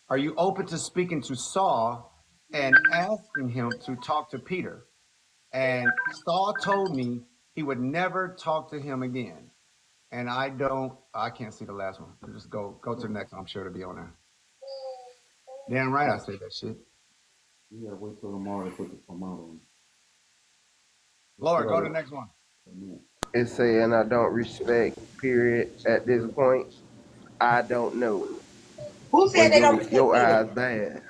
"Are you open to speaking to Saul and asking him to talk to Peter?" And Saul told me he would never talk to him again. And I can't see the last one. Just go to the next one. I'm sure it'll be on there. Damn right I said that shit. You gotta wait till tomorrow to put the format on. Laura, go to the next one. It's saying I don't respect, period, at this point. I don't know. Who said they don't Your respect eyes bad.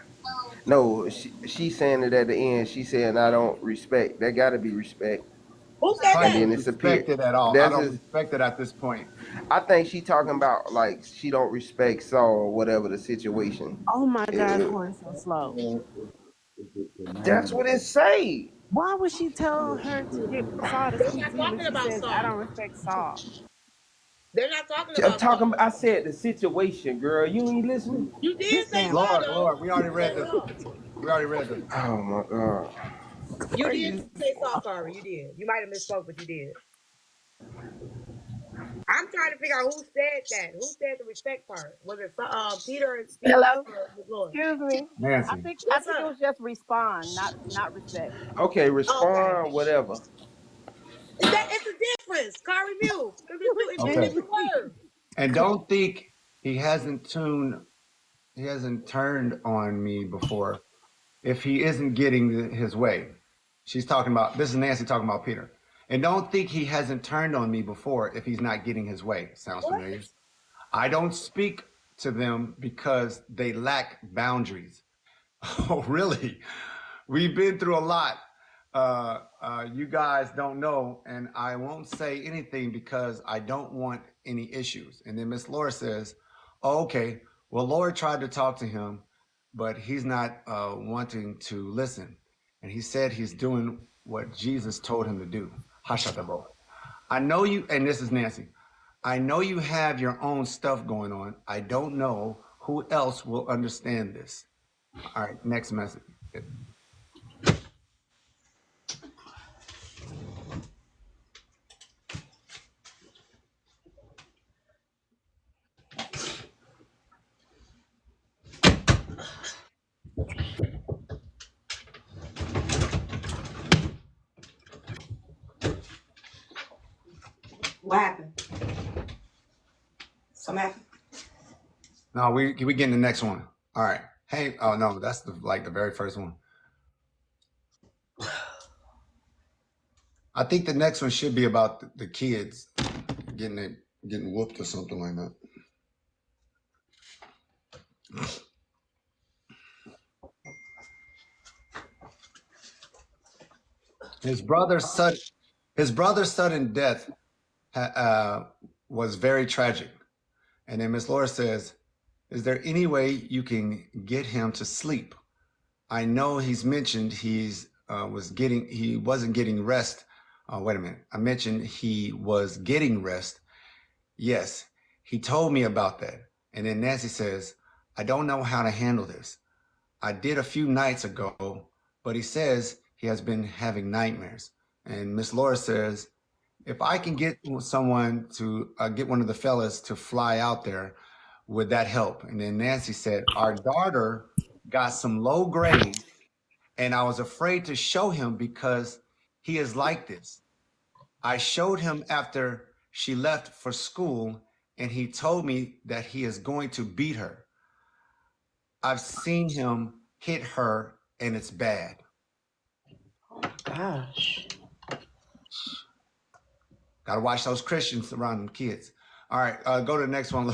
No, she's saying it at the end. She's saying I don't respect. There got to be respect. Who said I that? don't respect it at all. I don't respect it at this point. I think she talking about like she don't respect Saul or whatever the situation. Oh my God, going so slow. That's what it say. Why would she tell her to get Saul to They're speak not to you when talking she about says, I Saul. don't respect Saul? They're not talking I'm about talking. Saul. I said the situation, girl. You ain't listening. You did This say man. Saul Lord, though. Lord, we already You read said this. Saul. We already read this. Oh my God. You Corey did is say Saul, Kari. You did. You might have misspoke, but you did. I'm trying to figure out who said that. Who said the respect part? Was it Peter Hello? or Lord? Excuse me. I Nancy. think I What's think it up? was just respond, not respect. Okay, Okay. respond. Whatever. It's a difference. Kari view. Because it's two Okay. different words. And don't think he hasn't turned on me before if he isn't getting his way. She's talking about, this is Nancy talking about Peter. And don't think he hasn't turned on me before if he's not getting his way. Sounds What? familiar? I don't speak to them because they lack boundaries. Oh, really? We've been through a lot. You guys don't know, and I won't say anything because I don't want any issues. And then Miss Laura says, oh, okay, well, Laura tried to talk to him, but he's not wanting to listen. And he said he's doing what Jesus told him to do. Hashatabo. I know you, and this is Nancy. I know you have your own stuff going on. I don't know who else will understand this. All right, next message. What happened? Something happened? No, we getting the next one. All right. Hey, oh no, that's the very first one. I think the next one should be about the kids getting whooped or something like that. His brother's sudden death was very tragic. And then Miss Laura says, "Is there any way you can get him to sleep? I know he's mentioned he wasn't getting rest. Wait a minute. I mentioned he was getting rest. Yes, he told me about that." And then Nancy says, "I don't know how to handle this. I did a few nights ago, but he says he has been having nightmares." And Miss Laura says, "If I can get someone to get one of the fellas to fly out there, would that help?" And then Nancy said, "Our daughter got some low grade, and I was afraid to show him because he is like this. I showed him after she left for school, and he told me that he is going to beat her. I've seen him hit her, and it's bad." Gosh. Gotta watch those Christians around them kids. All right, go to the next one.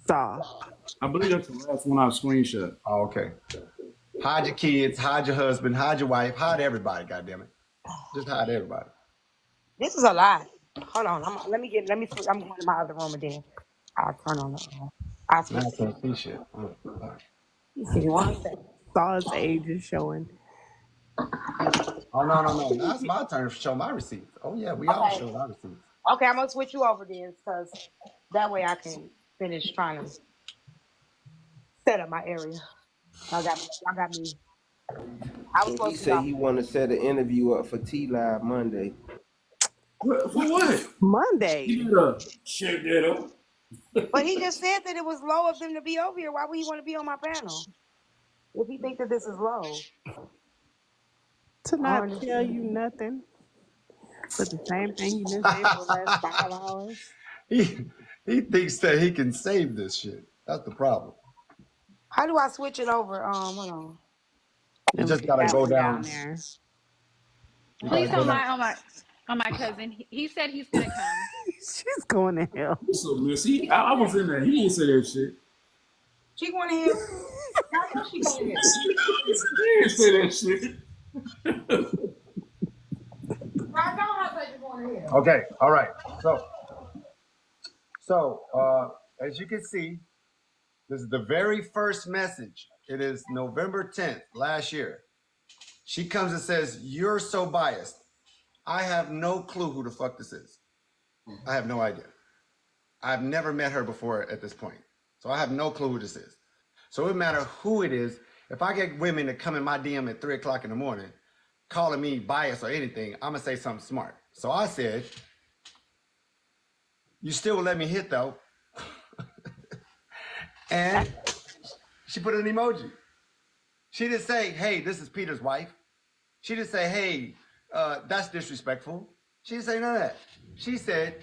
Saul. I believe that's the last one I screenshot. Oh, okay. Hide your kids, hide your husband, hide your wife, hide everybody, goddammit. Just hide everybody. This is a lot. Hold on. I'm going to my other room and then I'll turn on the I'll Now switch. I can't see shit. Give you 1 second. Saul's age is showing. Oh, no. Now it's my turn to show my receipts. Oh, yeah, we all show our receipts. Okay, I'm gonna switch you over then, because that way I can finish trying to set up my area. Y'all got me. I was And he supposed to say go. he want to set an interview up for T Live Monday. For what? Monday. You gotta check that out. But he just said that it was low of them to be over here. Why would he want to be on my panel? If he think that this is low. To not tell you nothing. But the same thing you've been saying for the last 5 hours. He thinks that he can save this shit. That's the problem. How do I switch it over? Hold on. You just gotta go down there. Please don't lie on my cousin. He said he's gonna come. She's going to hell. It's so messy. I was in there. He didn't say that shit. She going to hell. I know she going to hell. He didn't say that shit. I know how to say going to hell. Okay, all right. So as you can see, this is the very first message It is November 10th, last year. She comes and says, "You're so biased." I have no clue who the fuck this is. I have no idea. I've never met her before at this point. So I have no clue who this is. So it doesn't matter who it is. If I get women that come in my DM at 3 o'clock in the morning, calling me biased or anything, I'm going to say something smart. So I said, "You still will let me hit though." And she put an emoji. She didn't say, "Hey, this is Peter's wife." She didn't say, "Hey, that's disrespectful." She didn't say none of that. She said,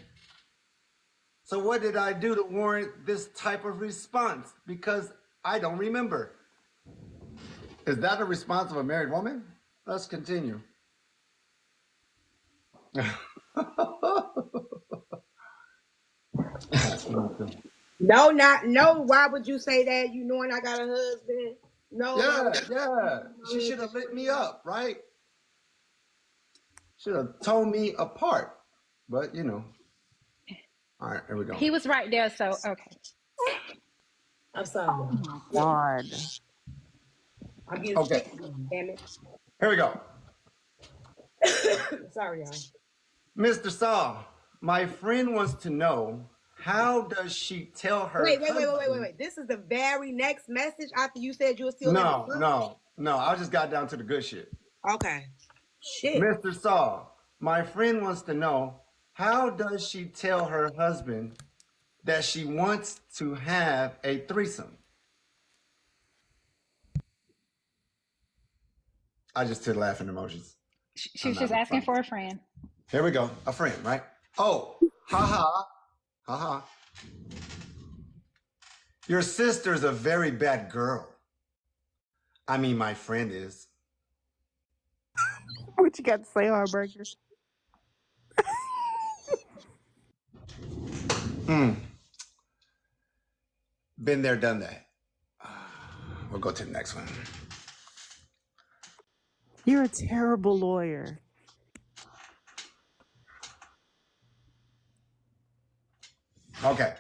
"So what did I do to warrant this type of response? Because I don't remember." Is that a response of a married woman? Let's continue. No, no. Why would you say that? You knowing I got a husband? No. Yeah. She should have lit me up, right? Should have told me apart. But, you know. All right, here we go. He was right there, so okay. I'm sorry. Oh my God. I'm getting Okay. sick. Damn it. Here we go. Sorry, y'all. Mr. Saul, my friend wants to know, how does she tell her Wait. husband- This is the very next message after you said you were still No. I just got down to the good shit. Okay. Shit. Mr. Saul, my friend wants to know, how does she tell her husband that she wants to have a threesome? I just did laughing emojis. She was just asking for a friend. Here we go. A friend, right? Oh, ha. Your sister's a very bad girl. I mean, my friend is. What you got to say, Heartbreaker? Been there, done that. We'll go to the next one. You're a terrible lawyer. Okay.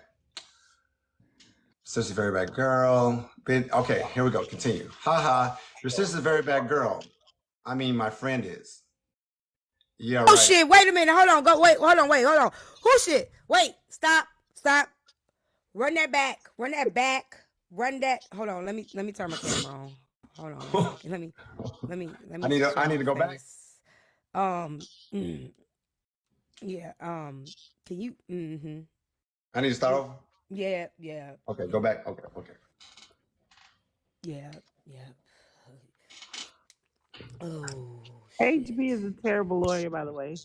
Sister's a very bad girl. Okay, here we go. Continue. Haha. Your sister's a very bad girl. I mean, my friend is. Yeah, right. Oh shit! Wait a minute. Hold on. Hold on. Who shit? Wait. Stop. Run that back. Hold on. Let me turn my camera on. Hold on. Let me. I need to go back. Yeah. Can you? Mm-hmm. I need to start over. Yeah. Okay, go back. Okay. Yeah. Oh. HB is a terrible lawyer, by the way.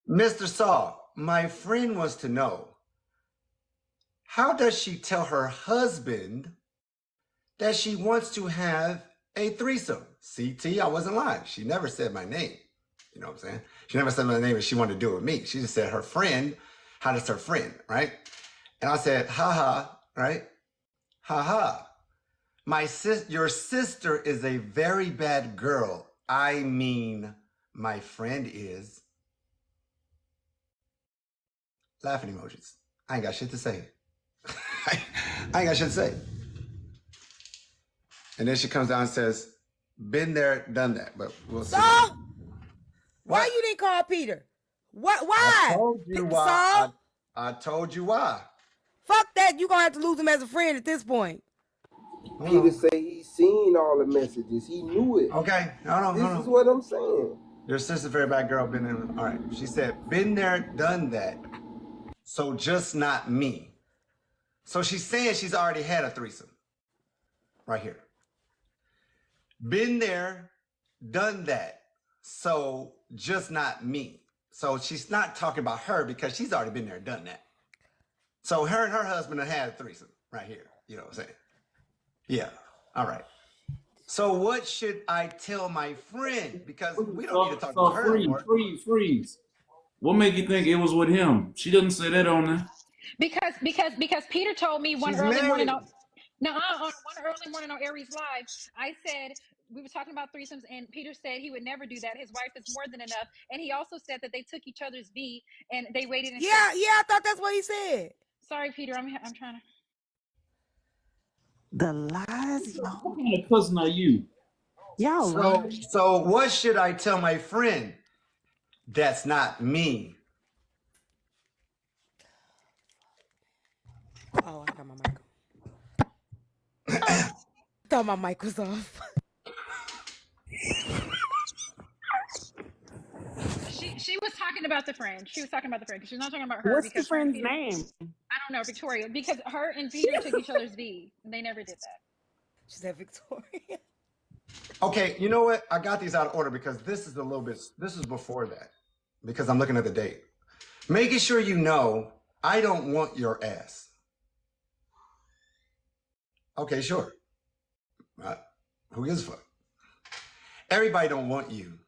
Mr. Saul, my friend wants to know, how does she tell her husband that she wants to have a threesome? CT, I wasn't lying. She never said my name. You know what I'm saying? She never said my name and she wanted to do it with me. She just said her friend. How does her friend, right? And I said, haha, right? Haha. Your sister is a very bad girl. I mean, my friend is. Laughing emojis. I ain't got shit to say. I ain't got shit to say. And then she comes down and says, been there, done that. But we'll see. So, why you didn't call Peter? What? Why? I told you why. I told you why. Fuck that. You gonna have to lose him as a friend at this point. Peter say he seen all the messages. He knew it. Okay. No. This is what I'm saying. Your sister's a very bad girl. Been in. All right. She said, been there, done that. So just not me. So she's saying she's already had a threesome. Right here. Been there, done that. So just not me. So she's not talking about her because she's already been there, done that. So her and her husband have had a threesome right here. You know what I'm saying? Yeah. All right. So what should I tell my friend? Because we don't need to talk about her anymore. Freeze. What made you think it was with him? She doesn't say that on there. Because Peter told me one early morning on Aries Live, I said we were talking about threesomes, and Peter said he would never do that. His wife is more than enough, and he also said that they took each other's V and they waited. And I thought that's what he said. Sorry, Peter, I'm trying to. The lies, y'all. What kind of cousin are you? Y'all So, lying. so what should I tell my friend? That's not me. Oh, I got my mic on. Thought my mic was off. She was talking about the friend. She was talking about the friend because she's not talking about her What's the because her and friend's Peter. name? I don't know, Victoria, because her and Peter took each other's V, and they never did that. She said Victoria. Okay, you know what? I got these out of order because this is a little bit, this is before that because I'm looking at the date. Making sure you know I don't want your ass. Okay, sure. Who gives a fuck? Everybody don't want you.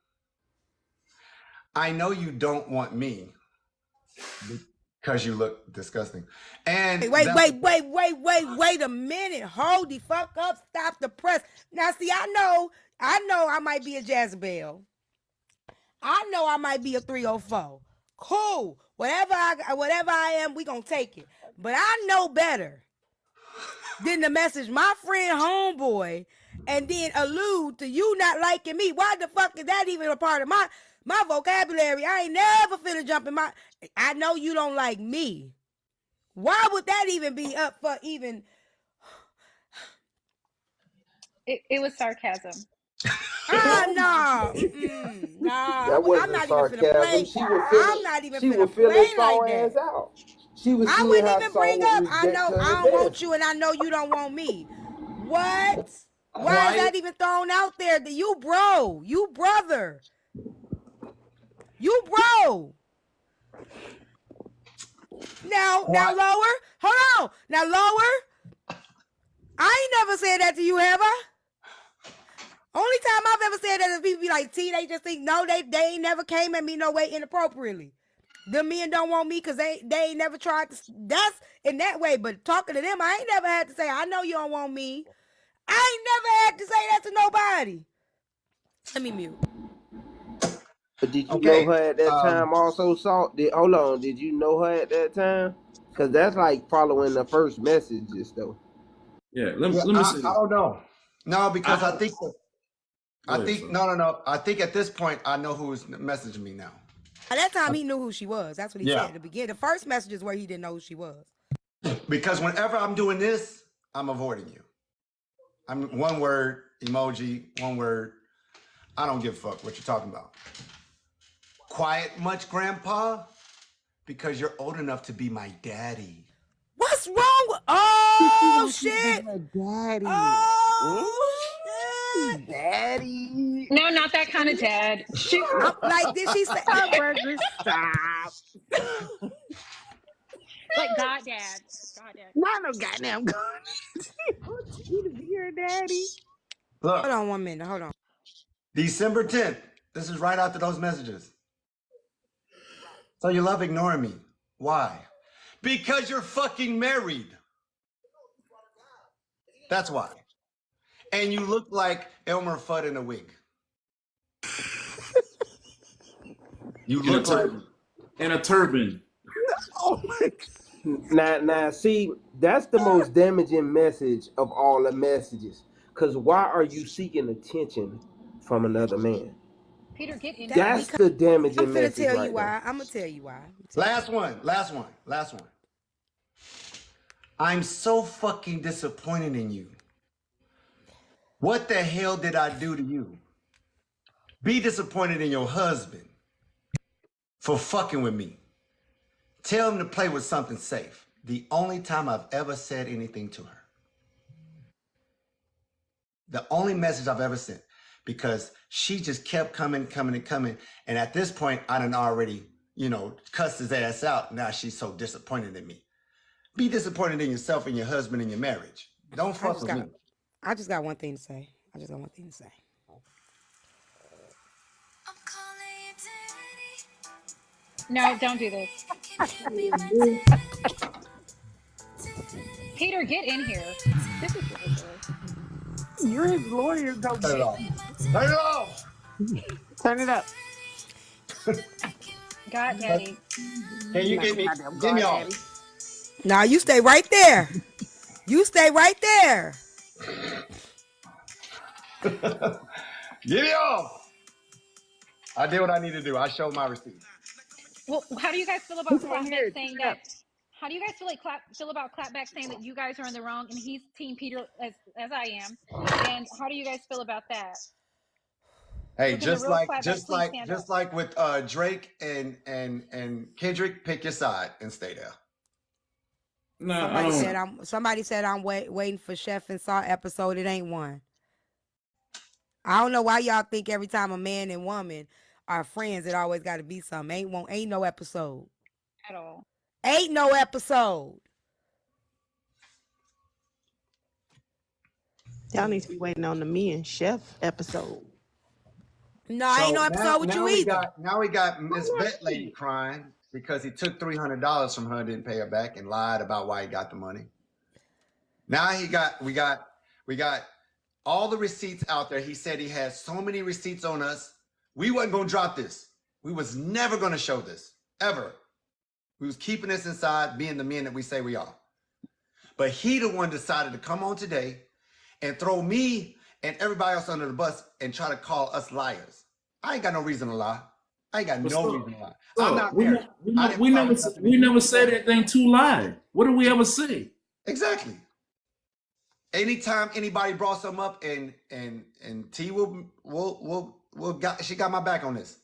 I know you don't want me because you look disgusting. And Wait a minute. Hold the fuck up. Stop the press. Now, see, I know I might be a Jezebel. I know I might be a 304. Cool. Whatever I am, we gonna take it. But I know better than to message my friend homeboy and then allude to you not liking me. Why the fuck is that even a part of my vocabulary? I ain't never finna jump in my. I know you don't like me. Why would that even be up for even? It was sarcasm. No. That wasn't I'm not even finna sarcasm. play. I'm not even She finna was feeling play Saul like ass that. out. She was I seeing wouldn't how even Saul bring would up. reject I know her I and don't dance. want you, and I know you don't want me. What? Why is Quiet. that even thrown out there? That you bro, you brother, you bro. Now lower. Hold on. Now lower. I ain't never said that to you, have I? Only time I've ever said that is people be like, T, they just think, no, they ain't never came at me no way inappropriately. Them men don't want me because they ain't never tried to. That's in that way. But talking to them, I ain't never had to say, I know you don't want me. I ain't never had to say that to nobody. Let me mute. But did you Okay. know her at that time also, Saul? Hold on. Did you know her at that time? Because that's like following the first messages, though. Yeah, let me say I this. don't know. No, because I think Go ahead, sir. no. I think at this point I know who is messaging me now. At that time, he knew who she was. That's what he Yeah. said at the beginning. The first message is where he didn't know who she was. Because whenever I'm doing this, I'm avoiding you. I'm one word, emoji, one word. I don't give a fuck what you're talking about. Quiet much, Grandpa? Because you're old enough to be my daddy. What's wrong with? Oh shit! Daddy. Oh shit! Daddy. No, not that kind of dad. I'm like, did she say? Burger, stop. Like God dad. God dad. Not no goddamn God. You to be your daddy. Look, Hold on 1 minute. Hold on. December 10th. This is right after those messages. So you love ignoring me. Why? Because you're fucking married. That's why. And you look like Elmer Fudd in a wig. You In a look like turban. In a turban. Oh my God. Now, see, that's the most damaging message of all the messages. Because why are you seeking attention from another man? Peter, get in That's here. the damaging I'm finna message tell right you why. there. I'm gonna tell you why. Last one. I'm so fucking disappointed in you. What the hell did I do to you? Be disappointed in your husband for fucking with me. Tell him to play with something safe. The only time I've ever said anything to her. The only message I've ever sent. Because she just kept coming. And at this point, I done already, cussed his ass out. Now she's so disappointed in me. Be disappointed in yourself and your husband and your marriage. Don't fuck with me. I just got one thing to say. No, don't do this. Peter, get in here. This is ridiculous. You're his lawyer. Go Turn it off. Turn it off. Turn it up. God daddy. Can you get me off? Now you stay right there. You stay right there. Get it off. I did what I need to do. I showed my receipt. Well, how do you guys feel He about can't Clapback hear it. saying Turn it that? up. How do you guys feel about Clapback saying that you guys are in the wrong and he's Team Peter as I am? And how do you guys feel about that? Hey, So can the real Clapback please stand up? just like with Drake and Kendrick, pick your side and stay there. No, I Somebody said I'm waiting for Chef and Saw episode. It ain't one. I don't know why y'all think every time a man and woman are friends, it always got to be something. Ain't no episode At all. Ain't no episode. Y'all need to be waiting on the Me and Chef episode. No, ain't no episode with you either. Now we got Miss Bet Lady crying because he took $300 from her, didn't pay her back, and lied about why he got the money. Now we got all the receipts out there. He said he has so many receipts on us. We wasn't gonna drop this. We was never gonna show this ever. We was keeping this inside, being the men that we say we are. But he the one decided to come on today and throw me and everybody else under the bus and try to call us liars. I ain't got no reason to lie. I ain't got no reason to lie. I'm not married. We never said anything to lie. What did we ever say? Exactly. Anytime anybody brought something up, and T she got my back on this.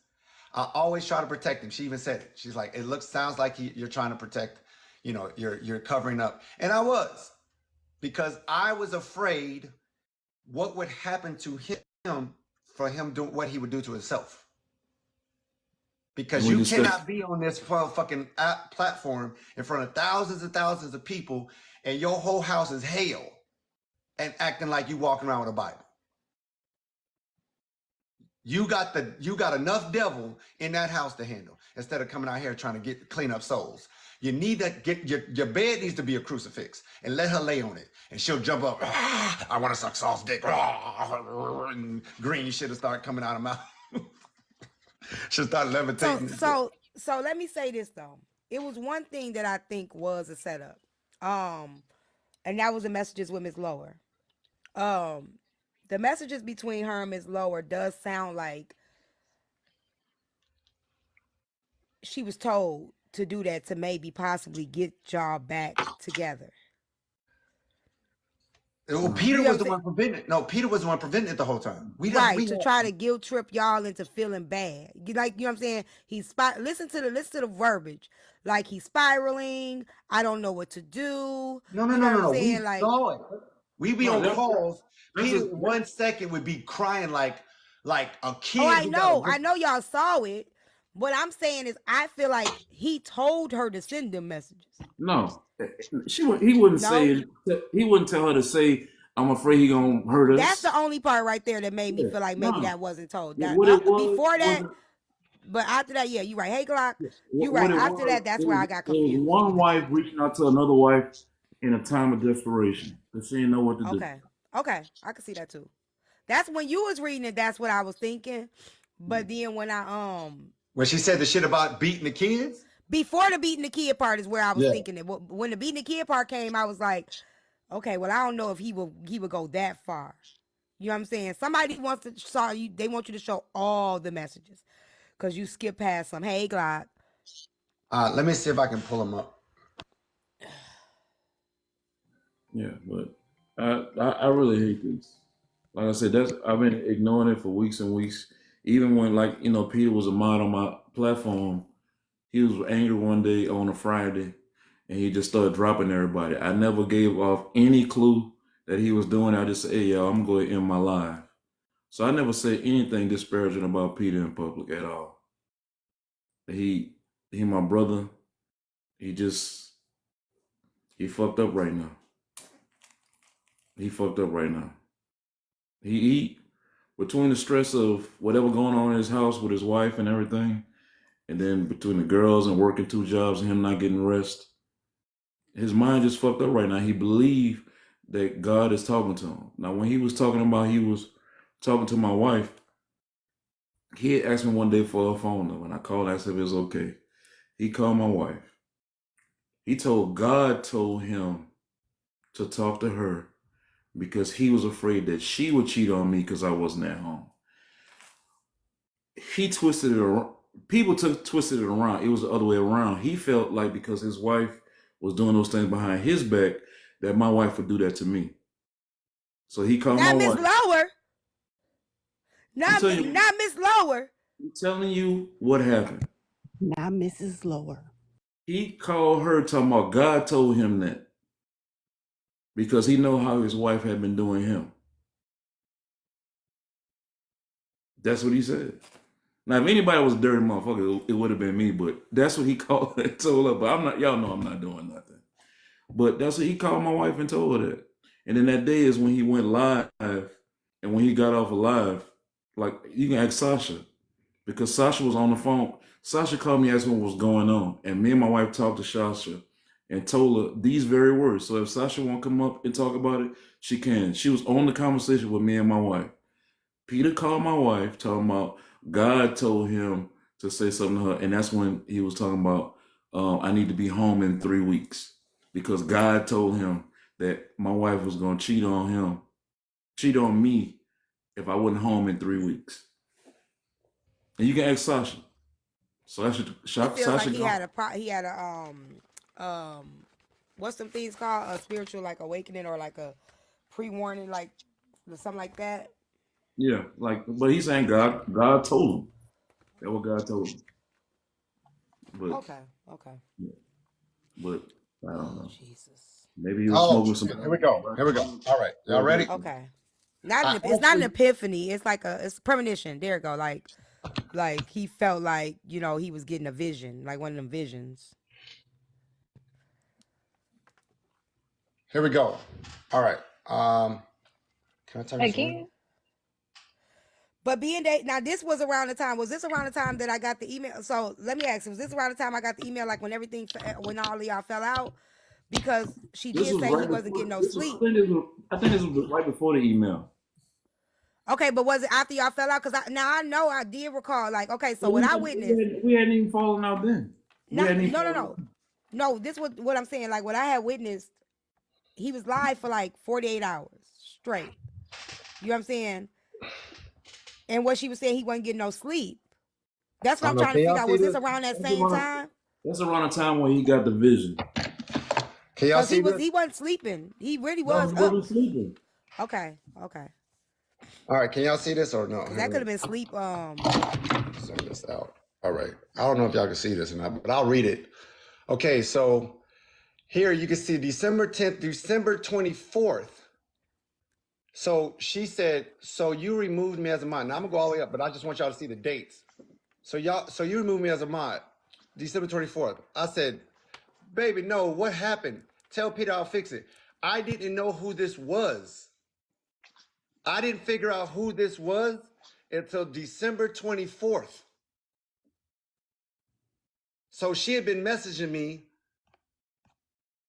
I always try to protect him. She even said it. She's like, sounds like you're trying to protect, you're covering up. And I was, because I was afraid what would happen to him for him doing what he would do to himself. Because you cannot be on this fucking platform in front of thousands and thousands of people and your whole house is hell and acting like you walking around with a Bible. You got enough devil in that house to handle instead of coming out here trying to clean up souls. You need to get your bed needs to be a crucifix and let her lay on it and she'll jump up. I want to suck soft dick. And green shit will start coming out of her mouth. She'll start levitating. So let me say this though. It was one thing that I think was a setup. And that was the messages with Ms. Lower. The messages between her and Ms. Lower does sound like she was told to do that to maybe possibly get y'all back together. Well, Peter was the one preventing it. No, Peter was the one preventing it the whole time. Try to guilt trip y'all into feeling bad. Like, you know what I'm saying? Listen to the verbiage. Like, he's spiraling. I don't know what to do. No. We saw it. We be on calls. Peter, 1 second would be crying like a kid. Oh, I know y'all saw it. What I'm saying is, I feel like he told her to send them messages. No, he wouldn't say it. He wouldn't tell her to say, "I'm afraid he gonna hurt us." That's the only part right there that made me feel like maybe that wasn't told. But after that, yeah, you're right. Hey, Glock, you're right. After that, that's where I got confused. It was one wife reaching out to another wife in a time of desperation because she didn't know what to do. Okay, I can see that too. That's when you was reading it. That's what I was thinking. But then when she said the shit about beating the kids, before the beating the kid part is where I was thinking it. When the beating the kid part came, I was like, okay, well, I don't know if he would go that far. You know what I'm saying? Somebody wants to show you. They want you to show all the messages because you skip past some. Hey, Glock. Let me see if I can pull them up. Yeah, but I really hate this. Like I said, I've been ignoring it for weeks and weeks. Even when, Peter was a mod on my platform, he was angry one day on a Friday, and he just started dropping everybody. I never gave off any clue that he was doing. I just said, "Hey, y'all, I'm going to end my live." So I never said anything disparaging about Peter in public at all. He my brother. He fucked up right now. He fucked up right now. He between the stress of whatever going on in his house with his wife and everything, and then between the girls and working 2 jobs and him not getting rest, his mind just fucked up right now. He believed that God is talking to him. Now, when he was talking to my wife, he had asked me one day for a phone number, and I called and asked if it was okay. He called my wife. God told him to talk to her because he was afraid that she would cheat on me because I wasn't at home. He twisted it around. People twisted it around. It was the other way around. He felt like because his wife was doing those things behind his back, that my wife would do that to me. So he called Not my Miss wife. Lower. Not Miss Lower. I'm telling you what happened. Not Mrs. Lower. He called her talking about God told him that because he know how his wife had been doing him. That's what he said. Now, if anybody was a dirty motherfucker, it would have been me, but that's what he called and told her. But I'm not, y'all know I'm not doing nothing. But that's what he called my wife and told her that. And then that day is when he went live. And when he got off of live, like, you can ask Sasha, because Sasha was on the phone. Sasha called me, asked me what was going on. And me and my wife talked to Sasha and told her these very words. So if Sasha won't come up and talk about it, she can. She was on the conversation with me and my wife. Peter called my wife, talking about God told him to say something to her. And that's when he was talking about, I need to be home in 3 weeks. Because God told him that my wife was going to cheat on me if I wasn't home in 3 weeks. And you can ask Sasha. Sasha Feels like he got- had a what's some things called, a spiritual like awakening or like a pre-warning, like something like that. Yeah, like, but he's saying God told him. That's what God told him. But Okay. yeah, but I don't know. Jesus. Maybe he was smoking some. Here we go. All right, y'all ready? Okay. It's not an epiphany. It's like it's premonition. There you go. Like he felt like, you know, he was getting a vision, like one of them visions. Here we go. All right. Can I turn this on? But this was around the time. Was this around the time that I got the email? So let me ask you, was this around the time I got the email, like when all of y'all fell out? Because she did say he wasn't getting no sleep. I think this was right before the email. Okay, but was it after y'all fell out? Because I know I did recall, like, okay, so what I witnessed. We hadn't even fallen out then. No, this was what I'm saying. Like, what I had witnessed, he was live for like 48 hours straight. You know what I'm saying? And what she was saying, he wasn't getting no sleep. That's what I'm trying to figure out. Was this around that same time? That's around the time when he got the vision. Can y'all see he wasn't sleeping. He really was. He wasn't sleeping. Okay. All right, can y'all see this or no? That could have been sleep. Send this out. All right. I don't know if y'all can see this or not, but I'll read it. Okay, so here you can see December 10th, December 24th. So she said, so you removed me as a mod. Now I'm gonna go all the way up, but I just want y'all to see the dates. So you removed me as a mod, December 24th. I said, baby, no, what happened? Tell Peter I'll fix it. I didn't know who this was. I didn't figure out who this was until December 24th. So she had been messaging me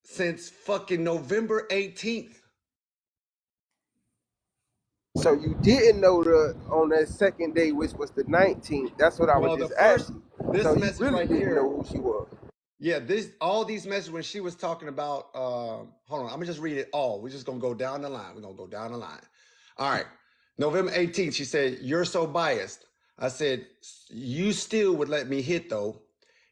since fucking November 18th. So you didn't know on that second day, which was the 19th. That's what I was just asking. This so message you really right didn't here. know who she was. Yeah, all these messages when she was talking about, hold on, I'm gonna just read it all. We're just gonna go down the line. We're gonna go down the line. All right, November 18th, she said, you're so biased. I said, you still would let me hit though.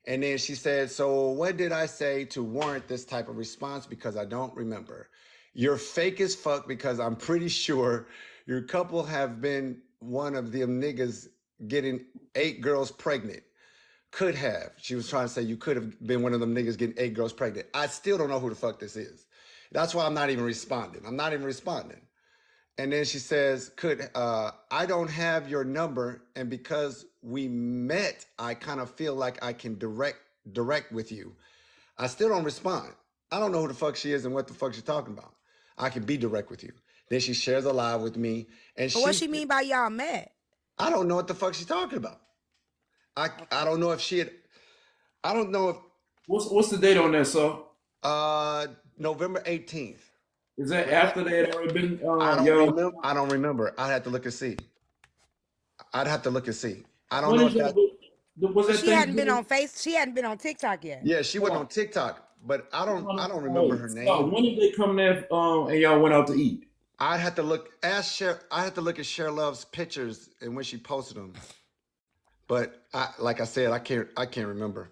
And then she said, so what did I say to warrant this type of response? Because I don't remember. You're fake as fuck because I'm pretty sure your couple have been one of them niggas getting 8 girls pregnant. Could have. She was trying to say you could have been one of them niggas getting 8 girls pregnant. I still don't know who the fuck this is. That's why I'm not even responding. And then she says, I don't have your number. And because we met, I kind of feel like I can direct with you. I still don't respond. I don't know who the fuck she is and what the fuck she's talking about. I can be direct with you. Then she shares a live with me. And what she mean by y'all met? I don't know what the fuck she's talking about. I don't know if she had, I don't know if. What's the date on that, sir? November 18th. Is that after they had already been? I don't remember. I'd have to look and see. I don't know if that. She hadn't been on She hadn't been on TikTok yet. Yeah, she wasn't on TikTok, but I don't remember her name. When did they come there and y'all went out to eat? I had to look at Cher Love's pictures and when she posted them. But like I said, I can't remember.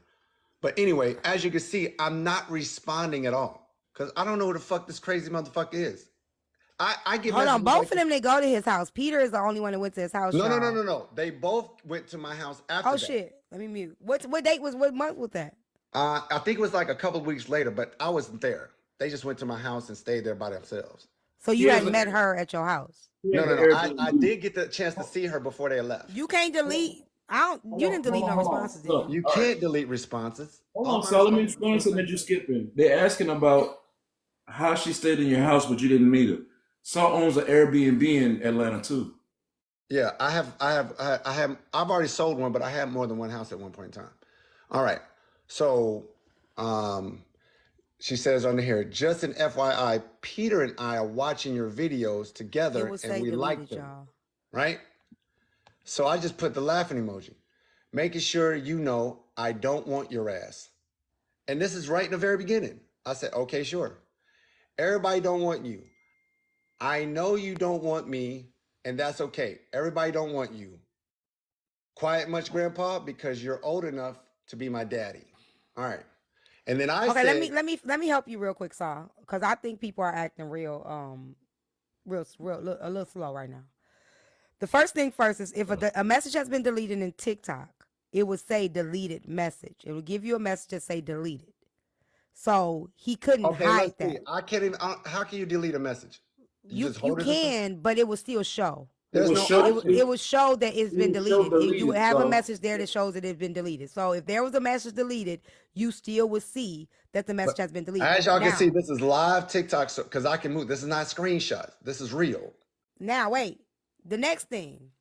But anyway, as you can see, I'm not responding at all because I don't know who the fuck this crazy motherfucker is. I get Hold on, messages both like of them, they go to his house. Peter is the only one that went to his house. no. They both went to my house after Oh that. shit. Let me mute. What month was that? I think it was like a couple of weeks later, but I wasn't there. They just went to my house and stayed there by themselves. So you hadn't met her at your house. No. I did get the chance to see her before they left. You can't delete. You didn't delete no responses, did you? You can't delete responses. Hold on, so let me explain something that you're skipping. They're asking about how she stayed in your house, but you didn't meet her. Saul owns an Airbnb in Atlanta too. Yeah, I've already sold one, but I had more than one house at one point in time. All right. So she says on here, just an FYI, Peter and I are watching your videos together and we like them. Y'all. Right? So I just put the laughing emoji, making sure you know I don't want your ass. And this is right in the very beginning. I said, okay, sure. Everybody don't want you. I know you don't want me, and that's okay. Everybody don't want you. Quiet much, Grandpa, because you're old enough to be my daddy. All right. And then I said, let me help you real quick, Saul, because I think people are acting real a little slow right now. The first thing first is if a message has been deleted in TikTok, it would say deleted message. It will give you a message that say deleted. So he couldn't hide that. I can't even. How can you delete a message? You can, but it will still show. It will show that it's been deleted. You would have a message there that shows that it's been deleted. So if there was a message deleted, you still would see that the message has been deleted. As y'all can see, this is live TikTok because I can move. This is not screenshots. This is real. Now wait. The next thing.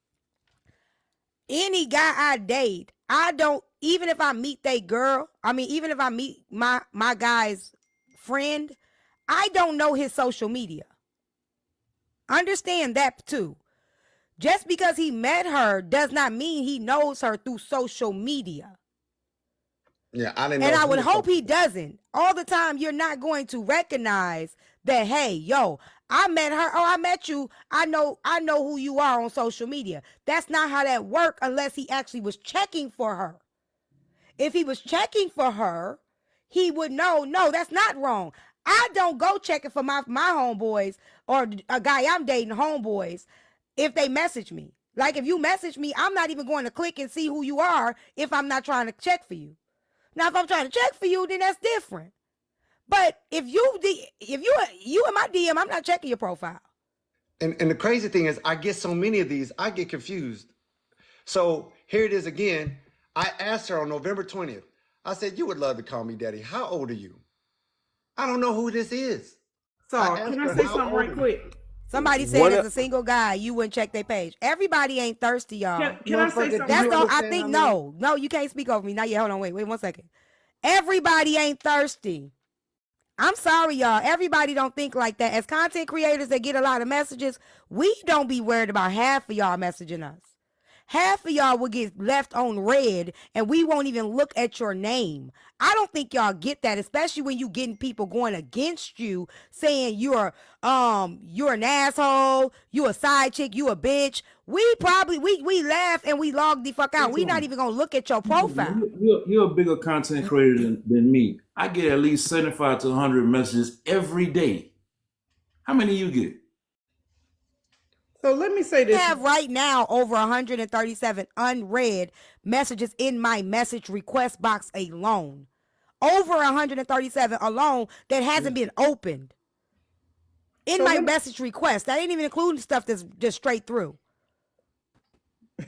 Any guy I date, I don't, even if I meet even if I meet my guy's friend, I don't know his social media. Understand that too. Just because he met her does not mean he knows her through social media. Yeah, I didn't know. And I would hope he doesn't. All the time, you're not going to recognize that, hey, yo, I met her. Oh, I met you. I know who you are on social media. That's not how that works unless he actually was checking for her. If he was checking for her, he would know, no, that's not wrong. I don't go checking for my homeboys or a guy I'm dating homeboys if they message me. Like if you message me, I'm not even going to click and see who you are if I'm not trying to check for you. Now, if I'm trying to check for you, then that's different. But if you in my DM, I'm not checking your profile. And the crazy thing is, I get so many of these, I get confused. So here it is again. I asked her on November 20th. I said, you would love to call me daddy. How old are you? I don't know who this is. So can I say something right quick? Somebody said as a single guy, you wouldn't check their page. Everybody ain't thirsty, y'all. Can I say something? I think no, you can't speak over me. Not yet. Hold on, wait 1 second. Everybody ain't thirsty. I'm sorry, y'all. Everybody don't think like that. As content creators that get a lot of messages, we don't be worried about half of y'all messaging us. Half of y'all will get left on red and we won't even look at your name. I don't think y'all get that, especially when you getting people going against you saying you're an asshole, you a side chick, you a bitch. We laugh and we log the fuck out. We not even gonna look at your profile. You're a bigger content creator than me. I get at least 75 to 100 messages every day. How many you get? So let me say this. I have right now over 137 unread messages in my message request box alone. Over 137 alone that hasn't been opened. In my message request. That ain't even including stuff that's just straight through.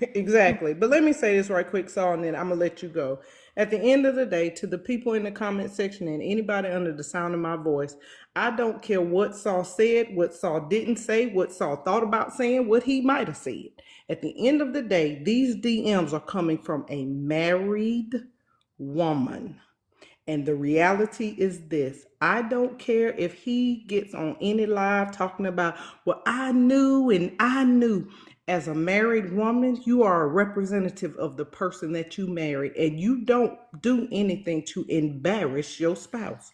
Exactly. But let me say this right quick, Saul, and then I'm going to let you go. At the end of the day, to the people in the comment section and anybody under the sound of my voice, I don't care what Saul said, what Saul didn't say, what Saul thought about saying, what he might have said. At the end of the day, these DMs are coming from a married woman. And the reality is this. I don't care if he gets on any live talking about, well, I knew. As a married woman, you are a representative of the person that you married, and you don't do anything to embarrass your spouse.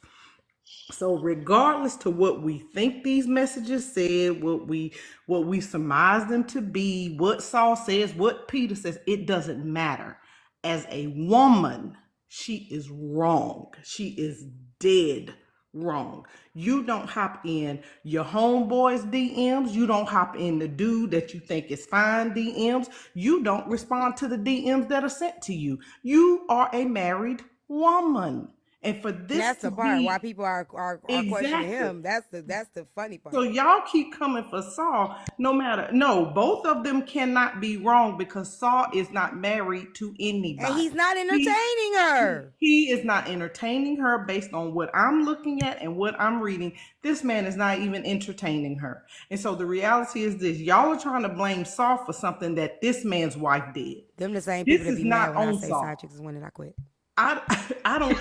So regardless to what we think these messages said, what we surmise them to be, what Saul says, what Peter says, it doesn't matter. As a woman, she is wrong. She is dead wrong. You don't hop in your homeboy's DMs. You don't hop in the dude that you think is fine DMs. You don't respond to the DMs that are sent to you. You are a married woman. And for this That's to the part be why people are questioning exactly. him. That's the funny part. So y'all keep coming for Saul. No, both of them cannot be wrong because Saul is not married to anybody. And he's not entertaining her. He is not entertaining her based on what I'm looking at and what I'm reading. This man is not even entertaining her. And so the reality is this: y'all are trying to blame Saul for something that this man's wife did. Them the same This people that is be mad not when I on say Saul. side chicks is winning, I quit. I don't